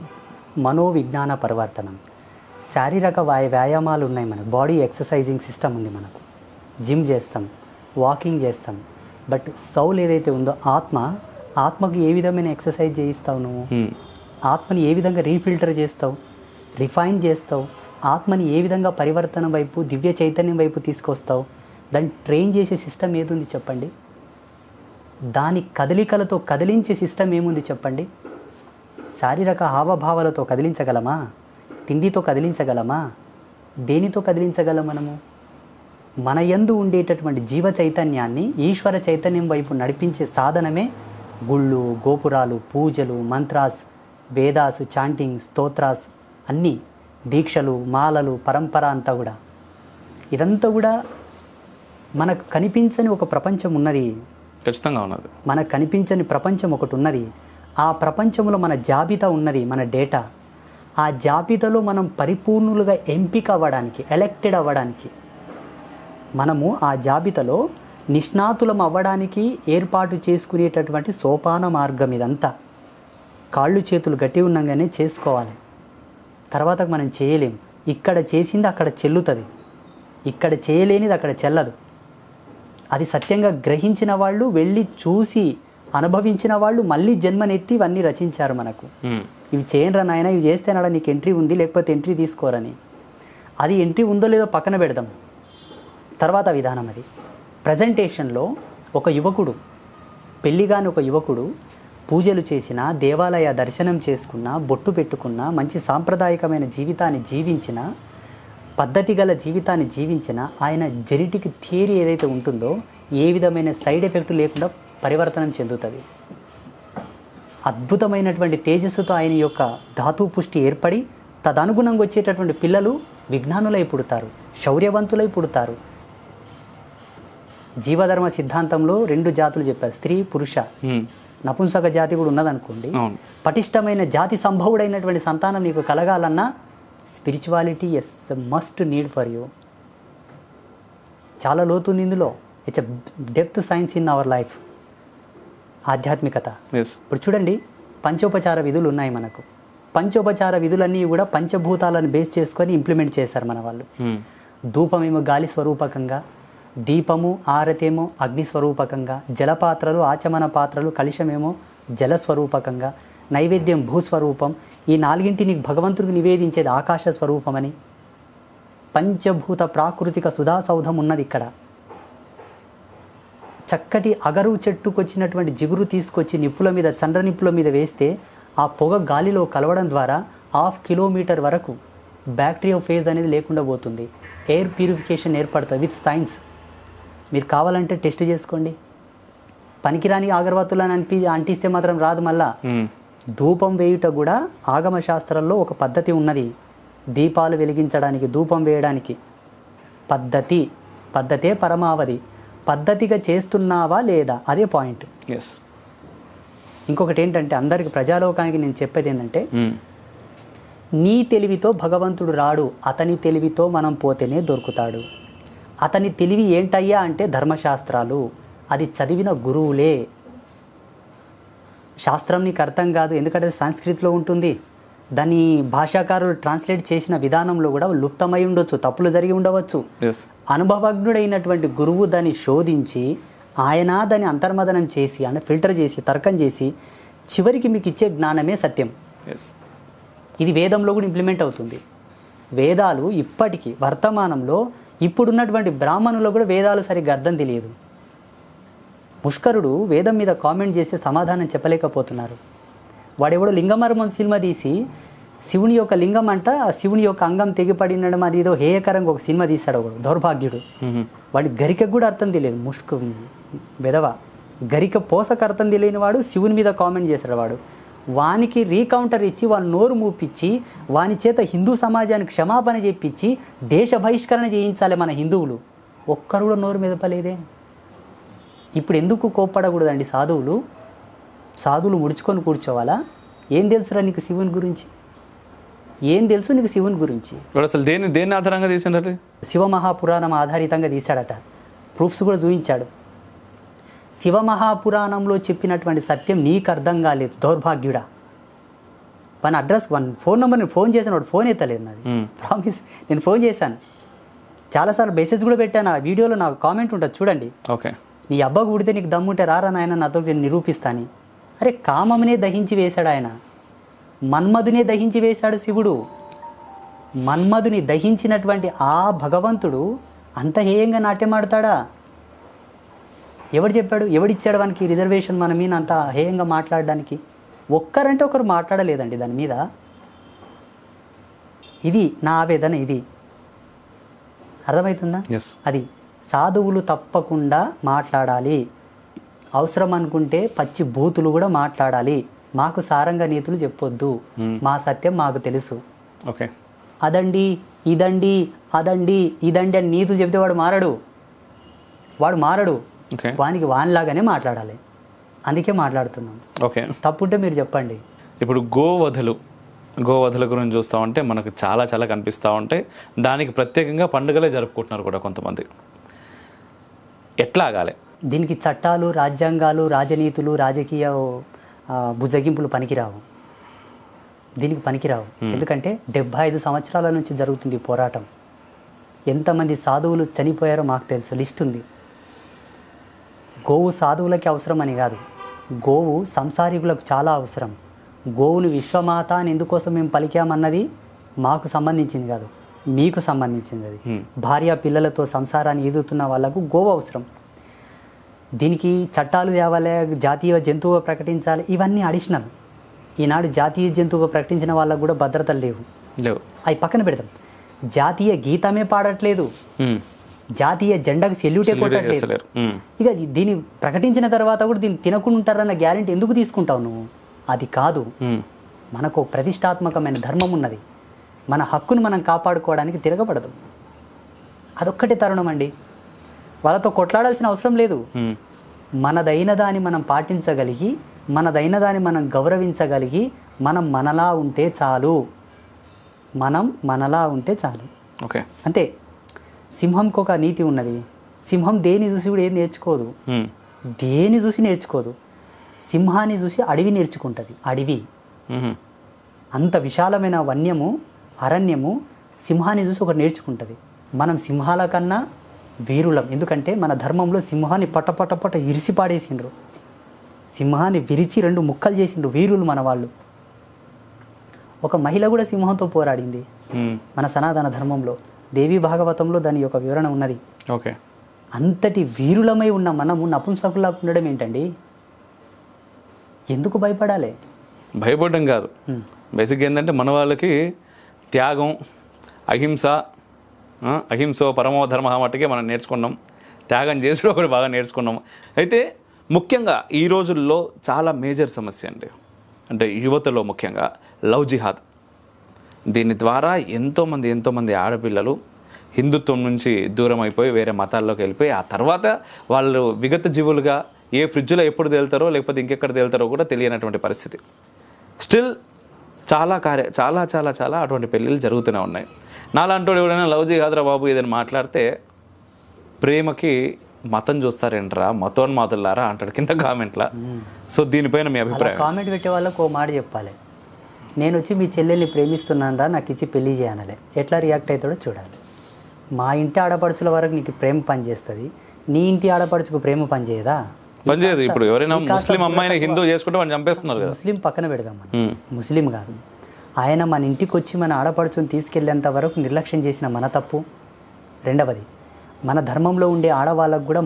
శారీరక వ్యాయామాలు ఉన్నాయి, మనకు బాడీ ఎక్సర్సైజింగ్ సిస్టమ్ ఉంది, మనకు జిమ్ చేస్తాం, వాకింగ్ చేస్తాం. బట్ సౌల్ ఏదైతే ఉందో ఆత్మకి ఏ విధమైన ఎక్సర్సైజ్ చేయిస్తావు నువ్వు? ఆత్మని ఏ విధంగా రీఫిల్టర్ చేస్తావు, రిఫైన్ చేస్తావు? ఆత్మని ఏ విధంగా పరివర్తన వైపు, దివ్య చైతన్యం వైపు తీసుకొస్తావు? దాన్ని ట్రైన్ చేసే సిస్టమ్ ఏదుంది చెప్పండి? దాని కదలికలతో కదిలించే సిస్టమ్ ఏముంది చెప్పండి? శారీరక హావభావాలతో కదిలించగలమా? తిండితో కదిలించగలమా? దేనితో కదిలించగలం మనము? మన యందు ఉండేటటువంటి జీవ చైతన్యాన్ని ఈశ్వర చైతన్యం వైపు నడిపించే సాధనమే గుళ్ళు, గోపురాలు, పూజలు, మంత్రాస్, వేదాసు, చాంటింగ్, స్తోత్రాస్, అన్నీ దీక్షలు, మాలలు, పరంపర అంతా కూడా. ఇదంతా కూడా మనకు కనిపించని ఒక ప్రపంచం ఉన్నది. ఖచ్చితంగా ఉన్నది. మనకు కనిపించని ప్రపంచం ఒకటి ఉన్నది. ఆ ప్రపంచంలో మన జాబితా ఉన్నది, మన డేటా. ఆ జాబితాలో మనం పరిపూర్ణులుగా ఎంపిక అవ్వడానికి, ఎలక్టెడ్ అవ్వడానికి, మనము ఆ జాబితాలో నిష్ణాతులం అవ్వడానికి ఏర్పాటు చేసుకునేటటువంటి సోపాన మార్గం ఇదంతా. కాళ్ళు చేతులు గట్టి ఉన్నాగానే చేసుకోవాలి, తర్వాత మనం చేయలేం. ఇక్కడ చేసింది అక్కడ చెల్లుతుంది, ఇక్కడ చేయలేనిది అక్కడ చెల్లదు. అది సత్యంగా గ్రహించిన వాళ్ళు, వెళ్ళి చూసి అనుభవించిన వాళ్ళు మళ్ళీ జన్మనెత్తి ఇవన్నీ రచించారు మనకు. ఇవి చేయనరా నాయన, ఇవి చేస్తేనాడా నీకు ఎంట్రీ ఉంది, లేకపోతే ఎంట్రీ తీసుకోరని. అది ఎంట్రీ ఉందో లేదో పక్కన పెడదాం, తర్వాత విధానం అది. ప్రజెంటేషన్లో ఒక యువకుడు, పెళ్ళిగాని ఒక యువకుడు పూజలు చేసిన, దేవాలయ దర్శనం చేసుకున్న, బొట్టు పెట్టుకున్న, మంచి సాంప్రదాయకమైన జీవితాన్ని జీవించిన, పద్ధతి గల జీవితాన్ని జీవించిన, ఆయన జెనెటిక్ థియరీ ఏదైతే ఉంటుందో ఏ విధమైన సైడ్ ఎఫెక్ట్ లేకుండా పరివర్తనం చెందుతుంది. అద్భుతమైనటువంటి తేజస్సుతో ఆయన యొక్క ధాతు పుష్టి ఏర్పడి తదనుగుణంగా వచ్చేటటువంటి పిల్లలు విజ్ఞానులై పుడతారు, శౌర్యవంతులై పుడతారు. జీవధర్మ సిద్ధాంతంలో 2 జాతులు చెప్పారు, స్త్రీ పురుష. నపుంసక జాతి కూడా ఉన్నదనుకోండి. పటిష్టమైన జాతి సంభవుడైనటువంటి సంతానం నీకు కలగాలన్నా spirituality is must need for you. చాలా లోతుంది ఇందులో. It's a depth science in our life. ఆధ్యాత్మికత. ఇప్పుడు చూడండి, పంచోపచార విధులు ఉన్నాయి మనకు. పంచోపచార విధులన్నీ కూడా పంచభూతాలను బేస్ చేసుకొని ఇంప్లిమెంట్ చేశారు మన వాళ్ళు. ధూపమేమో గాలి స్వరూపకంగా, దీపము ఆరతేమో అగ్ని స్వరూపకంగా, జలపాత్రలు ఆచమన పాత్రలు కలుషమేమో జలస్వరూపకంగా, నైవేద్యం భూస్వరూపం. ఈ 4ంటిని భగవంతుడికి నివేదించేది ఆకాశ స్వరూపమని. పంచభూత ప్రాకృతిక సుధాసౌధం ఉన్నది ఇక్కడ. చక్కటి అగరు చెట్టుకొచ్చినటువంటి జిగురు తీసుకొచ్చి నిప్పుల మీద, చండ్ర నిప్పుల మీద వేస్తే ఆ పొగ గాలిలో కలవడం ద్వారా 1/2 కిలోమీటర్ వరకు బ్యాక్టీరియా ఫేజ్ అనేది లేకుండా పోతుంది. ఎయిర్ ప్యూరిఫికేషన్ ఏర్పడుతుంది విత్ సైన్స్. మీరు కావాలంటే టెస్ట్ చేసుకోండి. పనికిరాని అగరవత్తులను అంటిస్తే మాత్రం రాదు. మళ్ళా ధూపం వేయుట కూడా ఆగమ శాస్త్రంలో ఒక పద్ధతి ఉన్నది. దీపాలు వెలిగించడానికి, ధూపం వేయడానికి పద్ధతే పరమావధి. పద్ధతిగా చేస్తున్నావా లేదా, అదే పాయింట్. ఇంకొకటి ఏంటంటే, అందరికి ప్రజాలోకానికి నేను చెప్పేది ఏంటంటే, నీ తెలివితో భగవంతుడు రాడు, అతని తెలివితో మనం పోతేనే దొరుకుతాడు. అతని తెలివి ఏంటయ్యా అంటే ధర్మశాస్త్రాలు. అది చదివిన గురువులే. శాస్త్రం నీకు అర్థం కాదు, ఎందుకంటే సంస్కృతిలో ఉంటుంది. దాన్ని భాషాకారులు ట్రాన్స్లేట్ చేసిన విధానంలో కూడా లుప్తమై ఉండొచ్చు, తప్పులు జరిగి ఉండవచ్చు. అనుభవజ్ఞుడైనటువంటి గురువు దాన్ని శోధించి ఆయన దాన్ని అంతర్మదనం చేసి, అంటే ఫిల్టర్ చేసి, తర్కం చేసి చివరికి మీకు ఇచ్చే జ్ఞానమే సత్యం. ఇది వేదంలో కూడా ఇంప్లిమెంట్ అవుతుంది. వేదాలు ఇప్పటికీ వర్తమానంలో ఇప్పుడున్నటువంటి బ్రాహ్మణుల్లో కూడా వేదాలు సరిగ్గా అర్థం తెలియదు. ముష్కరుడు వేదం మీద కామెంట్ చేస్తే సమాధానం చెప్పలేకపోతున్నారు. వాడెవడో లింగమర్మం సినిమా తీసి శివుని యొక్క లింగం అంట, శివుని యొక్క అంగం తెగిపడినడం అది ఏదో హేయకరంగా ఒక సినిమా తీశాడు ఒకడు, దౌర్భాగ్యుడు. వాడి గరికకు కూడా అర్థం తెలియదు. బెదవ గరిక పోసకు అర్థం తెలియని వాడు శివుని మీద కామెంట్ చేశాడు. వాడు వానికి రీకౌంటర్ ఇచ్చి, వాని నోరు మూపించి, వాని చేత హిందూ సమాజానికి క్షమాపణ చెప్పించి దేశ బహిష్కరణ చేయించాలి మన హిందువులు. ఒక్కరు కూడా నోరు మెదపలేదే. ఇప్పుడు ఎందుకు కోప్పడకూడదండి సాధువులు ముడుచుకొని కూర్చోవాలా? ఏం తెలుసురా నీకు శివుని గురించి? ఏం తెలుసు నీకు శివుని గురించి? అసలు దేన్ని ఆధారంగా తీసాడట? శివమహాపురాణం ఆధారితంగా తీశాడట. ప్రూఫ్స్ కూడా చూపించాడు. శివమహాపురాణంలో చెప్పినటువంటి సత్యం నీకు అర్థం కాలేదు, దౌర్భాగ్యుడా. మన అడ్రస్, ఫోన్ నెంబర్ నేను ఫోన్ చేశాను, వాడు ఫోన్ ఎత్తలేదు నాది. ప్రామిస్, నేను ఫోన్ చేశాను చాలాసార్లు, మెసేజ్ కూడా పెట్టాను. ఆ వీడియోలో నాకు కామెంట్ ఉంటుంది చూడండి. ఓకే, నీ అబ్బాకు ఉడితే నీకు దమ్ముంటే రారా నాయన నాతో నేను నిరూపిస్తాను. అరే కామమునే దహించి వేశాడు ఆయన, మన్మధునే దహించి వేశాడు శివుడు. మన్మధుని దహించినటువంటి ఆ భగవంతుడు అంత హేయంగా నాట్యమాడతాడా? ఎవడు చెప్పాడు? ఎవడిచ్చాడు వానికి రిజర్వేషన్ మన మీద అంత హేయంగా మాట్లాడడానికి? ఒక్కరంటే ఒకరు మాట్లాడలేదండి దాని మీద. ఇది నా ఆవేదన. ఇది అర్థమవుతుందా? అది సాధువులు తప్పకుండా మాట్లాడాలి. అవసరం అనుకుంటే పచ్చి బూతులు కూడా మాట్లాడాలి. మాకు సారంగ నీతులు చెప్పొద్దు, మా సత్యం మాకు తెలుసు. ఓకే, అదండి ఇదండి అదండి ఇదండి అని నీతులు చెప్తే వాడు మారడు. వానికి వానిలాగానే మాట్లాడాలి. అందుకే మాట్లాడుతున్నాం. ఓకే, తప్పుంటే మీరు చెప్పండి. ఇప్పుడు గోవధల గురించి చూస్తూ ఉంటే మనకు చాలా చాలా కనిపిస్తూ ఉంటాయి. దానికి ప్రత్యేకంగా పండుగలే జరుపుకుంటున్నారు కూడా కొంతమంది. ఎట్లా ఆగాలి దీనికి? చట్టాలు, రాజ్యాంగాలు, రాజనీతులు, రాజకీయ బుజ్జగింపులు పనికిరావు. దీనికి పనికిరావు. ఎందుకంటే 75 సంవత్సరాల నుంచి జరుగుతుంది పోరాటం. ఎంతమంది సాధువులు చనిపోయారో మాకు తెలుసు, లిస్ట్ ఉంది. గోవు సాధువులకి అవసరం అని కాదు, గోవు సంసారికులకు చాలా అవసరం. గోవును విశ్వమాత అని ఎందుకోసం మేము పలికామన్నది మాకు సంబంధించింది కాదు, మీకు సంబంధించింది. అది భార్య పిల్లలతో సంసారాన్ని ఈదుతున్న వాళ్ళకు గోవు అవసరం. దీనికి చట్టాలు తేవాలి, జాతీయ జంతువుగా ప్రకటించాలి, ఇవన్నీ అడిషనల్. ఈనాడు జాతీయ జంతువుగా ప్రకటించిన వాళ్ళకు కూడా భద్రతలు లేవు. అవి పక్కన పెడతాం. జాతీయ గీతమే పాడట్లేదు. జాతీయ జెండాకు సెల్యూటే కొట్టట్లేదు. చేస్తలేరు. ఇక దీన్ని ప్రకటించిన తర్వాత కూడా దీన్ని తినకుండా ఉంటారన్న గ్యారెంటీ ఎందుకు తీసుకుంటావు నువ్వు? అది కాదు. మనకు ప్రతిష్టాత్మకమైన ధర్మం ఉన్నది. మన హక్కును మనం కాపాడుకోవడానికి తిరగబడదు. అదొక్కటే తరుణం అండి. వాళ్ళతో కొట్లాడాల్సిన అవసరం లేదు. మనదైన దాన్ని మనం పాటించగలిగి, మనదైన దాన్ని మనం గౌరవించగలిగి, మనం మనలా ఉంటే చాలు. మనలా ఉంటే చాలు. ఓకే, అంతే. సింహంకి ఒక నీతి ఉన్నది. సింహం దేని చూసి కూడా ఏం నేర్చుకోదు. దేని చూసి నేర్చుకోదు. సింహాన్ని చూసి అడవి నేర్చుకుంటుంది. అడవి అంత విశాలమైన వన్యము, అరణ్యము సింహాన్ని చూసి ఒకటి నేర్చుకుంటుంది. మనం సింహాల కన్నా వీరులం. ఎందుకంటే మన ధర్మంలో సింహాన్ని పట్ట ఇరిసి పాడేసిండ్రు. సింహాన్ని విరిచి 2 ముక్కలు చేసిండ్రు వీరులు మన వాళ్ళు. ఒక మహిళ కూడా సింహంతో పోరాడింది మన సనాతన ధర్మంలో. దేవి భాగవతంలో దాని యొక్క వివరణ ఉన్నది. ఓకే, అంతటి వీరులమై ఉన్న మనము నపుంసకులాగా ఉండడం ఏంటండి? ఎందుకు భయపడాలి? భయపడడం కాదు, బేసిక్గా ఏంటంటే మన వాళ్ళకి త్యాగం, అహింసో పరమో ధర్మ మట్టుకే మనం నేర్చుకున్నాం. త్యాగం చేసి ఒకటి బాగా నేర్చుకున్నాం. అయితే ముఖ్యంగా ఈ రోజుల్లో చాలా మేజర్ సమస్య అండి, అంటే యువతలో ముఖ్యంగా లవ్ జిహాద్. దీని ద్వారా ఎంతోమంది ఆడపిల్లలు హిందుత్వం నుంచి దూరం అయిపోయి వేరే మతాల్లోకి వెళ్ళిపోయి ఆ తర్వాత వాళ్ళు విగత జీవులుగా ఏ ఫ్రిడ్జ్లో ఎప్పుడు తేలుతారో లేకపోతే ఇంకెక్కడ తేలుతారో కూడా తెలియనటువంటి పరిస్థితి. స్టిల్ చాలా అటువంటి పెళ్ళిళ్ళు జరుగుతూనే ఉన్నాయి. నాలాంటి ఎవడైనా లవ్ జిహాద్రా బాబు ఏదైనా మాట్లాడితే ప్రేమకి మతం చూస్తారేంట్రా, మతోన్మాదులారా అంటాడు కింద కామెంట్లా. సో దీనిపైన మీ అభిప్రాయం? కామెంట్ పెట్టే వాళ్ళకు ఓ మాట చెప్పాలి. నేను వచ్చి మీ చెల్లెల్ని ప్రేమిస్తున్నాను రా, నాకు ఇచ్చి పెళ్లి చేయాలి. ఎట్లా రియాక్ట్ అవుతాడో చూడాలి. మా ఇంటి ఆడపడుచుల వరకు నీకు ప్రేమ పనిచేస్తుంది, నీ ఇంటి ఆడపడుచుకు ప్రేమ పనిచేయదా? పనిచేయదు. ఇప్పుడు ఎవరైనా ముస్లిం అమ్మాయిని హిందూ చేసుకుంటే వాళ్ళు చంపేస్తున్నారు కదా. ముస్లిం పక్కన పెడదాం, మనం ముస్లిం కాదు. ఆయన మన ఇంటికి వచ్చి మన ఆడపడుచుని తీసుకెళ్లేంత వరకు నిర్లక్ష్యం చేసిన మన తప్పు. రెండవది, మన ధర్మంలో ఉండే ఆడవాళ్ళకు కూడా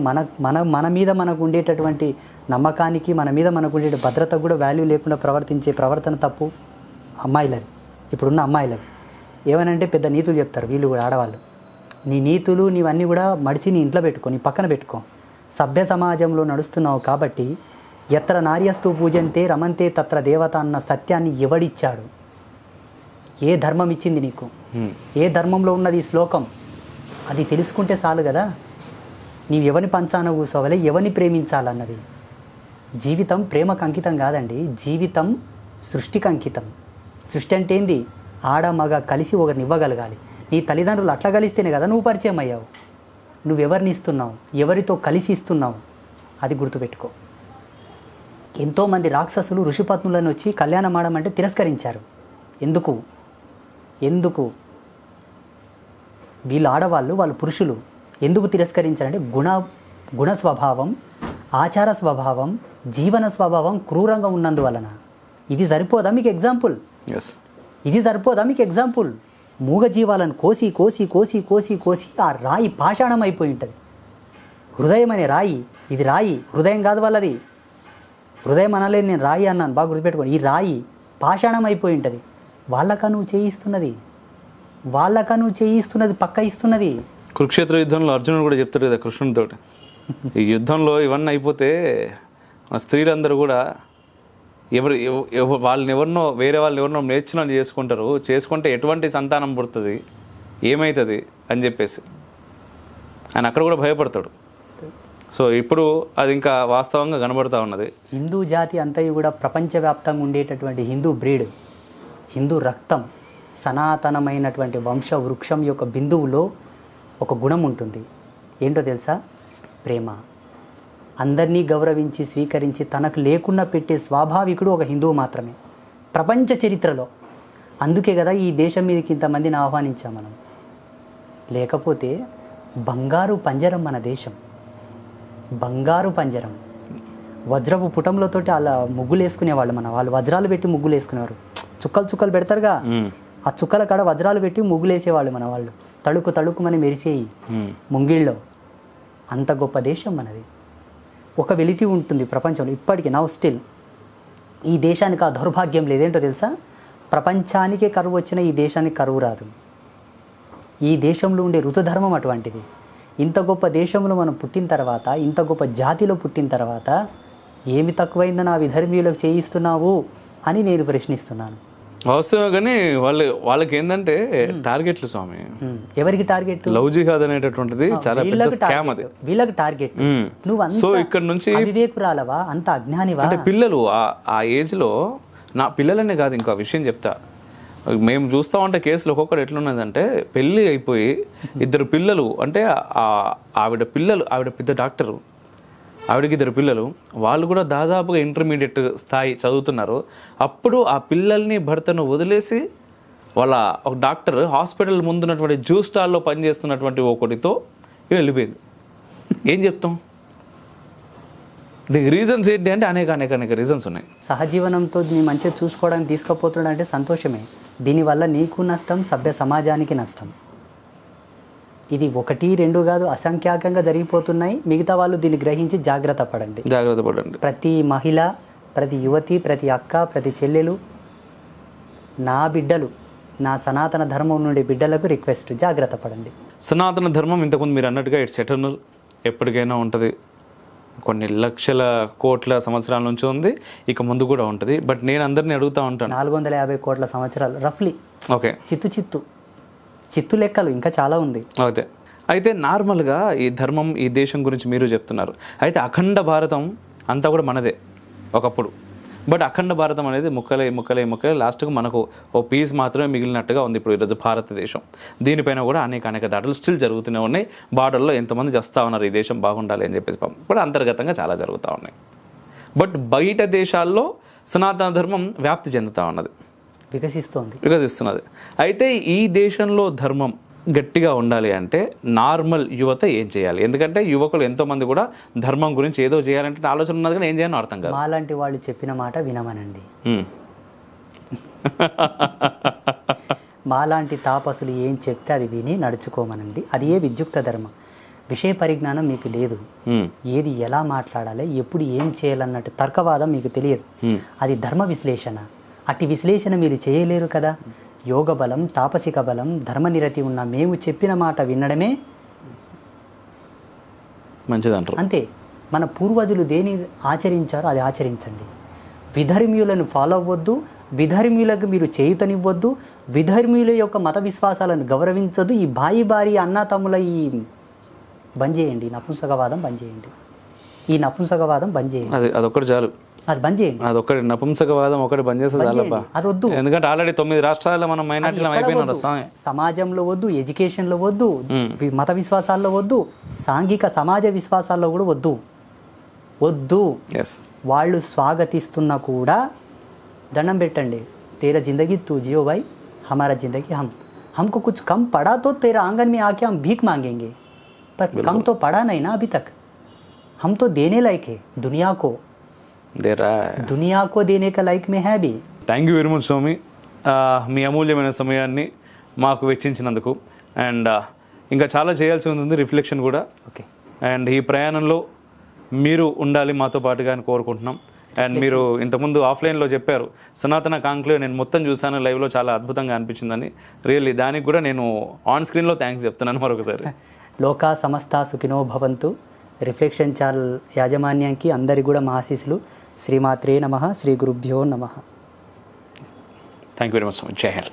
మన మీద మనకు ఉండేటటువంటి నమ్మకానికి, మన మీద మనకు ఉండే భద్రతకు కూడా వాల్యూ లేకుండా ప్రవర్తించే ప్రవర్తన తప్పు అమ్మాయిలది. ఇప్పుడున్న అమ్మాయిలది ఏమనంటే పెద్ద నీతులు చెప్తారు వీళ్ళు కూడా, ఆడవాళ్ళు. నీ నీతులు నీవన్నీ కూడా మడిచి నీ ఇంట్లో పెట్టుకో, నీ పక్కన పెట్టుకో. సభ్య సమాజంలో నడుస్తున్నావు కాబట్టి ఎత్ర నార్యస్తు పూజంతే రమంతే తత్ర దేవత అన్న సత్యాన్ని ఎవడిచ్చాడు? ఏ ధర్మం ఇచ్చింది నీకు? ఏ ధర్మంలో ఉన్నది ఈ శ్లోకం? అది తెలుసుకుంటే చాలు కదా. నీవు ఎవరిని పంచాన కూర్చోవాలి, ఎవరిని ప్రేమించాలన్నది. జీవితం ప్రేమకు అంకితం కాదండి, జీవితం సృష్టికి అంకితం. సృష్టి అంటే ఏంది? ఆడ మగ కలిసి ఒకరిని ఇవ్వగలగాలి. నీ తల్లిదండ్రులు అట్లా కలిస్తేనే కదా నువ్వు పరిచయం అయ్యావు. నువ్వెవరిని ఇస్తున్నావు, ఎవరితో కలిసి ఇస్తున్నావు, అది గుర్తుపెట్టుకో. ఎంతోమంది రాక్షసులు ఋషిపత్నులను వచ్చి కళ్యాణం ఆడమంటే తిరస్కరించారు. ఎందుకు వీళ్ళు ఆడవాళ్ళు, వాళ్ళు పురుషులు ఎందుకు తిరస్కరించారంటే గుణ స్వభావం, ఆచార స్వభావం, జీవన స్వభావం క్రూరంగా ఉన్నందువలన. ఇది సరిపోదా మీకు ఎగ్జాంపుల్? ఇది సరిపోదా మీకు ఎగ్జాంపుల్? మూగజీవాలను కోసి కోసి కోసి కోసి కోసి ఆ రాయి పాషాణం అయిపోయి ఉంటుంది. హృదయం అనే రాయి, ఇది రాయి, హృదయం కాదు వాళ్ళది. హృదయం అనలేదు, నేను రాయి అన్నాను, బాగా గుర్తుపెట్టుకోండి. ఈ రాయి పాషాణం అయిపోయి ఉంటుంది. వాళ్ళకా నువ్వు చేయిస్తున్నది పక్క ఇస్తున్నది. కురుక్షేత్ర యుద్ధంలో అర్జునుడు కూడా చెప్తాడు కదా కృష్ణుడితో, ఈ యుద్ధంలో ఇవన్నీ అయిపోతే మన స్త్రీలందరూ కూడా వేరే వాళ్ళని ఎవరినో నేర్చుకుని చేసుకుంటారు, చేసుకుంటే ఎటువంటి సంతానం పుడుతుంది, ఏమవుతుంది అని చెప్పేసి ఆయన అక్కడ కూడా భయపడతాడు. సో ఇప్పుడు అది ఇంకా వాస్తవంగా కనబడుతూ ఉన్నది. హిందూ జాతి అంతయు కూడా ప్రపంచవ్యాప్తంగా ఉండేటటువంటి హిందూ బ్రీడ్, హిందూ రక్తం, సనాతనమైనటువంటి వంశ వృక్షం యొక్క బిందువులో ఒక గుణం ఉంటుంది. ఏంటో తెలుసా? ప్రేమ. అందరినీ గౌరవించి స్వీకరించి తనకు లేకుండా పెట్టే స్వాభావికుడు ఒక హిందువు మాత్రమే ప్రపంచ చరిత్రలో. అందుకే కదా ఈ దేశం మీదకి ఇంతమందిని ఆహ్వానించాం మనం. లేకపోతే బంగారు పంజరం మన దేశం, బంగారు పంజరం. వజ్రపు పుటంలతోటి అలా ముగ్గులు వేసుకునేవాళ్ళు మన వాళ్ళు. వజ్రాలు పెట్టి ముగ్గులు వేసుకునేవారు. చుక్కలు పెడతారుగా, ఆ చుక్కల కాడ వజ్రాలు పెట్టి ముగ్గులు వేసేవాళ్ళు మన వాళ్ళు. తళుకుమని మెరిసేయి ముంగిళ్ళలో. అంత గొప్ప దేశం మనది. ఒక వెలితి ఉంటుంది ప్రపంచంలో ఇప్పటికీ. నౌ స్టిల్ ఈ దేశానికి ఆ దౌర్భాగ్యం లేదేంటో తెలుసా? ప్రపంచానికే కరువు వచ్చిన ఈ దేశానికి కరువు రాదు. ఈ దేశంలో ఉండే ఋతుధర్మం అటువంటిది. ఇంత గొప్ప దేశంలో మనం పుట్టిన తర్వాత, ఇంత గొప్ప జాతిలో పుట్టిన తర్వాత ఏమి తక్కువైందో నా విధర్మీయులకు చేయిస్తున్నావు అని నేను ప్రశ్నిస్తున్నాను. వాస్తవం, కానీ వాళ్ళకి ఏంటంటే టార్గెట్లు స్వామి. ఎవరికి టార్గెట్? లవ్ జిహాద్ అనేటటువంటిది చాలా పెద్ద స్కామ్ అది. వీళ్ళకి టార్గెట్. నువ్వు సో ఇక్కడ నుంచి అవివేకురాలవా, అంత అజ్ఞానివా? అంటే పిల్లలు ఆ ఏజ్ లో, నా పిల్లలనే కాదు, ఇంకో విషయం చెప్తా. మేము చూస్తూ ఉంటే కేసులు ఒక్కొక్కటి ఎట్లున్నదంటే, పెళ్ళి అయిపోయి 2 పిల్లలు, అంటే ఆవిడ పెద్ద డాక్టరు, ఆవిడకి 2 పిల్లలు, వాళ్ళు కూడా దాదాపుగా ఇంటర్మీడియట్ స్థాయి చదువుతున్నారు. అప్పుడు ఆ పిల్లల్ని భర్తను వదిలేసి వాళ్ళ ఒక డాక్టర్ హాస్పిటల్ ముందున్నటువంటి జ్యూస్ స్టాల్లో పనిచేస్తున్నటువంటి ఒకటితో వెళ్ళిపోయింది. ఏం చెప్తాం? దీనికి రీజన్స్ ఏంటి అంటే అనేక రీజన్స్ ఉన్నాయి. సహజీవనంతో నీ మంచిగా చూసుకోవడానికి తీసుకుపోతున్నాడు అంటే సంతోషమే. దీనివల్ల నీకు నష్టం, సభ్య సమాజానికి నష్టం. ఇది 1, 2 కాదు, అసంఖ్యాకంగా జరిగిపోతున్నాయి. మిగతా వాళ్ళు దీన్ని గ్రహించి జాగ్రత్త పడండి. ప్రతి మహిళ, ప్రతి యువతి, ప్రతి అక్క, ప్రతి చెల్లెలు, నా బిడ్డలు, నా సనాతన ధర్మం నుండి బిడ్డలకు రిక్వెస్ట్, జాగ్రత్త పడండి. సనాతన ధర్మం ఇంతకుముందు మీరు అన్నట్టుగా ఇట్స్ ఎటర్నల్, ఎప్పటికైనా ఉంటుంది. కొన్ని లక్షల కోట్ల సంవత్సరాల నుంచి ఉంది, ఇక ముందు కూడా ఉంటుంది. బట్ నేను అందరినీ అడుగుతూ ఉంటాను, 450 కోట్ల సంవత్సరాలు రఫ్లీ. ఓకే, చిత్తు లెక్కలు ఇంకా చాలా ఉంది. అయితే నార్మల్గా ఈ ధర్మం, ఈ దేశం గురించి మీరు చెప్తున్నారు. అయితే అఖండ భారతం అంతా కూడా మనదే ఒకప్పుడు. బట్ అఖండ భారతం అనేది ముక్కలే లాస్ట్కు మనకు ఓ పీస్ మాత్రమే మిగిలినట్టుగా ఉంది ఇప్పుడు ఈరోజు భారతదేశం. దీనిపైన కూడా అనేక దాడులు స్టిల్ జరుగుతూనే ఉన్నాయి. బార్డర్లో ఎంతమంది చేస్తూ ఉన్నారు ఈ దేశం బాగుండాలి అని చెప్పేసి, కూడా అంతర్గతంగా చాలా జరుగుతూ ఉన్నాయి. బట్ బయట దేశాల్లో సనాతన ధర్మం వ్యాప్తి చెందుతూ ఉన్నది, వికసిస్తున్నది. అయితే ఈ దేశంలో ధర్మం గట్టిగా ఉండాలి అంటే నార్మల్ యువత ఏం చేయాలి? ఎందుకంటే యువకులు ఎంతోమంది కూడా ధర్మం గురించి ఏదో చేయాలంటే ఆలోచన ఉన్నది, కానీ ఏం చేయాలో అర్థం కాదు. మాలాంటి వాళ్ళు చెప్పిన మాట వినమనండి. మాలాంటి తాపసులు ఏం చెప్తే అది విని నడుచుకోమనండి. అది ఏ విద్యుక్త ధర్మం. విషయ పరిజ్ఞానం మీకు లేదు. ఏది ఎలా మాట్లాడాలి, ఎప్పుడు ఏం చేయాలన్నట్టు తర్కవాదం మీకు తెలియదు. అది ధర్మ విశ్లేషణ. అట్టి విశ్లేషణ మీరు చేయలేరు కదా. యోగ బలం, తాపసిక బలం, ధర్మనిరతి ఉన్న మేము చెప్పిన మాట వినడమే మంచిదంటారు. అంతే. మన పూర్వజులు దేని ఆచరించారో అది ఆచరించండి. విధర్మీయులను ఫాలో అవ్వద్దు, విధర్మీయులకు మీరు చేయుతనివ్వద్దు, విధర్మీయుల యొక్క మత విశ్వాసాలను గౌరవించొద్దు. ఈ భారీ అన్నా తమ్ముల ఈ బంద్ చేయండి, నపుంసకవాదం బంద్ చేయండి. అదొక్కటి చాలు. అది బంద్ చేయండి. అదొక్కటి నపుంసకవాదం ఒకటి బంద్ చేస్తే చాలబ్బా. అది వద్దు. ఎందుకంటే ఆల్రెడీ 9 రాష్ట్రాల్లో మనం మైనారిటీలు అయిపోయినారు. సమాజంలో వద్దు, ఎడ్యుకేషన్లో వద్దు, మత విశ్వాసాల్లో వద్దు, సాంఘిక సమాజ విశ్వాసాల్లో కూడా వద్దు. వాళ్ళు స్వాగతిస్తున్నా కూడా దండం పెట్టండి. तेरा जिंदगी तू जियो भाई, हमारा जिंदगी हम, हमको कुछ कम पड़ा तो तेरा आंगन में आके हम भीख मांगेंगे, पर कम तो पड़ा नहीं ना अभी तक. हम तो देने लायक है, दुनिया को देने का लायक में है भी. థ్యాంక్ యూ వెరీ మచ్ స్వామి, మీ అమూల్యమైన సమయాన్ని మాకు వెచ్చించినందుకు. అండ్ ఇంకా చాలా చేయాల్సి ఉంది, రిఫ్లెక్షన్ కూడా. ఓకే. అండ్ ఈ ప్రయాణంలో మీరు ఉండాలి మాతో పాటుగా అని కోరుకుంటున్నాం. అండ్ మీరు ఇంతకుముందు ఆఫ్లైన్లో చెప్పారు సనాతన కాంక్లేవ్, నేను మొత్తం చూసాను లైవ్లో, చాలా అద్భుతంగా అనిపించిందని. రియల్లీ దానికి కూడా నేను ఆన్ స్క్రీన్లో థ్యాంక్స్ చెప్తున్నాను మరొకసారి. లోకా సమస్త సుఖినో భవంతు. రిఫ్లెక్షన్ ఛానల్ యాజమాన్యానికి అందరి కూడా మా ఆశీస్సులు. శ్రీమాత్రే నమః, శ్రీ గురుభ్యో నమః. Thank you very much. జై హింద్.